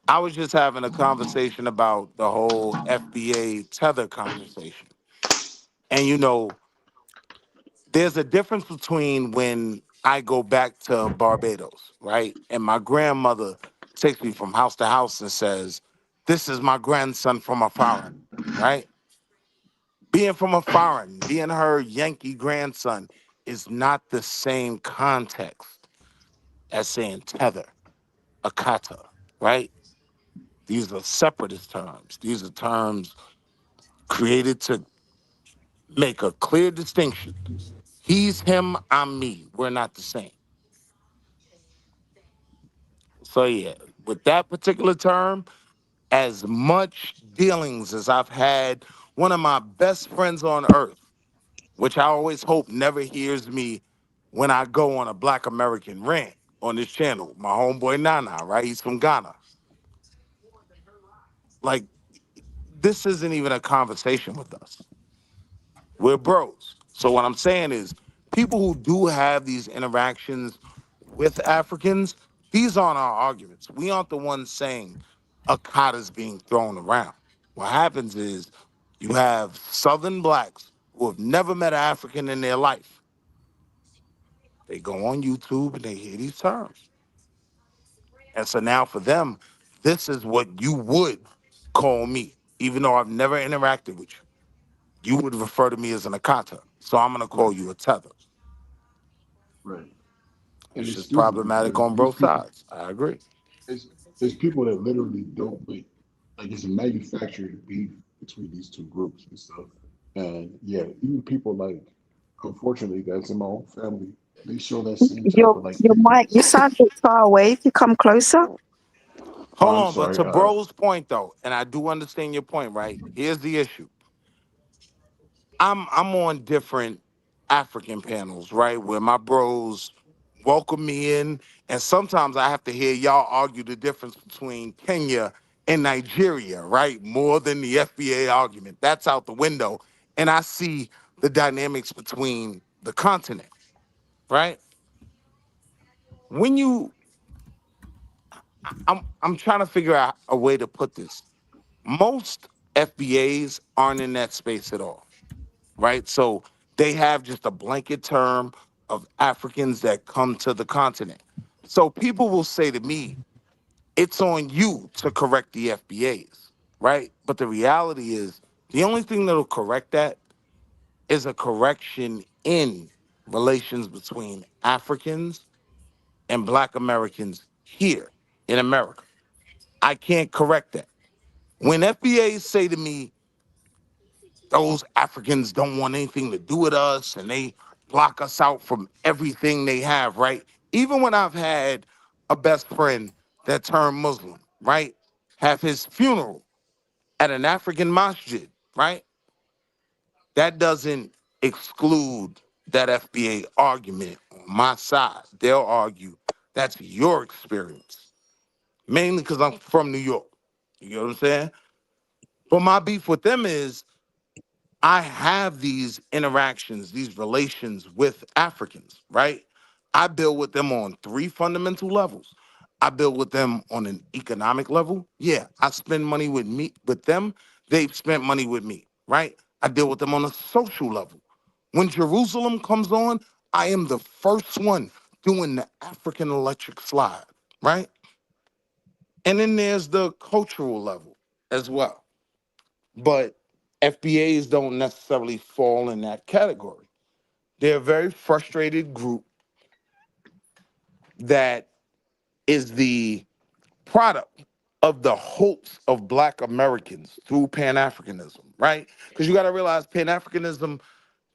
Speaker 16: I was just having a conversation about the whole FBA tether conversation. And there's a difference between when I go back to Barbados, right? And my grandmother takes me from house to house and says, "This is my grandson from a foreign," right? Being from a foreign, being her Yankee grandson is not the same context as saying tether, akata, right? These are separatist terms. These are terms created to make a clear distinction. He's him, I'm me. We're not the same. So yeah, with that particular term, as much dealings as I've had, one of my best friends on earth, which I always hope never hears me when I go on a Black American rant on this channel, my homeboy Nana, right? He's from Ghana. Like, this isn't even a conversation with us. We're bros. So what I'm saying is, people who do have these interactions with Africans, these aren't our arguments. We aren't the ones saying Akata's being thrown around. What happens is you have Southern blacks who have never met an African in their life. They go on YouTube and they hear these terms. And so now for them, this is what you would call me, even though I've never interacted with you. You would refer to me as an Akata. So I'm gonna call
Speaker 11: Right,
Speaker 16: you a tether.
Speaker 11: right. And
Speaker 16: It's
Speaker 11: it's
Speaker 16: just
Speaker 11: stupid
Speaker 16: problematic
Speaker 11: because
Speaker 16: on
Speaker 11: these
Speaker 16: both
Speaker 11: people,
Speaker 16: sides. I agree.
Speaker 11: it's people that literally don't wait. Like it's a manufactured beef between these two groups and stuff. And yeah, even people like, unfortunately, that's in my own family. They show that same type
Speaker 5: Your
Speaker 11: of like
Speaker 5: your mic, you
Speaker 11: ignorance.
Speaker 5: sound a bit far away. If you come closer,
Speaker 16: Hold
Speaker 11: I'm
Speaker 16: on, but
Speaker 11: sorry.
Speaker 16: to Bro's point though, and I do understand your point, right? Here's the issue. I'm on different African panels, right? Where my bros welcome me in, and sometimes I have to hear y'all argue the difference between Kenya and Nigeria, right? More than the FBA argument. That's out the window. And I see the dynamics between the continent, right? When you I'm trying to figure out a way to put this. Most FBAs aren't in that space at all, right? So they have just a blanket term of Africans that come to the continent. So people will say to me, it's on you to correct the FBAs, right? But the reality is, the only thing that'll correct that is a correction in relations between Africans and Black Americans here in America. I can't correct that. When FBAs say to me, those Africans don't want anything to do with us and they block us out from everything they have, right? Even when I've had a best friend that turned Muslim, right? Have his funeral at an African masjid, right? That doesn't exclude that FBA argument on my side. They'll argue that's your experience, mainly because I'm from New York. You know what I'm saying? But my beef with them is I have these interactions, these relations with Africans, right? I build with them on three fundamental levels. I build with them on an economic level. Yeah, I spend money with them. They've spent money with me, right? I deal with them on a social level. When Jerusalem comes on, I am the first one doing the African electric slide, right? And then there's the cultural level as well. But FBAs don't necessarily fall in that category. They're a very frustrated group that is the product of the hopes of Black Americans through Pan Africanism, right? Because you got to realize Pan Africanism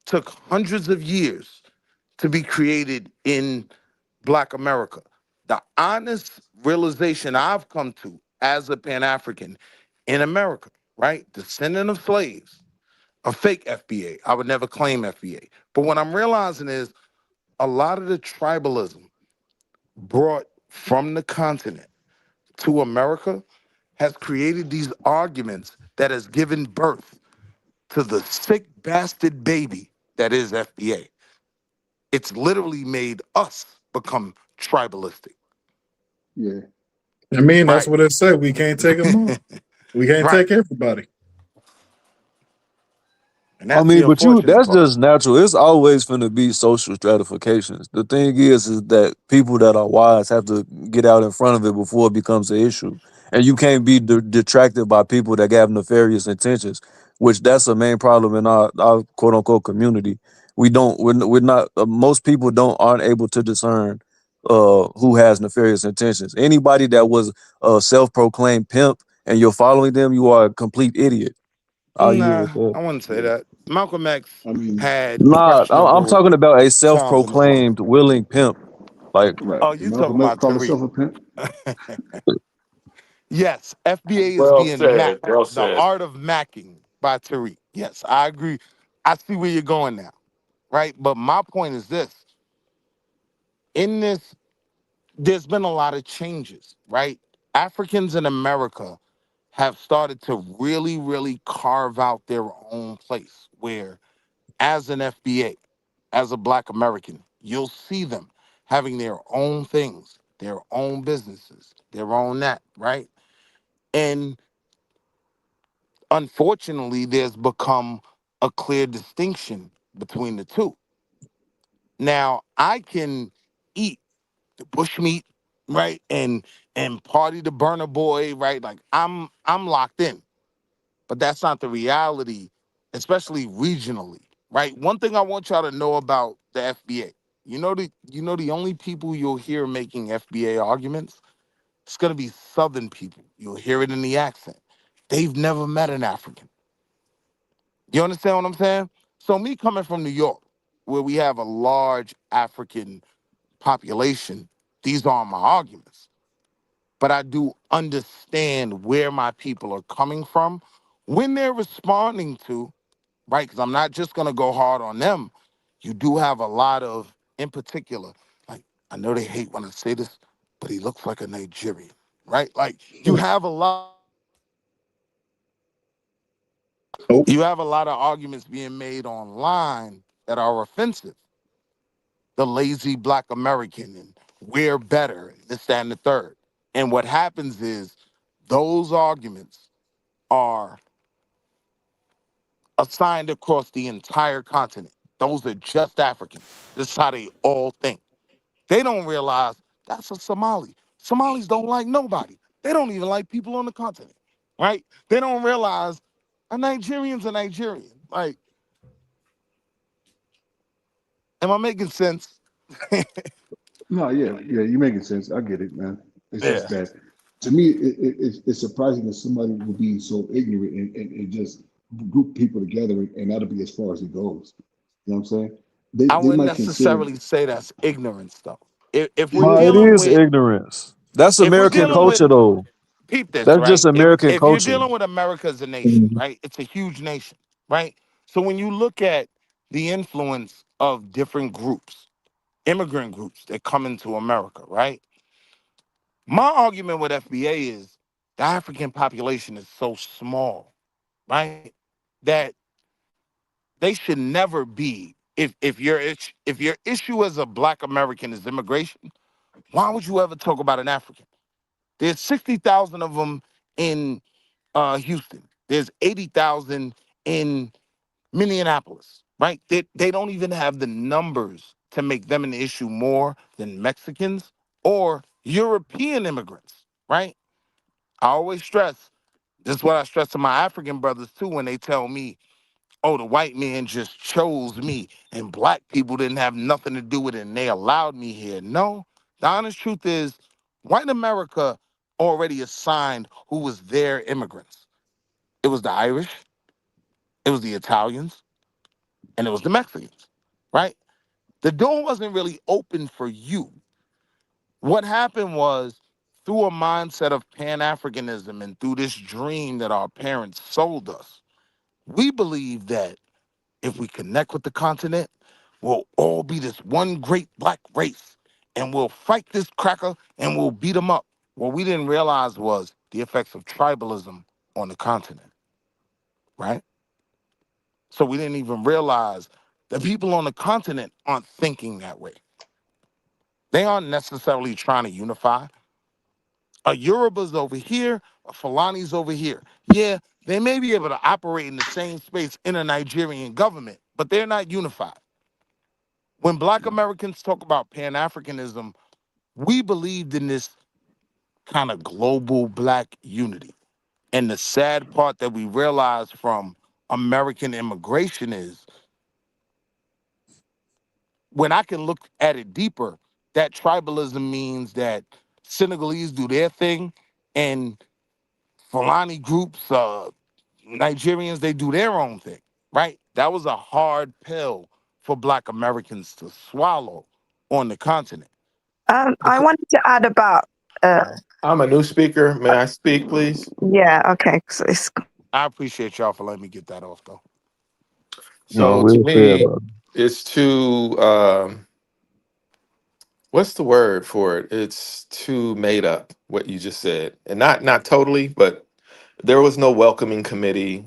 Speaker 16: took hundreds of years to be created in Black America. The honest realization I've come to as a Pan African in America, right? Descendant of slaves, a fake FBA. I would never claim FBA. But what I'm realizing is a lot of the tribalism brought from the continent to America has created these arguments that has given birth to the sick bastard baby that is FBA. It's literally made us become tribalistic.
Speaker 11: Yeah.
Speaker 15: I mean, that's
Speaker 16: Right.
Speaker 15: what it said. We can't take them all. We can't
Speaker 16: Right.
Speaker 15: take everybody.
Speaker 16: And
Speaker 8: I
Speaker 16: that's the
Speaker 8: mean, but you
Speaker 16: unfortunate
Speaker 8: that's
Speaker 16: part.
Speaker 8: just natural. It's always gonna be social stratifications. The thing is that people that are wise have to get out in front of it before it becomes an issue. And you can't be detracted by people that have nefarious intentions, which that's a main problem in our quote unquote community. We're not most people don't aren't able to discern who has nefarious intentions. Anybody that was a self-proclaimed pimp and you're following them, you are a complete idiot. I'll yield
Speaker 16: Nah,
Speaker 8: with that.
Speaker 16: I wouldn't say
Speaker 11: Yeah.
Speaker 16: that. Malcolm X
Speaker 11: I mean,
Speaker 16: had
Speaker 8: Nah, I'm
Speaker 16: questionable
Speaker 8: talking about a
Speaker 16: songs in his life.
Speaker 8: self-proclaimed willing pimp. Like,
Speaker 11: right.
Speaker 16: Oh,
Speaker 11: Did
Speaker 16: you talking
Speaker 11: Malcolm X
Speaker 16: about
Speaker 11: call
Speaker 16: Tariq.
Speaker 11: himself a pimp?
Speaker 16: Yes, FBA is
Speaker 14: Well
Speaker 16: being
Speaker 14: said.
Speaker 16: macked.
Speaker 14: Well
Speaker 16: The
Speaker 14: said.
Speaker 16: art of macking by Tariq. Yes, I agree. I see where you're going now, right? But my point is this. In this, there's been a lot of changes, right? Africans in America have started to really, really carve out their own place where, as an FBA, as a Black American, you'll see them having their own things, their own businesses, their own that, right? And unfortunately, there's become a clear distinction between the two. Now, I can eat the bushmeat, right, and party the burner boy, right? Like I'm locked in, but that's not the reality, especially regionally, right? One thing I want y'all to know about the FBA, the only people you'll hear making FBA arguments, it's gonna be Southern people. You'll hear it in the accent. They've never met an African. You understand what I'm saying? So me coming from New York, where we have a large African population, these are my arguments. But I do understand where my people are coming from when they're responding to, right? Because I'm not just gonna go hard on them. You do have a lot of, in particular, like I know they hate when I say this, but he looks like a Nigerian, right? Like
Speaker 15: Nope.
Speaker 16: you have a lot of arguments being made online that are offensive. The lazy Black American and we're better, and this, that, and the third. And what happens is those arguments are assigned across the entire continent. Those are just Africans. This is how they all think. They don't realize that's a Somali. Somalis don't like nobody. They don't even like people on the continent, right? They don't realize a Nigerian's a Nigerian. Like, am I making sense?
Speaker 11: No, yeah, yeah, you're making sense. I get it, man. It's just
Speaker 16: Yeah.
Speaker 11: that to me, it's surprising that somebody will be so ignorant and just group people together and that'll be as far as it goes. You know what I'm saying?
Speaker 16: I
Speaker 11: They
Speaker 16: wouldn't
Speaker 11: might consider,
Speaker 16: necessarily say that's ignorance though. If we're
Speaker 8: no, it
Speaker 16: dealing
Speaker 8: is
Speaker 16: with
Speaker 8: ignorance. That's
Speaker 16: if we're
Speaker 8: American
Speaker 16: dealing with
Speaker 8: culture, though.
Speaker 16: peep this,
Speaker 8: That's just
Speaker 16: right? If
Speaker 8: American
Speaker 16: if you're
Speaker 8: culture.
Speaker 16: dealing with America as a nation,
Speaker 15: Mhm.
Speaker 16: right? It's a huge nation, right? So when you look at the influence of different groups, immigrant groups that come into America, right? My argument with FBA is the African population is so small, right? That they should never be. If your issue as a Black American is immigration, why would you ever talk about an African? There's 60,000 of them in Houston. There's 80,000 in Minneapolis, right? They don't even have the numbers to make them an issue more than Mexicans or European immigrants, right? I always stress, this is what I stress to my African brothers too when they tell me, oh, the white man just chose me and Black people didn't have nothing to do with it and they allowed me here. No, the honest truth is white America already assigned who was their immigrants. It was the Irish, it was the Italians, and it was the Mexicans, right? The door wasn't really open for you. What happened was through a mindset of Pan-Africanism and through this dream that our parents sold us, we believe that if we connect with the continent, we'll all be this one great black race, and we'll fight this cracker and we'll beat him up. What we didn't realize was the effects of tribalism on the continent, right? So we didn't even realize that people on the continent aren't thinking that way. They aren't necessarily trying to unify. A Yoruba's over here, a Fulani's over here. Yeah, they may be able to operate in the same space in a Nigerian government, but they're not unified. When Black Americans talk about Pan-Africanism, we believed in this kind of global Black unity. And the sad part that we realized from American immigration is when I can look at it deeper, that tribalism means that Senegalese do their thing and Fulani groups, Nigerians, they do their own thing, right? That was a hard pill for Black Americans to swallow on the continent.
Speaker 5: I
Speaker 16: Becau-
Speaker 5: wanted to add about uh,
Speaker 17: I'm a new speaker. May I speak, please?
Speaker 5: yeah, okay. So it's
Speaker 16: I appreciate y'all for letting me get that off, though.
Speaker 8: No,
Speaker 17: So to
Speaker 8: real fair,
Speaker 17: me,
Speaker 8: bro.
Speaker 17: it's too what's the word for it? It's too made up what you just said. And not totally, but there was no welcoming committee.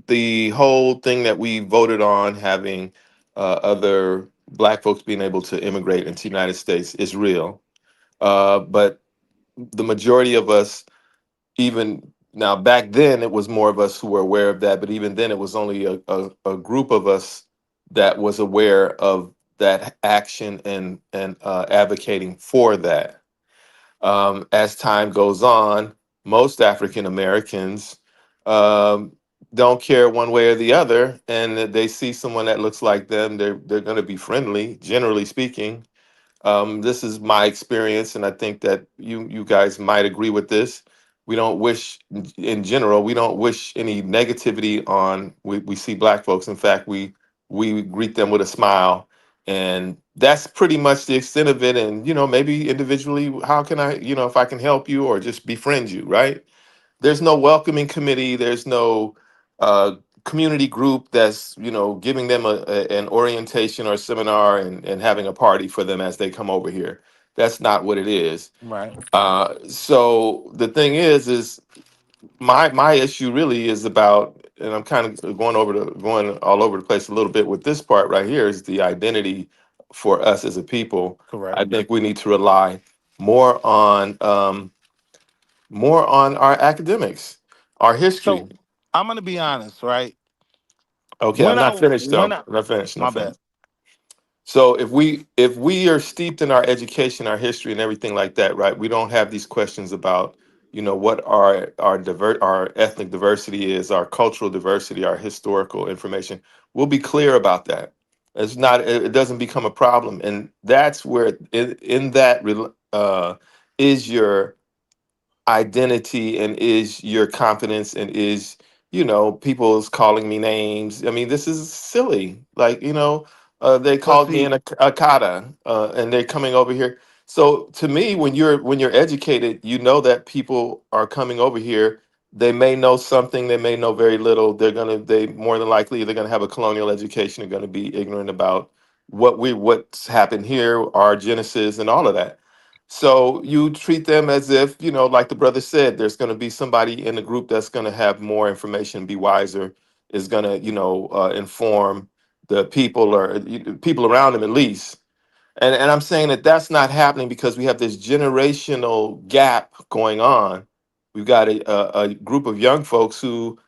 Speaker 17: The whole thing that we voted on having other black folks being able to immigrate into the United States is real. But the majority of us, even now back then, it was more of us who were aware of that, but even then it was only a group of us that was aware of that action and advocating for that. As time goes on, most African Americans um, don't care one way or the other, and they see someone that looks like them, they're going to be friendly, generally speaking. This is my experience, and I think that you guys might agree with this. We don't wish, in general, we don't wish any negativity on. We see black folks. In fact, we greet them with a smile, and that's pretty much the extent of it. And maybe individually, how can I, if I can help you or just befriend you, right? There's no welcoming committee. There's no uh, community group that's giving them an orientation or seminar and having a party for them as they come over here. That's not what it is.
Speaker 16: Right.
Speaker 17: So the thing is my issue really is about, and I'm kind of going all over the place a little bit with this part right here, is the identity for us as a people.
Speaker 16: Correct.
Speaker 17: I think we need to rely more on our academics, our history.
Speaker 16: So I'm gonna be honest, right?
Speaker 17: Okay, I'm
Speaker 16: When
Speaker 17: not
Speaker 16: I
Speaker 17: finished
Speaker 16: when
Speaker 17: though.
Speaker 16: I
Speaker 17: I'm not finished.
Speaker 16: My
Speaker 17: Not
Speaker 16: bad.
Speaker 17: finished. So if we are steeped in our education, our history, and everything like that, right? We don't have these questions about what our ethnic diversity is, our cultural diversity, our historical information. We'll be clear about that. It's not. It doesn't become a problem, and that's where in that is your identity and is your confidence and is people's calling me names. I mean, this is silly. Like, they
Speaker 16: But
Speaker 17: called me
Speaker 16: see,
Speaker 17: an Akata, and they're coming over here. So to me, when you're educated, you know that people are coming over here. They may know something, they may know very little. They more than likely they're gonna have a colonial education. They're gonna be ignorant about what's happened here, our genesis, and all of that. So you treat them as if, like the brother said, there's going to be somebody in the group that's going to have more information, be wiser, is going to, inform the people or people around them at least. And I'm saying that that's not happening because we have this generational gap going on. We've got a group of young folks who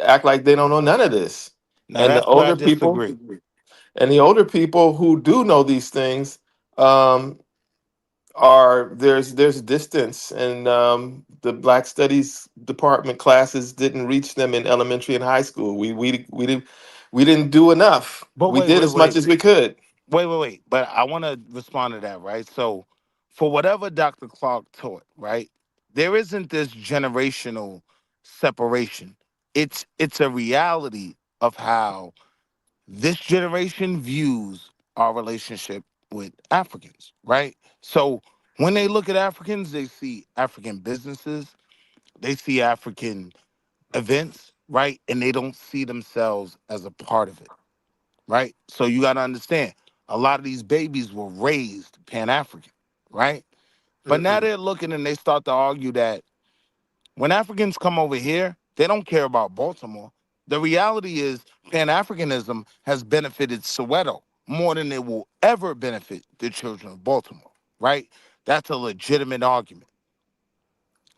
Speaker 17: act like they don't know none of this.
Speaker 16: now
Speaker 17: And the
Speaker 16: that's where I
Speaker 17: older people,
Speaker 16: disagree.
Speaker 17: who do know these things, um, are there's distance, and the Black Studies department classes didn't reach them in elementary and high school. We didn't do enough.
Speaker 16: But
Speaker 17: We did as much as we could.
Speaker 16: wait. But I want to respond to that, right? So, for whatever Dr. Clark taught, right, there isn't this generational separation. It's a reality of how this generation views our relationship with Africans, right? So when they look at Africans, they see African businesses, they see African events, right? And they don't see themselves as a part of it. right? So you got to understand, a lot of these babies were raised Pan-African, right? But now
Speaker 17: Mm-mm.
Speaker 16: they're looking and they start to argue that when Africans come over here, they don't care about Baltimore. The reality is Pan-Africanism has benefited Soweto more than it will ever benefit the children of Baltimore, right? That's a legitimate argument.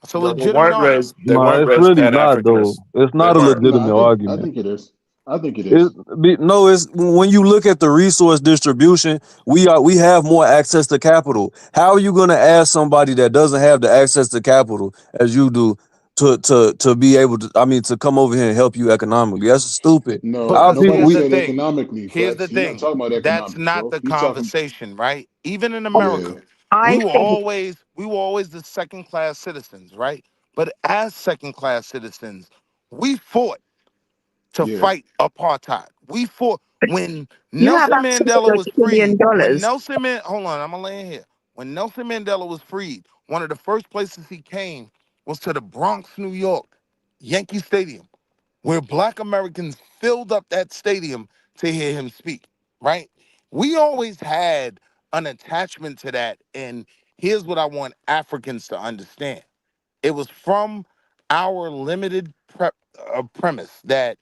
Speaker 16: It's a
Speaker 17: No, they
Speaker 16: legitimate
Speaker 17: weren't
Speaker 16: argument.
Speaker 17: raised. They
Speaker 8: No,
Speaker 17: weren't
Speaker 8: it's
Speaker 17: raised
Speaker 8: really
Speaker 17: Pan
Speaker 8: not though.
Speaker 17: Africanists.
Speaker 8: It's
Speaker 17: They
Speaker 8: not a
Speaker 17: weren't.
Speaker 11: No,
Speaker 8: legitimate
Speaker 11: I
Speaker 8: argument.
Speaker 11: think it is. I think it
Speaker 8: It
Speaker 11: is.
Speaker 8: no, it's when you look at the resource distribution, we have more access to capital. How are you going to ask somebody that doesn't have the access to capital as you do to be able to? I mean, to come over here and help you economically? That's stupid.
Speaker 11: No,
Speaker 8: Our
Speaker 16: Because
Speaker 8: people,
Speaker 11: nobody
Speaker 16: here's
Speaker 8: we
Speaker 16: the
Speaker 11: said
Speaker 16: thing.
Speaker 11: economically,
Speaker 16: Here's the
Speaker 11: Flex. You're not
Speaker 16: thing.
Speaker 11: talking about
Speaker 16: That's
Speaker 11: economics,
Speaker 16: not
Speaker 11: bro.
Speaker 16: the
Speaker 11: You talking?
Speaker 16: conversation, right? Even in
Speaker 11: Yeah,
Speaker 16: America,
Speaker 5: I think
Speaker 16: we were always the second class citizens, right? But as second class citizens, we fought to
Speaker 11: yeah.
Speaker 16: fight apartheid. We fought when
Speaker 5: you have
Speaker 16: Nelson
Speaker 5: access to
Speaker 16: Mandela
Speaker 5: your
Speaker 16: was
Speaker 5: $1 trillion.
Speaker 16: freed. Hold on, I'm gonna land here. When Nelson Mandela was freed, one of the first places he came was to the Bronx, New York, Yankee Stadium, where Black Americans filled up that stadium to hear him speak. Right? We always had an attachment to that, and here's what I want Africans to understand: it was from our limited premise that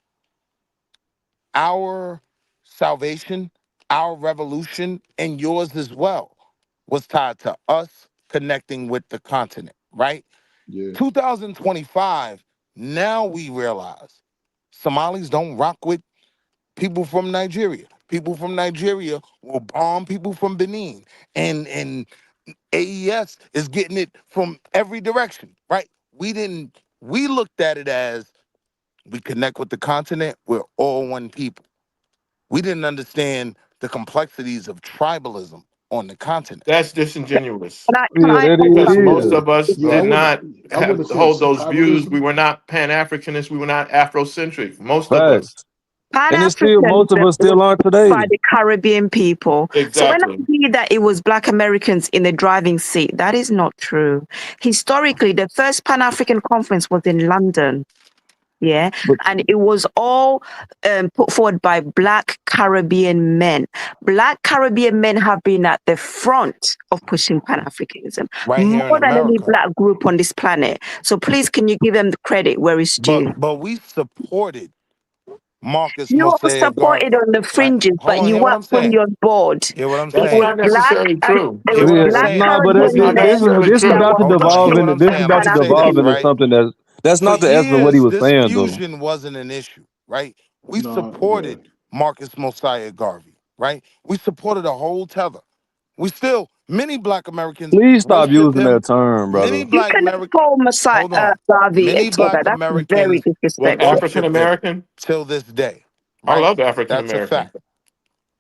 Speaker 16: our salvation, our revolution, and yours as well was tied to us connecting with the continent, right?
Speaker 11: Yeah,
Speaker 16: 2025, now we realize Somalis don't rock with people from Nigeria. People from Nigeria will bomb people from Benin. And AES is getting it from every direction, right? We looked at it as we connect with the continent, we're all one people. We didn't understand the complexities of tribalism on the continent.
Speaker 17: That's disingenuous
Speaker 5: Can
Speaker 8: yeah,
Speaker 5: I
Speaker 8: that
Speaker 5: add
Speaker 17: because
Speaker 8: it
Speaker 17: most
Speaker 8: is.
Speaker 5: something?
Speaker 17: of us
Speaker 11: yeah.
Speaker 17: did not
Speaker 11: I wouldn't say
Speaker 17: hold
Speaker 11: it's
Speaker 17: those views. We
Speaker 11: tribalism.
Speaker 17: were not Pan Africanists. We were not Afrocentric. Most of us.
Speaker 8: Facts,
Speaker 5: Pan
Speaker 8: and it's still most of
Speaker 5: Africanism
Speaker 8: us
Speaker 5: was
Speaker 8: still aren't
Speaker 5: by
Speaker 8: today.
Speaker 5: the Caribbean people. So when I
Speaker 17: Exactly.
Speaker 5: hear that it was Black Americans in the driving seat, that is not true. Historically, the first Pan African conference was in London. Yeah,
Speaker 8: But
Speaker 5: and it was all put forward by Black Caribbean men. Black Caribbean men have been at the front of pushing Pan Africanism
Speaker 16: Right here in
Speaker 5: more than any
Speaker 16: America.
Speaker 5: Black group on this planet. So please, can you give them the credit where it's due?
Speaker 16: But we supported Marcus
Speaker 5: You all
Speaker 16: Mosiah
Speaker 5: supported
Speaker 16: Garvey.
Speaker 5: on the
Speaker 16: Right?
Speaker 5: fringes,
Speaker 16: Hold
Speaker 5: but
Speaker 16: on,
Speaker 5: you
Speaker 16: hear what
Speaker 5: weren't
Speaker 16: I'm
Speaker 5: fully
Speaker 16: saying.
Speaker 5: on board.
Speaker 16: Hear what I'm
Speaker 5: It
Speaker 17: That's
Speaker 5: was
Speaker 16: saying.
Speaker 17: not
Speaker 5: black
Speaker 17: necessarily
Speaker 5: and
Speaker 17: true.
Speaker 5: it
Speaker 16: Hear
Speaker 5: was
Speaker 16: what I'm
Speaker 8: yeah,
Speaker 5: black
Speaker 16: saying.
Speaker 8: nah, but
Speaker 17: That's
Speaker 5: Caribbean
Speaker 17: not
Speaker 5: men
Speaker 17: necessarily
Speaker 8: this is
Speaker 5: that
Speaker 17: true.
Speaker 8: about to
Speaker 5: were
Speaker 16: Hold on, hear
Speaker 8: devolve
Speaker 16: what
Speaker 5: pushing
Speaker 16: I'm
Speaker 8: into this is
Speaker 16: saying. I'm
Speaker 8: about
Speaker 5: Pan
Speaker 8: to
Speaker 16: finna say this,
Speaker 8: devolve into
Speaker 5: Africanism.
Speaker 16: right?
Speaker 8: something that's
Speaker 16: For
Speaker 8: not the essence of what he
Speaker 16: years,
Speaker 8: was
Speaker 16: this
Speaker 8: saying though.
Speaker 16: fusion wasn't an issue, right? We
Speaker 11: No, yeah.
Speaker 16: supported Marcus Mosiah Garvey, right? We supported a whole tether. We still, many Black Americans
Speaker 8: Please stop
Speaker 16: worship
Speaker 8: using
Speaker 16: him.
Speaker 8: that term,
Speaker 16: Many
Speaker 8: brother.
Speaker 5: You
Speaker 16: Black
Speaker 5: cannot
Speaker 16: Americans,
Speaker 5: call Messiah
Speaker 16: hold on.
Speaker 5: Garvey a
Speaker 16: Many
Speaker 5: tether.
Speaker 16: Black
Speaker 5: That's very
Speaker 16: Americans
Speaker 17: What
Speaker 5: disrespectful.
Speaker 17: African
Speaker 16: worship him
Speaker 17: American?
Speaker 16: till this day,
Speaker 17: I
Speaker 16: right?
Speaker 17: love African
Speaker 16: That's a
Speaker 17: American.
Speaker 16: fact,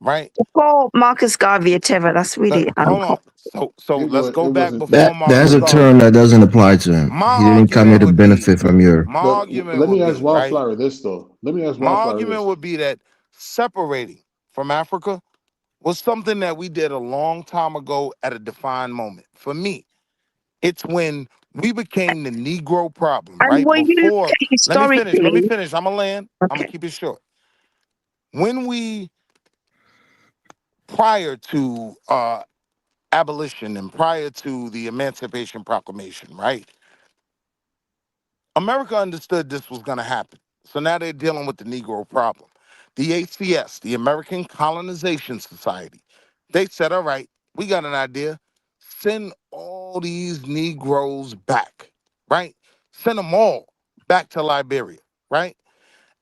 Speaker 16: right?
Speaker 5: To call Marcus Garvey a tether, that's really
Speaker 16: Hold
Speaker 5: uncalled.
Speaker 16: on. So let's go
Speaker 11: It
Speaker 16: back
Speaker 11: wasn't.
Speaker 16: before
Speaker 3: That's
Speaker 16: Marcus
Speaker 3: a term
Speaker 16: Garvey.
Speaker 3: that doesn't apply to him.
Speaker 16: My
Speaker 3: He didn't come here
Speaker 16: argument
Speaker 3: to
Speaker 16: would be,
Speaker 3: benefit from your.
Speaker 16: my
Speaker 11: But
Speaker 16: argument
Speaker 11: let me
Speaker 16: would
Speaker 11: ask
Speaker 16: be, right?
Speaker 11: Wildflower this though. Let me ask
Speaker 16: My
Speaker 11: Wildflower
Speaker 16: argument
Speaker 11: this.
Speaker 16: would be that separating from Africa was something that we did a long time ago at a defined moment. For me, it's when we became the Negro problem,
Speaker 5: And
Speaker 16: right?
Speaker 5: when you look
Speaker 16: Before,
Speaker 5: at
Speaker 16: let me
Speaker 5: historically,
Speaker 16: finish. I'm gonna land. I'm gonna
Speaker 5: okay,
Speaker 16: keep it short. When we, prior to abolition and prior to the Emancipation Proclamation, right? America understood this was gonna happen. So now they're dealing with the Negro problem. The ACS, the American Colonization Society, they said, all right, we got an idea. Send all these Negroes back, right? Send them all back to Liberia, right?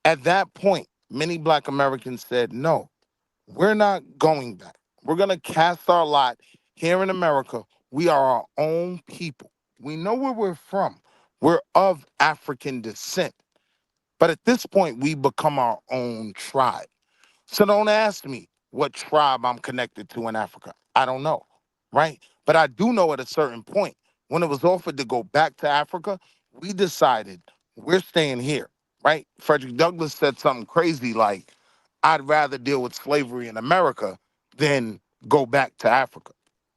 Speaker 16: At that point, many Black Americans said, no, we're not going back. We're going to cast our lot here in America. We are our own people. We know where we're from. We're of African descent. But at this point, we become our own tribe. So don't ask me what tribe I'm connected to in Africa. I don't know, right? But I do know at a certain point, when it was offered to go back to Africa, we decided we're staying here, right? Frederick Douglass said something crazy like, I'd rather deal with slavery in America than go back to Africa,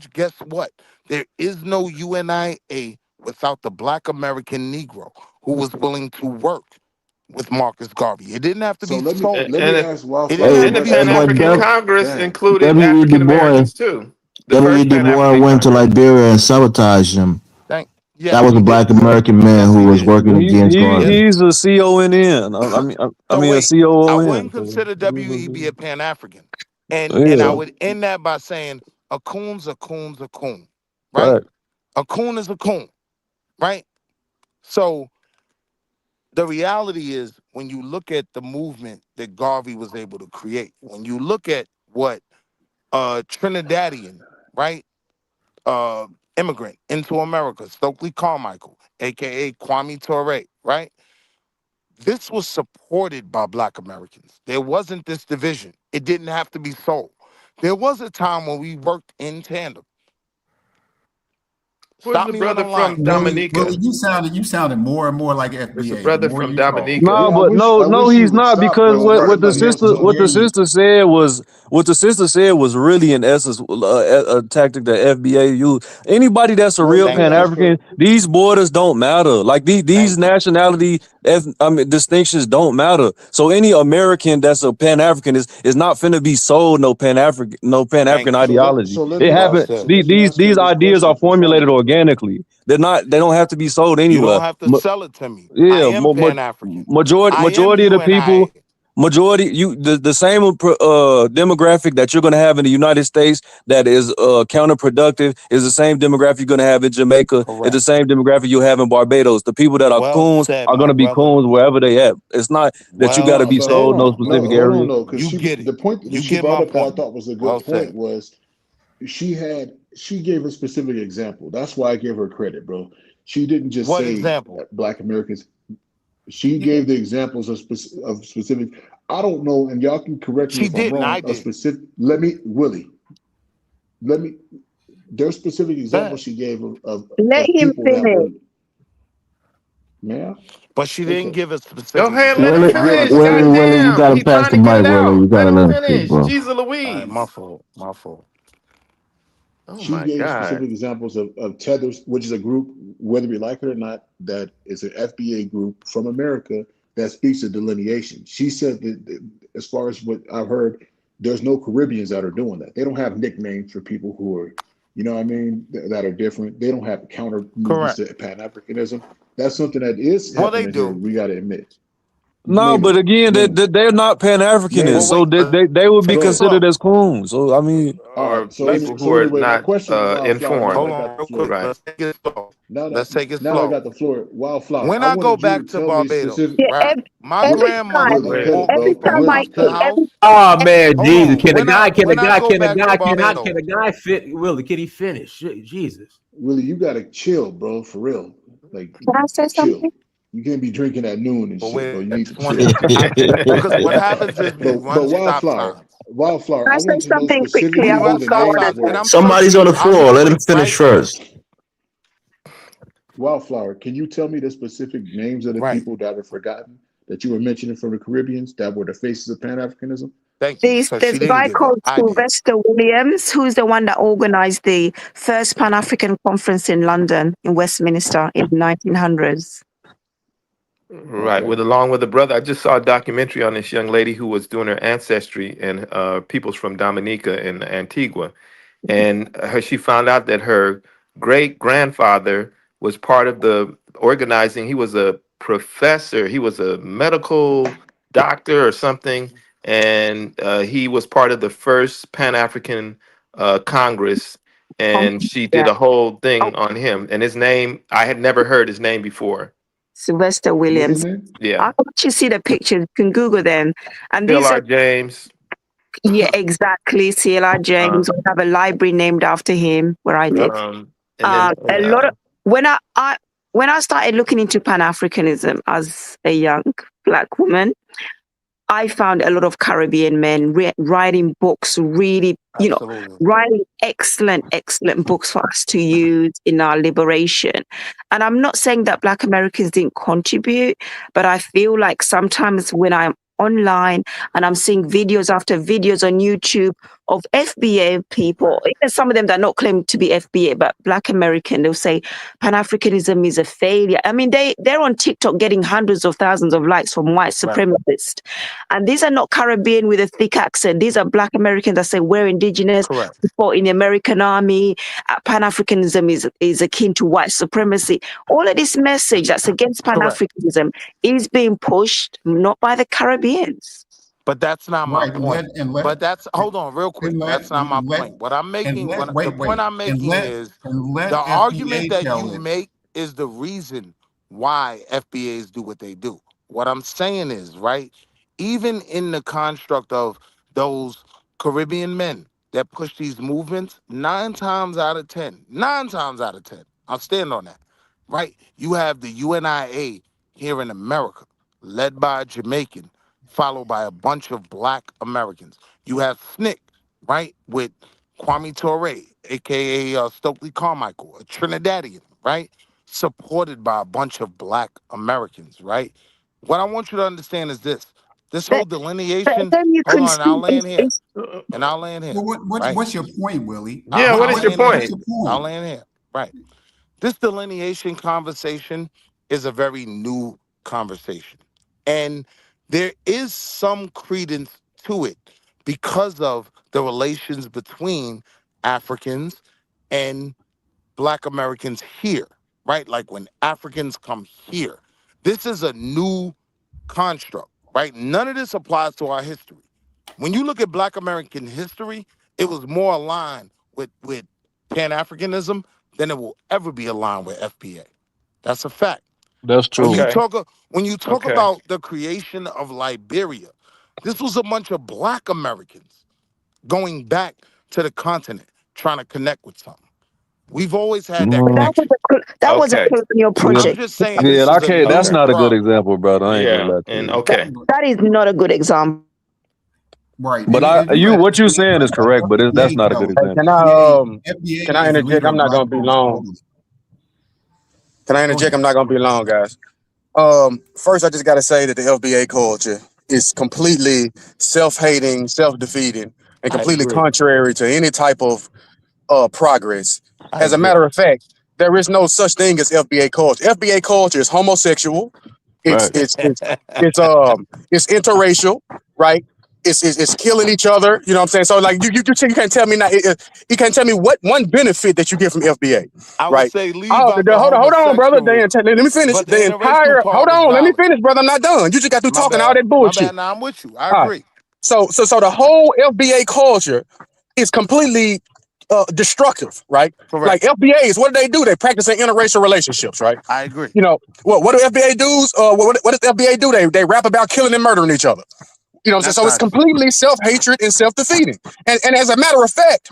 Speaker 16: George, guess what? There is no UNIA without the Black American Negro who was willing to work with Marcus Garvey. It didn't have to
Speaker 11: So
Speaker 16: be
Speaker 11: let me
Speaker 16: sold.
Speaker 11: let me
Speaker 17: And
Speaker 11: ask
Speaker 16: It
Speaker 11: Wildfire
Speaker 16: didn't
Speaker 11: a
Speaker 16: have
Speaker 7: Hey,
Speaker 16: to
Speaker 17: the
Speaker 16: be
Speaker 11: question.
Speaker 17: Pan
Speaker 7: but
Speaker 16: sold.
Speaker 17: African Congress
Speaker 11: Damn.
Speaker 17: included
Speaker 7: W. E. Du
Speaker 17: African
Speaker 7: Bois,
Speaker 17: Americans too. The
Speaker 7: W. E.
Speaker 17: first
Speaker 7: Du
Speaker 17: Pan
Speaker 7: Bois
Speaker 17: African
Speaker 7: went to
Speaker 17: Congress.
Speaker 7: Liberia and sabotaged him. That
Speaker 16: Yes,
Speaker 7: was a
Speaker 16: he
Speaker 7: black
Speaker 16: did.
Speaker 7: American man
Speaker 16: Yes,
Speaker 7: who
Speaker 16: he
Speaker 7: was
Speaker 16: did.
Speaker 7: working against
Speaker 16: Yes.
Speaker 7: Garvey.
Speaker 8: he's a CONN. I
Speaker 16: So
Speaker 8: mean a
Speaker 16: wait, I
Speaker 8: COON.
Speaker 16: wouldn't consider WEB a Pan African, and I
Speaker 8: Yeah,
Speaker 16: would end that by saying a coon's a coon's a coon, right?
Speaker 8: right.
Speaker 16: A coon is a coon, right? So the reality is, when you look at the movement that Garvey was able to create, when you look at what Trinidadian, right, uh, immigrant into America, Stokely Carmichael, aka Kwame Ture, right? This was supported by Black Americans. There wasn't this division. It didn't have to be sold. There was a time when we worked in tandem.
Speaker 17: Where's
Speaker 16: Stop
Speaker 17: the
Speaker 16: me when
Speaker 17: brother
Speaker 16: I'm lying.
Speaker 17: from
Speaker 12: Willie,
Speaker 17: Dominica?
Speaker 12: you sounded more and more like
Speaker 17: There's a
Speaker 12: FBA the
Speaker 17: brother
Speaker 12: more
Speaker 17: from
Speaker 12: you talk.
Speaker 17: Dominica.
Speaker 8: No,
Speaker 11: Yeah,
Speaker 8: but no,
Speaker 11: I
Speaker 8: no,
Speaker 11: wish he
Speaker 8: he's
Speaker 11: would
Speaker 8: not
Speaker 11: stop,
Speaker 8: because
Speaker 11: bro.
Speaker 12: Start
Speaker 11: Because
Speaker 12: somebody else is
Speaker 8: what the
Speaker 12: getting
Speaker 8: sister said was what the sister said was really in essence a tactic that FBA used. Anybody that's a
Speaker 11: no,
Speaker 8: real
Speaker 11: no,
Speaker 8: Pan
Speaker 11: just for
Speaker 8: African, these borders don't matter. Like these
Speaker 16: Thank you.
Speaker 8: nationality, distinctions don't matter. So any American that's a Pan African is not finna be sold no Pan African
Speaker 16: Thank you.
Speaker 8: ideology. It
Speaker 16: Well
Speaker 8: happened.
Speaker 16: said.
Speaker 11: let me ask
Speaker 8: These
Speaker 11: him this
Speaker 8: ideas are
Speaker 11: question for
Speaker 8: formulated
Speaker 11: fun.
Speaker 8: organically. They don't have to be sold
Speaker 16: You
Speaker 8: anywhere.
Speaker 16: don't have to sell it to me. I
Speaker 8: Yeah,
Speaker 16: am Pan African. I am
Speaker 8: majority of the people,
Speaker 16: UNIA.
Speaker 8: the same demographic that you're gonna have in the United States that is counterproductive is the same demographic you're gonna have in Jamaica. It's the
Speaker 16: Correct.
Speaker 8: same demographic you have in Barbados. The people that are
Speaker 16: Well
Speaker 8: coons
Speaker 16: said,
Speaker 8: are
Speaker 16: my
Speaker 8: gonna be
Speaker 16: brother.
Speaker 8: coons wherever they at. It's not that you gotta
Speaker 16: Well
Speaker 8: be
Speaker 11: But hold
Speaker 8: sold
Speaker 16: said,
Speaker 8: no
Speaker 16: my
Speaker 11: on, no,
Speaker 8: specific
Speaker 16: brother.
Speaker 11: hold on,
Speaker 8: area.
Speaker 11: though, because
Speaker 16: You get it.
Speaker 11: the point that
Speaker 16: You
Speaker 11: she
Speaker 16: get
Speaker 11: brought
Speaker 16: my
Speaker 11: up that I
Speaker 16: point.
Speaker 11: thought was a
Speaker 16: Well
Speaker 11: good point
Speaker 16: said.
Speaker 11: was she gave a specific example. That's why I give her credit, bro. She didn't just
Speaker 16: What
Speaker 11: say
Speaker 16: example?
Speaker 11: that Black Americans. She
Speaker 16: Yeah.
Speaker 11: gave the examples of specific. I don't know, and y'all can correct me
Speaker 16: She
Speaker 11: if I'm
Speaker 16: didn't.
Speaker 11: wrong.
Speaker 16: I
Speaker 11: A
Speaker 16: did.
Speaker 11: specific. Willie. Let me. There's specific
Speaker 16: Go ahead.
Speaker 11: examples she gave
Speaker 5: Let
Speaker 11: of
Speaker 5: him
Speaker 11: people that
Speaker 5: finish.
Speaker 11: were. Yeah.
Speaker 16: But she didn't
Speaker 11: Okay.
Speaker 16: give a
Speaker 17: Go
Speaker 16: specific
Speaker 17: ahead, let him
Speaker 16: example.
Speaker 7: Willie,
Speaker 16: And I
Speaker 17: finish.
Speaker 7: Willie,
Speaker 16: understand that.
Speaker 7: Willie, you
Speaker 17: Goddamn,
Speaker 7: gotta
Speaker 17: he
Speaker 7: pass
Speaker 17: trying
Speaker 7: the
Speaker 17: to get
Speaker 7: mic,
Speaker 17: it
Speaker 7: Willie.
Speaker 17: out.
Speaker 7: You
Speaker 17: Let
Speaker 7: gotta
Speaker 17: him
Speaker 7: let him speak,
Speaker 17: finish.
Speaker 7: bro.
Speaker 17: Jesus
Speaker 16: All right, my
Speaker 17: Louise.
Speaker 16: fault. My fault.
Speaker 17: Oh
Speaker 11: She
Speaker 17: my
Speaker 11: gave
Speaker 17: God.
Speaker 11: specific examples of Tethers, which is a group, whether we like it or not, that is an FBA group from America that speaks of delineation. She said that, as far as what I've heard, there's no Caribbeans that are doing that. They don't have nicknames for people who are, you know what I mean, that are different. They don't have counter movements
Speaker 16: Correct.
Speaker 11: to Pan Africanism. That's something that is
Speaker 16: Well, they
Speaker 11: happening here.
Speaker 16: do.
Speaker 11: We got to admit.
Speaker 8: No,
Speaker 11: Name
Speaker 8: but
Speaker 11: them.
Speaker 8: again,
Speaker 11: Name them.
Speaker 8: they're not Pan
Speaker 11: Name
Speaker 16: Well,
Speaker 8: Africanists,
Speaker 11: them.
Speaker 8: so
Speaker 16: wait.
Speaker 8: they would be
Speaker 11: Go
Speaker 16: Take a
Speaker 11: ahead.
Speaker 8: considered
Speaker 16: look.
Speaker 8: as coons. So I mean,
Speaker 11: All right.
Speaker 17: Or
Speaker 11: So
Speaker 17: people who
Speaker 11: so
Speaker 17: are
Speaker 11: anyway, my
Speaker 17: not
Speaker 11: question to Wildflower. Now that
Speaker 16: Hold
Speaker 11: I
Speaker 17: informed.
Speaker 11: got
Speaker 16: on,
Speaker 11: the
Speaker 16: real
Speaker 11: floor.
Speaker 16: quick.
Speaker 17: Right.
Speaker 16: Let's take it slow.
Speaker 11: Now that
Speaker 16: Let's take it
Speaker 11: now that I
Speaker 16: slow.
Speaker 11: got the floor, Wildflower,
Speaker 16: When
Speaker 11: I
Speaker 16: I go
Speaker 11: wanted you to
Speaker 16: back to
Speaker 11: tell me
Speaker 16: Barbados,
Speaker 11: specific.
Speaker 5: Yeah,
Speaker 16: right? My
Speaker 5: every
Speaker 17: Go
Speaker 5: time,
Speaker 11: Willie,
Speaker 17: ahead.
Speaker 11: cut
Speaker 16: grandmother
Speaker 11: it,
Speaker 5: every
Speaker 11: bro.
Speaker 16: opened
Speaker 5: time I
Speaker 11: Willie,
Speaker 16: up the
Speaker 11: cut
Speaker 5: eat,
Speaker 11: it.
Speaker 5: every,
Speaker 16: house.
Speaker 2: Oh
Speaker 5: every
Speaker 2: man,
Speaker 16: Hold
Speaker 2: Jesus!
Speaker 16: on.
Speaker 2: Can the guy? Can the
Speaker 16: When I
Speaker 2: guy?
Speaker 16: go
Speaker 2: Can the
Speaker 16: back to
Speaker 2: guy? Can
Speaker 16: Barbados,
Speaker 2: the guy fit? Willie, can he finish? Jesus!
Speaker 11: Willie, you gotta chill, bro. For real. Like,
Speaker 5: can I say
Speaker 11: chill.
Speaker 5: something?
Speaker 11: You can't be drinking at noon and
Speaker 16: but
Speaker 11: shit, bro.
Speaker 16: wait,
Speaker 11: You
Speaker 16: I
Speaker 11: need to
Speaker 16: just wanted
Speaker 11: chill.
Speaker 16: because what
Speaker 11: But
Speaker 16: happens is we
Speaker 11: but
Speaker 16: run stop
Speaker 11: Wildflower,
Speaker 16: signs.
Speaker 11: Wildflower,
Speaker 5: Can I
Speaker 11: I
Speaker 5: say
Speaker 11: want to know
Speaker 5: something quickly?
Speaker 16: We
Speaker 5: I
Speaker 11: specifically where
Speaker 16: run
Speaker 5: won't
Speaker 11: the
Speaker 5: go
Speaker 16: stop
Speaker 11: names
Speaker 16: signs, and
Speaker 11: were.
Speaker 16: I'm
Speaker 5: on.
Speaker 7: Somebody's
Speaker 16: trusting
Speaker 7: on
Speaker 16: you.
Speaker 7: the
Speaker 16: I'll be
Speaker 7: floor. Let him
Speaker 16: quick,
Speaker 7: finish
Speaker 16: right?
Speaker 7: first.
Speaker 11: Wildflower, can you tell me the specific names of the
Speaker 16: Right.
Speaker 11: people that were forgotten that you were mentioning from the Caribbeans that were the faces of Pan Africanism?
Speaker 16: Thank you.
Speaker 5: There's
Speaker 16: Because
Speaker 5: there's
Speaker 16: she
Speaker 5: a
Speaker 16: didn't
Speaker 5: guy
Speaker 16: give it.
Speaker 5: called
Speaker 16: I did.
Speaker 5: Sylvester Williams, who's the one that organized the first Pan African conference in London, in Westminster, in the 1900s.
Speaker 17: Right.
Speaker 11: Okay.
Speaker 17: With along with the brother, I just saw a documentary on this young lady who was doing her ancestry and peoples from Dominica and Antigua, and she found out that her great grandfather was part of the organizing. He was a professor. He was a medical doctor or something, and he was part of the first Pan African Congress. And she did
Speaker 5: Yeah.
Speaker 17: a whole
Speaker 5: Oh,
Speaker 17: thing on him. And his name, I had never heard his name before.
Speaker 5: Sylvester
Speaker 11: What's his
Speaker 5: Williams.
Speaker 11: name?
Speaker 17: Yeah.
Speaker 5: I'll let you see the pictures. You can Google them. And these are,
Speaker 17: L.R. James.
Speaker 5: yeah, exactly. CLR
Speaker 17: Uh,
Speaker 5: James. We have a library named after him where I live.
Speaker 17: and then
Speaker 5: A lot of when when I started looking into Pan Africanism as a young black woman, I found a lot of Caribbean men writing books, really,
Speaker 16: Absolutely.
Speaker 5: writing excellent books for us to use in our liberation. And I'm not saying that Black Americans didn't contribute, but I feel like sometimes when I'm online and I'm seeing videos after videos on YouTube of FBA people, even some of them that are not claiming to be FBA, but Black American, they'll say Pan Africanism is a failure. I mean, they're on TikTok getting hundreds of thousands of likes from white
Speaker 16: Right.
Speaker 5: supremacists. And these are not Caribbean with a thick accent. These are Black Americans that say we're indigenous,
Speaker 16: Correct.
Speaker 5: we fought in the American army. Pan Africanism is akin to white supremacy. All of this message that's against Pan
Speaker 16: Correct.
Speaker 5: Africanism is being pushed not by the Caribbeans.
Speaker 16: But that's not my
Speaker 12: Right,
Speaker 16: point. But that's hold on real quick.
Speaker 12: and
Speaker 16: That's not my point. What I'm making,
Speaker 12: let
Speaker 16: the point I'm making is the argument
Speaker 12: FBA
Speaker 16: that
Speaker 12: tell
Speaker 16: you
Speaker 12: it.
Speaker 16: make is the reason why FBAs do what they do. What I'm saying is, right, even in the construct of those Caribbean men, that push these movements, 9 times out of 10, I'll stand on that, right? You have the UNIA here in America, led by a Jamaican, followed by a bunch of Black Americans. You have SNCC, right, with Kwame Ture, aka Stokely Carmichael, a Trinidadian, right, supported by a bunch of Black Americans, right? What I want you to understand is this: this whole
Speaker 5: That,
Speaker 16: delineation.
Speaker 5: then you
Speaker 16: Hold
Speaker 5: can
Speaker 16: on,
Speaker 5: see
Speaker 16: I'll land here,
Speaker 17: Uh,
Speaker 16: and I'll land here,
Speaker 12: Well,
Speaker 16: right?
Speaker 12: what's your point, Willie?
Speaker 17: Yeah, what
Speaker 16: I'll
Speaker 17: is your
Speaker 16: land here.
Speaker 12: What's
Speaker 17: point?
Speaker 12: your
Speaker 16: I'll
Speaker 12: point?
Speaker 16: land here, right? This delineation conversation is a very new conversation. And there is some credence to it because of the relations between Africans and Black Americans here, right? Like when Africans come here. This is a new construct, right? None of this applies to our history. When you look at Black American history, it was more aligned with Pan-Africanism than it will ever be aligned with FBA. That's a fact.
Speaker 15: That's
Speaker 16: When you
Speaker 15: true.
Speaker 17: Okay.
Speaker 16: talk when you talk
Speaker 17: Okay.
Speaker 16: about the creation of Liberia, this was a bunch of Black Americans going back to the continent trying to connect with something. We've always had that
Speaker 15: Mm,
Speaker 16: connection.
Speaker 5: that was a
Speaker 17: Okay.
Speaker 5: colonial
Speaker 15: yeah,
Speaker 16: I'm
Speaker 5: project.
Speaker 16: just saying
Speaker 15: yeah,
Speaker 16: this
Speaker 15: I
Speaker 16: is a
Speaker 15: can't. That's
Speaker 16: new
Speaker 17: Okay.
Speaker 15: not a good
Speaker 16: problem.
Speaker 15: example, brother. I ain't gonna
Speaker 17: Yeah.
Speaker 15: lie to
Speaker 17: And
Speaker 15: you.
Speaker 5: That,
Speaker 17: okay.
Speaker 5: that is not a good example.
Speaker 12: Right.
Speaker 15: But
Speaker 12: If you
Speaker 15: what you saying is correct, but that's
Speaker 12: FBA,
Speaker 15: not a good
Speaker 12: no,
Speaker 18: Hey,
Speaker 15: example.
Speaker 18: can
Speaker 12: FBA
Speaker 18: I
Speaker 12: is the
Speaker 18: interject?
Speaker 12: leader
Speaker 18: I'm
Speaker 12: of
Speaker 18: not
Speaker 12: Black
Speaker 18: gonna be
Speaker 12: folks
Speaker 18: long.
Speaker 12: globally.
Speaker 18: Can I
Speaker 12: Go
Speaker 18: interject?
Speaker 12: ahead.
Speaker 18: I'm not gonna be long, guys. First, I just gotta say that the FBA culture is completely self-hating, self-defeating, and
Speaker 16: I
Speaker 18: completely
Speaker 16: agree.
Speaker 18: contrary to any type of progress.
Speaker 16: I
Speaker 18: As a
Speaker 16: agree.
Speaker 18: matter of fact, there is no such thing as FBA culture. FBA culture is homosexual. It's
Speaker 15: Right.
Speaker 18: it's it's it's interracial, right? It's killing each other. You know what I'm saying? So like you can't tell me not. You can't tell me what one benefit that you get from FBA,
Speaker 16: I would
Speaker 18: right?
Speaker 16: say leave
Speaker 18: Oh,
Speaker 16: out the
Speaker 18: hold on, brother.
Speaker 16: homosexual,
Speaker 18: Let me finish.
Speaker 16: but the
Speaker 18: The
Speaker 16: interracial
Speaker 18: entire hold
Speaker 16: part is
Speaker 18: on. Let me
Speaker 16: valid.
Speaker 18: finish, brother. I'm not done. You just got through
Speaker 16: My
Speaker 18: talking all
Speaker 16: bad.
Speaker 18: that
Speaker 16: My
Speaker 18: bullshit.
Speaker 16: bad. Now I'm with you. I
Speaker 18: All right.
Speaker 16: agree.
Speaker 18: So the whole FBA culture is completely destructive, right? Like
Speaker 16: Correct.
Speaker 18: FBAs, what do? They practice in interracial relationships, right?
Speaker 16: I agree.
Speaker 18: You know what do FBA dudes? What does FBA do? They rap about killing and murdering each other. You know what I'm saying?
Speaker 16: That's
Speaker 18: So it's
Speaker 16: not true.
Speaker 18: completely self-hatred and self-defeating. And as a matter of fact,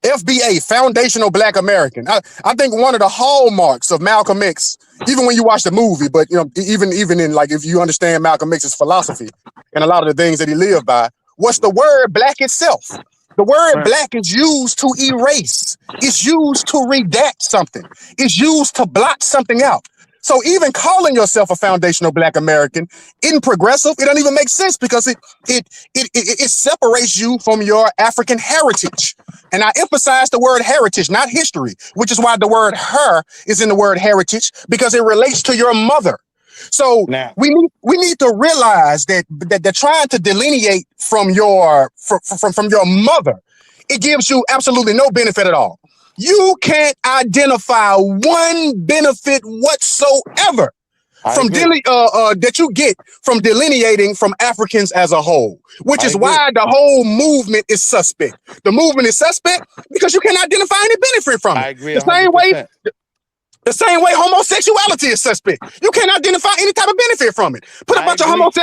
Speaker 18: FBA, Foundational Black American. I think one of the hallmarks of Malcolm X, even when you watch the movie, but you know, even in like if you understand Malcolm X's philosophy and a lot of the things that he lived by, what's the word black itself? The word
Speaker 16: Right.
Speaker 18: black is used to erase. It's used to redact something. It's used to blot something out. So even calling yourself a foundational Black American in progressive, it doesn't even make sense because it separates you from your African heritage. And I emphasize the word heritage, not history, which is why the word her is in the word heritage, because it relates to your mother. So
Speaker 16: Now,
Speaker 18: we need to realize that they're trying to delineate from from your mother. It gives you absolutely no benefit at all. You can't identify one benefit whatsoever
Speaker 16: I
Speaker 18: from
Speaker 16: agree.
Speaker 18: that you get from delineating from Africans as a whole, which
Speaker 16: I
Speaker 18: is
Speaker 16: agree.
Speaker 18: why the whole movement is suspect. The movement is suspect because you can't identify any benefit from
Speaker 16: I
Speaker 18: it.
Speaker 16: agree
Speaker 18: The same way,
Speaker 16: 100%.
Speaker 18: the same way homosexuality is suspect. You can't identify any type of benefit from it.
Speaker 16: I agree.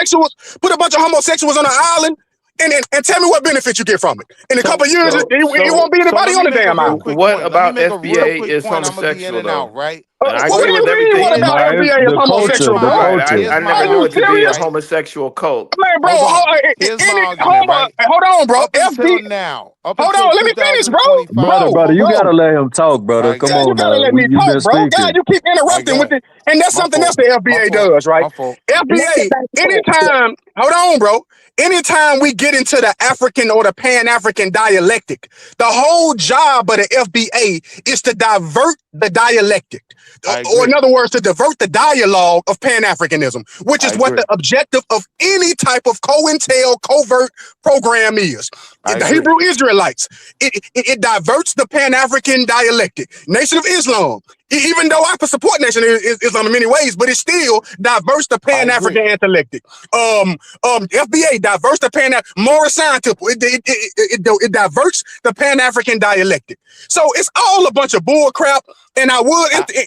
Speaker 18: Put a bunch of homosexuals on an island and tell me what benefit you get from it. In a
Speaker 16: So
Speaker 18: couple of years,
Speaker 17: So
Speaker 18: it won't
Speaker 17: so
Speaker 18: be
Speaker 16: so
Speaker 18: anybody
Speaker 16: let
Speaker 18: on
Speaker 16: me
Speaker 18: the
Speaker 16: make a
Speaker 18: damn
Speaker 16: real
Speaker 18: island.
Speaker 16: quick
Speaker 17: what
Speaker 16: point. Let me
Speaker 17: about
Speaker 16: make a real
Speaker 17: FBA
Speaker 16: quick
Speaker 17: is
Speaker 16: point. I'm gonna be in
Speaker 17: homosexual
Speaker 16: and out,
Speaker 17: though?
Speaker 16: right?
Speaker 17: And I
Speaker 18: What
Speaker 17: agree
Speaker 18: do
Speaker 17: with
Speaker 18: you mean? What
Speaker 17: everything you
Speaker 18: about
Speaker 16: Here's
Speaker 18: FBA is
Speaker 15: The
Speaker 16: here's
Speaker 15: culture,
Speaker 18: homosexual,
Speaker 15: the
Speaker 16: my
Speaker 18: bro?
Speaker 17: right.
Speaker 15: culture.
Speaker 16: here's
Speaker 17: I
Speaker 16: my
Speaker 17: never
Speaker 18: Are
Speaker 17: knew
Speaker 18: you
Speaker 17: it to
Speaker 16: argument,
Speaker 17: be a
Speaker 18: serious?
Speaker 16: right?
Speaker 17: homosexual cult.
Speaker 18: Man, bro,
Speaker 16: Hold on. Here's my
Speaker 18: any
Speaker 16: argument, right?
Speaker 18: hold on, bro.
Speaker 16: Up until now, up
Speaker 18: Hold
Speaker 16: until
Speaker 18: on, let me finish, bro.
Speaker 16: 2025.
Speaker 15: Brother, you
Speaker 18: Bro.
Speaker 15: gotta let him talk,
Speaker 16: All
Speaker 15: brother.
Speaker 16: right, go
Speaker 15: Come
Speaker 18: Yeah,
Speaker 16: ahead.
Speaker 18: you
Speaker 15: on
Speaker 18: gotta
Speaker 15: now.
Speaker 18: let me
Speaker 15: You've
Speaker 18: talk,
Speaker 15: been
Speaker 18: bro. God,
Speaker 15: speaking.
Speaker 18: you keep
Speaker 16: All right, go
Speaker 18: interrupting with
Speaker 16: ahead.
Speaker 18: it, and that's
Speaker 16: My
Speaker 18: something else
Speaker 16: fault.
Speaker 18: the
Speaker 16: My
Speaker 18: FBA
Speaker 16: fault.
Speaker 18: does, right?
Speaker 16: My fault.
Speaker 5: Let the
Speaker 18: FBA,
Speaker 5: man talk.
Speaker 18: anytime, hold on, bro. Anytime we get into the African or the Pan-African dialectic, the whole job of the FBA is to divert the dialectic.
Speaker 16: I
Speaker 18: Or in
Speaker 16: agree.
Speaker 18: other words, to divert the dialogue of Pan-Africanism, which
Speaker 16: I
Speaker 18: is what
Speaker 16: agree.
Speaker 18: the objective of any type of COINTEL covert program is.
Speaker 16: I
Speaker 18: The
Speaker 16: agree.
Speaker 18: Hebrew Israelites, it diverts the Pan-African dialectic. Nation of Islam, even though I support Nation of Islam in many ways, but it still diverts the
Speaker 16: I agree.
Speaker 18: Pan-African intellectic. FBA diverts the Morris scientific. It diverts the Pan-African dialectic. So it's all a bunch of bull crap. And I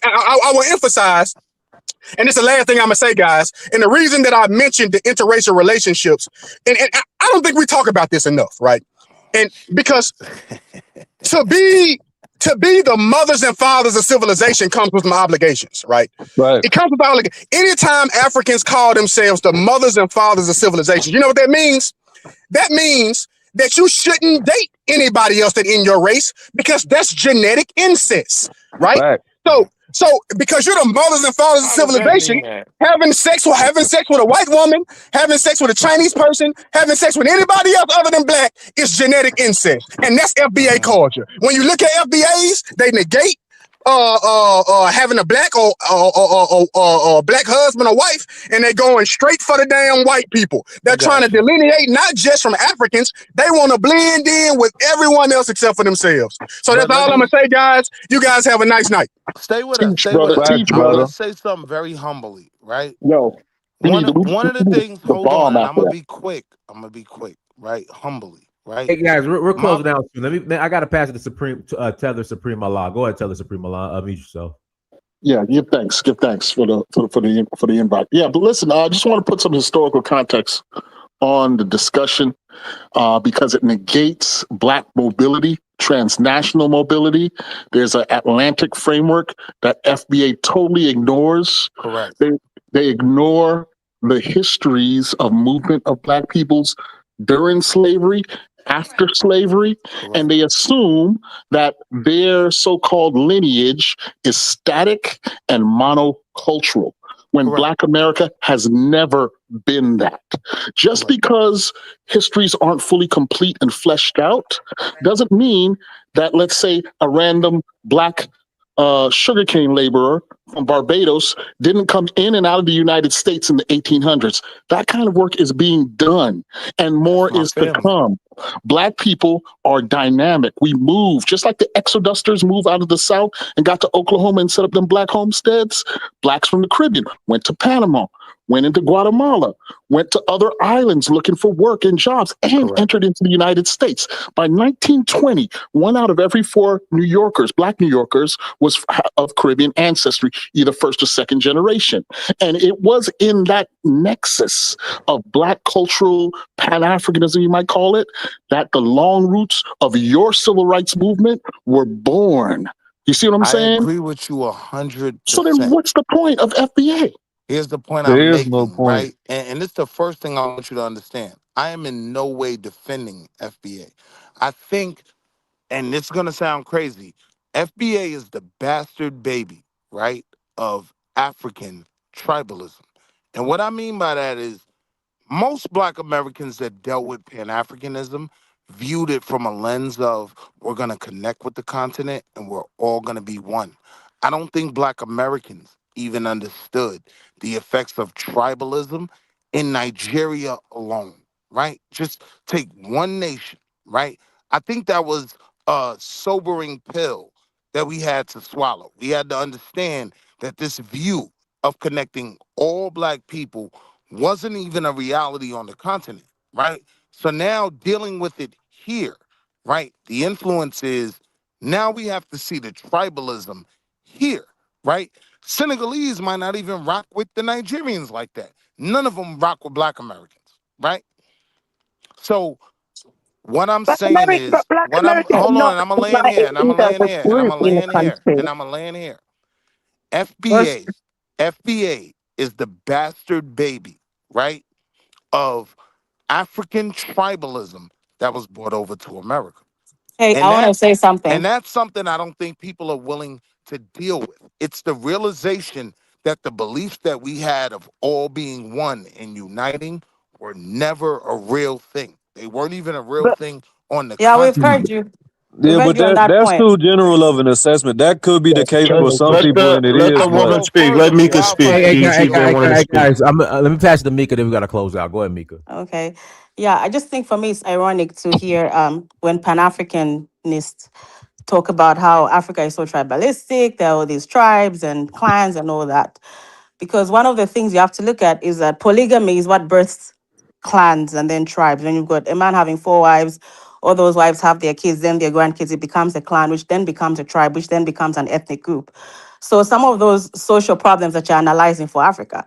Speaker 16: I,
Speaker 18: will emphasize, and it's the last thing I'm gonna say, guys. And the reason that I mentioned the interracial relationships, and I don't think we talk about this enough, right? And because to be the mothers and fathers of civilization comes with some obligations, right?
Speaker 8: Right.
Speaker 18: It comes with obligations. Anytime Africans call themselves the mothers and fathers of civilization, you know what that means? That means that you shouldn't date anybody else that in your race because that's genetic incest, right?
Speaker 8: Fact.
Speaker 18: So because you're the mothers and fathers of
Speaker 16: How does that mean
Speaker 18: civilization,
Speaker 16: that?
Speaker 18: having sex with a white woman, having sex with a Chinese person, having sex with anybody else other than black is genetic incest, and that's FBA culture. When you look at FBAs, they negate having a black or black husband or wife, and they're going straight for the damn white people.
Speaker 16: I
Speaker 18: They're trying to
Speaker 16: got you.
Speaker 18: delineate not just from Africans, they want to blend in with everyone else except for themselves. So that's
Speaker 16: But let
Speaker 18: all I'm gonna
Speaker 16: me
Speaker 18: say, guys. You guys have a nice night.
Speaker 16: stay with us.
Speaker 10: Teach,
Speaker 16: Stay with
Speaker 10: brother.
Speaker 16: us.
Speaker 8: Facts,
Speaker 10: Teach,
Speaker 16: I'm
Speaker 10: brother.
Speaker 16: gonna
Speaker 8: brother.
Speaker 16: say something very humbly, right?
Speaker 10: Yo,
Speaker 16: One of the
Speaker 10: we need
Speaker 16: things. Hold on,
Speaker 10: bomb
Speaker 16: and I'm
Speaker 10: after
Speaker 16: gonna
Speaker 10: that.
Speaker 16: be quick. I'm gonna be quick, right? Humbly, right?
Speaker 2: Hey guys, we're
Speaker 16: My
Speaker 2: closing out soon. I gotta pass it to Supreme to Tether Supreme Allah. Go ahead, Tether Supreme Allah. Unmute yourself.
Speaker 10: Yeah, give thanks. Give thanks for the invite. Yeah, but listen, I just want to put some historical context on the discussion because it negates black mobility, transnational mobility. There's an Atlantic framework that FBA totally ignores.
Speaker 16: correct.
Speaker 10: They they ignore the histories of movement of black peoples during slavery, after slavery,
Speaker 16: Correct.
Speaker 10: and they assume that their so-called lineage is static and monocultural when
Speaker 16: Correct.
Speaker 10: black America has never been that. Just
Speaker 16: Correct.
Speaker 10: because histories aren't fully complete and fleshed out doesn't mean that, let's say, a random black sugarcane laborer from Barbados didn't come in and out of the United States in the 1800s. That kind of work is being done, and
Speaker 16: That's
Speaker 10: more
Speaker 16: my
Speaker 10: is to
Speaker 16: family.
Speaker 10: come. Black people are dynamic. We move just like the Exodusters move out of the South and got to Oklahoma and set up them black homesteads. Blacks from the Caribbean went to Panama, went into Guatemala, went to other islands looking for work and jobs, and
Speaker 16: Correct.
Speaker 10: entered into the United States. By 1920, one out of every four New Yorkers, black New Yorkers, was of Caribbean ancestry, either first or second generation. And it was in that nexus of black cultural Pan-Africanism, you might call it, that the long roots of your civil rights movement were born. You see what I'm
Speaker 16: I
Speaker 10: saying?
Speaker 16: agree with you a hundred
Speaker 10: So then
Speaker 16: percent.
Speaker 10: what's the point of FBA?
Speaker 16: Here's the point I'm
Speaker 8: There is no
Speaker 16: making,
Speaker 8: point.
Speaker 16: right? And this is the first thing I want you to understand. I am in no way defending FBA. I think, and this is gonna sound crazy, FBA is the bastard baby, right, of African tribalism. And what I mean by that is most Black Americans that dealt with Pan Africanism viewed it from a lens of we're going to connect with the continent and we're all going to be one. I don't think Black Americans even understood the effects of tribalism in Nigeria alone, right? Just take one nation, right? I think that was a sobering pill that we had to swallow. We had to understand that this view of connecting all Black people wasn't even a reality on the continent, right? So now dealing with it here, right? The influence is now we have to see the tribalism here, right? Senegalese might not even rock with the Nigerians like that. None of them rock with Black Americans, right? So what I'm saying
Speaker 5: But
Speaker 16: is,
Speaker 5: Black
Speaker 16: what I'm
Speaker 5: America is
Speaker 16: hold on,
Speaker 5: not
Speaker 16: and I'm gonna land here,
Speaker 5: divided
Speaker 16: and I'm gonna
Speaker 5: either as
Speaker 16: land
Speaker 5: a
Speaker 16: here, and I'm
Speaker 5: group
Speaker 16: gonna
Speaker 5: in the
Speaker 16: land here,
Speaker 5: country.
Speaker 16: and I'm gonna land here.
Speaker 5: Because
Speaker 16: FBA is the bastard baby, right, of African tribalism that was brought over to America.
Speaker 13: Hey, I
Speaker 16: And
Speaker 13: want to
Speaker 16: that's
Speaker 13: say something.
Speaker 16: and that's something I don't think people are willing to deal with. It's the realization that the beliefs that we had of all being one and uniting were never a real thing. They weren't even a real
Speaker 5: but
Speaker 16: thing on the
Speaker 13: Yeah, we've
Speaker 16: continent.
Speaker 13: heard you. We've
Speaker 8: Yeah,
Speaker 13: heard
Speaker 8: but
Speaker 13: you on that
Speaker 8: that's
Speaker 13: point.
Speaker 8: too general of an assessment. That could be the
Speaker 10: That's
Speaker 8: case for
Speaker 10: true.
Speaker 8: some
Speaker 15: Let
Speaker 8: people,
Speaker 15: the
Speaker 8: and it
Speaker 15: let
Speaker 8: is,
Speaker 15: the
Speaker 16: I can
Speaker 8: but
Speaker 15: woman
Speaker 16: go
Speaker 15: speak.
Speaker 16: further,
Speaker 15: Let
Speaker 16: but
Speaker 15: Mika
Speaker 16: wildfire
Speaker 15: speak.
Speaker 2: Hey,
Speaker 15: She
Speaker 16: still
Speaker 15: been
Speaker 16: want to
Speaker 15: wanting to speak.
Speaker 16: speak.
Speaker 2: guys. Let me pass it to Mika. Then we gotta close out. Go ahead, Mika.
Speaker 13: Okay. Yeah, I just think for me it's ironic to hear when Pan-Africanists talk about how Africa is so tribalistic, there are all these tribes and clans and all that. Because one of the things you have to look at is that polygamy is what births clans and then tribes. When you've got a man having four wives, all those wives have their kids, then their grandkids, it becomes a clan, which then becomes a tribe, which then becomes an ethnic group. So some of those social problems that you're analyzing for Africa,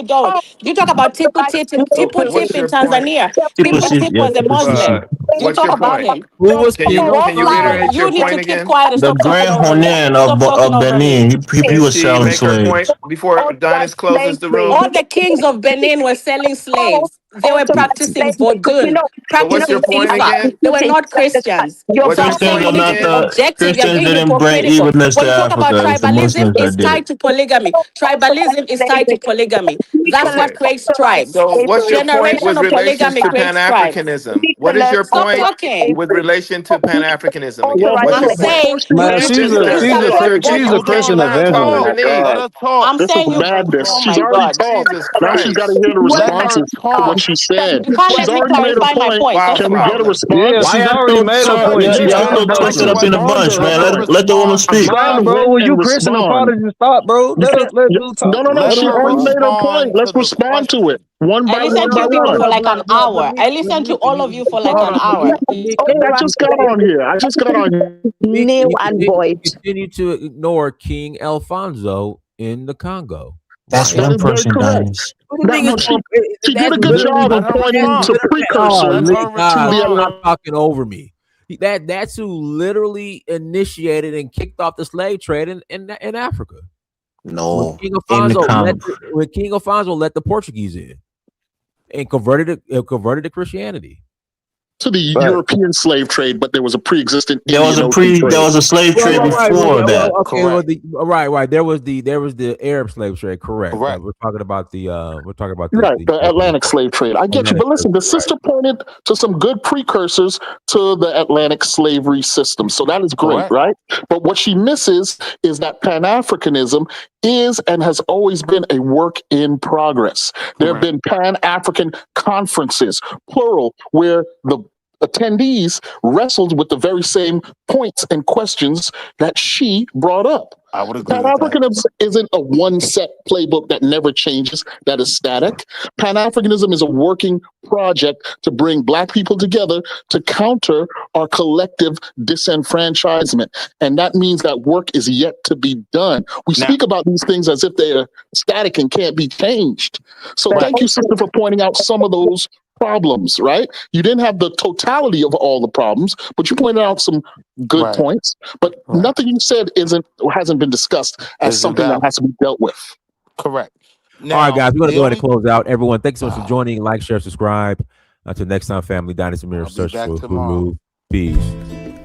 Speaker 13: you don't. You talk about Tipu Tip in
Speaker 17: So what's your point?
Speaker 13: Tanzania.
Speaker 7: People
Speaker 13: Tipu
Speaker 7: see,
Speaker 13: Tip
Speaker 7: yeah,
Speaker 13: was a
Speaker 7: people see.
Speaker 13: Muslim. You
Speaker 17: What's
Speaker 13: talk
Speaker 17: your
Speaker 13: about
Speaker 17: point?
Speaker 13: him.
Speaker 2: Who was
Speaker 17: Can
Speaker 13: It
Speaker 17: you
Speaker 2: Tipu?
Speaker 13: won't
Speaker 17: reiterate
Speaker 13: fly.
Speaker 17: your
Speaker 13: You need
Speaker 17: point
Speaker 13: to keep
Speaker 17: again?
Speaker 13: quiet and
Speaker 7: The
Speaker 13: stop talking
Speaker 7: Grand
Speaker 13: over me.
Speaker 7: Hornan
Speaker 13: Stop talking
Speaker 7: of
Speaker 13: over me.
Speaker 7: Benin, he
Speaker 17: Can
Speaker 7: was
Speaker 17: she
Speaker 7: selling
Speaker 17: make her
Speaker 7: slaves.
Speaker 17: point before Adonis closes the room?
Speaker 13: All the kings of Benin were selling slaves. they were practicing vodun,
Speaker 17: So what's your
Speaker 13: practicing
Speaker 17: point
Speaker 13: Ifa.
Speaker 17: again?
Speaker 13: They were not Christians.
Speaker 5: You're
Speaker 17: What's your
Speaker 13: That's why
Speaker 17: point
Speaker 13: you
Speaker 7: Christians are
Speaker 13: need to
Speaker 7: not
Speaker 13: be
Speaker 17: again?
Speaker 7: the
Speaker 13: objective. You're
Speaker 7: Christians
Speaker 13: being
Speaker 7: didn't bring
Speaker 13: hypocritical.
Speaker 7: evenness
Speaker 13: When
Speaker 7: to
Speaker 13: you talk about
Speaker 7: Africa. It's the
Speaker 13: tribalism,
Speaker 7: Muslims that
Speaker 13: it's
Speaker 7: did
Speaker 13: tied
Speaker 7: it.
Speaker 13: to polygamy. Tribalism is tied to polygamy. That's
Speaker 17: Okay.
Speaker 13: what creates tribes.
Speaker 17: So what's your point
Speaker 13: Generation
Speaker 17: with
Speaker 13: of
Speaker 17: relations
Speaker 13: polygamy
Speaker 17: to
Speaker 13: creates tribes.
Speaker 17: Pan-Africanism? What is your
Speaker 13: Stop
Speaker 17: point
Speaker 13: talking.
Speaker 17: with relation to Pan-Africanism
Speaker 18: Well,
Speaker 17: again? What's
Speaker 13: I'm
Speaker 17: your point?
Speaker 13: saying
Speaker 15: Man,
Speaker 13: we
Speaker 15: she's
Speaker 13: need
Speaker 15: a
Speaker 13: to
Speaker 15: she's a
Speaker 13: support
Speaker 15: she's
Speaker 13: both
Speaker 15: a
Speaker 17: You
Speaker 13: of
Speaker 17: can't
Speaker 15: Christian
Speaker 13: them.
Speaker 17: let her talk
Speaker 15: evangelist.
Speaker 16: Oh,
Speaker 17: underneath.
Speaker 16: let her talk.
Speaker 13: I'm
Speaker 18: this is
Speaker 13: saying you.
Speaker 18: madness.
Speaker 13: Oh
Speaker 18: She's
Speaker 13: my
Speaker 18: already
Speaker 13: God.
Speaker 18: talked.
Speaker 17: Jesus
Speaker 18: Now she's got to
Speaker 17: Christ.
Speaker 18: hear the
Speaker 16: Let her
Speaker 18: responses to what
Speaker 16: talk.
Speaker 18: she said.
Speaker 13: You can't
Speaker 18: She's
Speaker 13: let me
Speaker 18: already made a
Speaker 13: clarify my
Speaker 18: point.
Speaker 13: point.
Speaker 17: Wow,
Speaker 13: That's the
Speaker 18: Can we get a
Speaker 13: problem.
Speaker 15: Yeah,
Speaker 18: response?
Speaker 7: Why
Speaker 15: she's
Speaker 7: y'all
Speaker 15: already
Speaker 7: so
Speaker 15: made her
Speaker 7: so
Speaker 15: point.
Speaker 7: yeah,
Speaker 15: She's
Speaker 7: y'all
Speaker 15: trying
Speaker 7: so
Speaker 15: to
Speaker 18: Let's
Speaker 7: twisted up
Speaker 15: digress.
Speaker 7: in a
Speaker 18: respond to
Speaker 7: bunch,
Speaker 18: her
Speaker 7: man?
Speaker 16: Let her
Speaker 18: point.
Speaker 7: Let the woman
Speaker 16: respond.
Speaker 18: I'm
Speaker 7: speak.
Speaker 18: trying
Speaker 15: Nah,
Speaker 18: to
Speaker 15: bro,
Speaker 18: wait
Speaker 15: when
Speaker 18: and
Speaker 15: you Christian
Speaker 18: respond.
Speaker 15: apologists stop, bro.
Speaker 18: You can't.
Speaker 15: Let dude talk.
Speaker 18: No,
Speaker 15: Let
Speaker 16: Let
Speaker 18: she
Speaker 15: her
Speaker 16: her
Speaker 18: already
Speaker 15: respond.
Speaker 18: made her point.
Speaker 16: respond
Speaker 18: Let's
Speaker 16: to the
Speaker 18: respond to it
Speaker 16: question.
Speaker 18: one
Speaker 13: I
Speaker 18: by
Speaker 13: listened
Speaker 18: one
Speaker 13: to
Speaker 18: by
Speaker 13: you people
Speaker 18: one.
Speaker 13: for like an hour. I listened to all of you for like an hour.
Speaker 18: Okay, I just got on here. I just got on here.
Speaker 5: Neil and Boyd.
Speaker 2: Continue to ignore King Alfonso in the Congo.
Speaker 7: That's
Speaker 2: Why is
Speaker 18: That
Speaker 7: one
Speaker 18: is very
Speaker 7: person,
Speaker 18: correct.
Speaker 7: Dynasty.
Speaker 2: what do you
Speaker 18: Now,
Speaker 2: think
Speaker 18: now
Speaker 2: is
Speaker 18: she,
Speaker 2: going?
Speaker 18: she did
Speaker 2: That's
Speaker 18: a good
Speaker 2: literally
Speaker 18: job
Speaker 2: what
Speaker 18: of
Speaker 16: Let her
Speaker 18: pointing
Speaker 2: that's
Speaker 18: to
Speaker 16: respond.
Speaker 2: literally.
Speaker 18: precursors
Speaker 16: Let her
Speaker 2: God,
Speaker 18: to the
Speaker 16: respond.
Speaker 2: stop talking over me. That's who literally initiated and kicked off the slave trade in Africa.
Speaker 7: No, in the Congo.
Speaker 2: When King Alfonso let the Portuguese in and converted to Christianity.
Speaker 18: to the
Speaker 15: Right.
Speaker 18: European slave trade, but there was a pre-existing
Speaker 7: There was
Speaker 18: Indian
Speaker 7: a
Speaker 18: Ocean
Speaker 7: there
Speaker 18: trade.
Speaker 7: was a slave trade before that.
Speaker 2: Okay. Well,
Speaker 16: Correct.
Speaker 2: right. There was the Arab slave trade. Correct.
Speaker 16: Correct.
Speaker 2: We're talking about
Speaker 18: Right, the Atlantic slave trade. I get you.
Speaker 2: Atlantic
Speaker 18: But
Speaker 2: slave
Speaker 18: listen, the
Speaker 2: trade. Right.
Speaker 18: sister pointed to some good precursors to the Atlantic slavery system. So that is great,
Speaker 16: Correct.
Speaker 18: right? But what she misses is that Pan Africanism is and has always been a work in progress. There have
Speaker 16: Correct.
Speaker 18: been Pan African conferences, plural, where the attendees wrestled with the very same points and questions that she brought up.
Speaker 16: I would agree
Speaker 18: Pan
Speaker 16: with that.
Speaker 18: Africanism isn't a one set playbook that never changes, that is static. Pan Africanism is a working project to bring Black people together to counter our collective disenfranchisement. And that means that work is yet to be done. We
Speaker 16: Now,
Speaker 18: speak about these things as if they are static and can't be changed. So
Speaker 5: But
Speaker 16: right.
Speaker 18: thank you, sister, for pointing out some of those problems, right? You didn't have the totality of all the problems, but you pointed out some good
Speaker 16: Right.
Speaker 18: points. But
Speaker 16: Right.
Speaker 18: nothing you said isn't or hasn't been discussed as
Speaker 16: Is
Speaker 18: something that
Speaker 16: invalid.
Speaker 18: has to be dealt with.
Speaker 16: Correct.
Speaker 2: All right,
Speaker 16: Now,
Speaker 2: guys. We're gonna
Speaker 16: the
Speaker 2: go ahead and
Speaker 16: only
Speaker 2: close out. Everyone, thanks so much for joining. Like, share, subscribe. Until next time, family. Dynasty Mirror
Speaker 16: I'll be
Speaker 2: search
Speaker 16: back
Speaker 2: for
Speaker 16: tomorrow.
Speaker 2: Guru. Peace.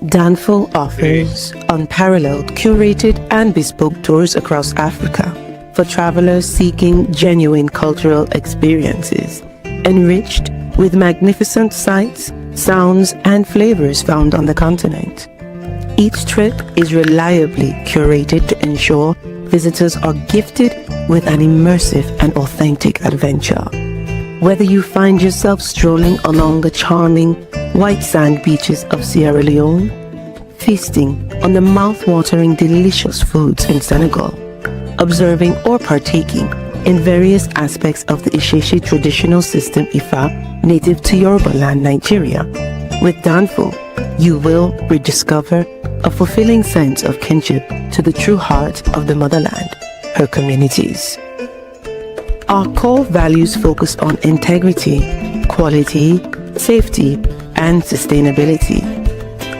Speaker 1: Danful offers unparalleled, curated, and bespoke tours across Africa for travelers seeking genuine cultural experiences, enriched with magnificent sights, sounds, and flavors found on the continent. Each trip is reliably curated to ensure visitors are gifted with an immersive and authentic adventure. Whether you find yourself strolling along the charming white sand beaches of Sierra Leone, feasting on the mouth-watering delicious foods in Senegal, observing or partaking in various aspects of the Isheshe traditional system Ifa native to Yoruba land, Nigeria, with Danful, you will rediscover a fulfilling sense of kinship to the true heart of the motherland, her communities. Our core values focus on integrity, quality, safety, and sustainability.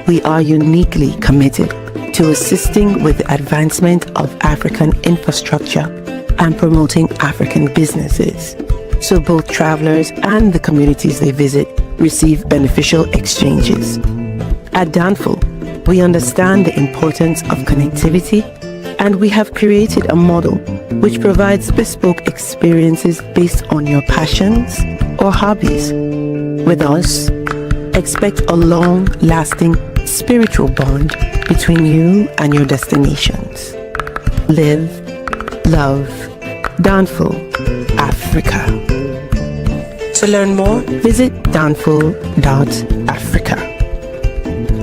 Speaker 1: We are uniquely committed to assisting with the advancement of African infrastructure and promoting African businesses, so both travelers and the communities they visit receive beneficial exchanges. At Danful, we understand the importance of connectivity, and we have created a model which provides bespoke experiences based on your passions or hobbies. With us, expect a long-lasting spiritual bond between you and your destinations. Live, love, Danful, Africa. To learn more, visit danful.africa.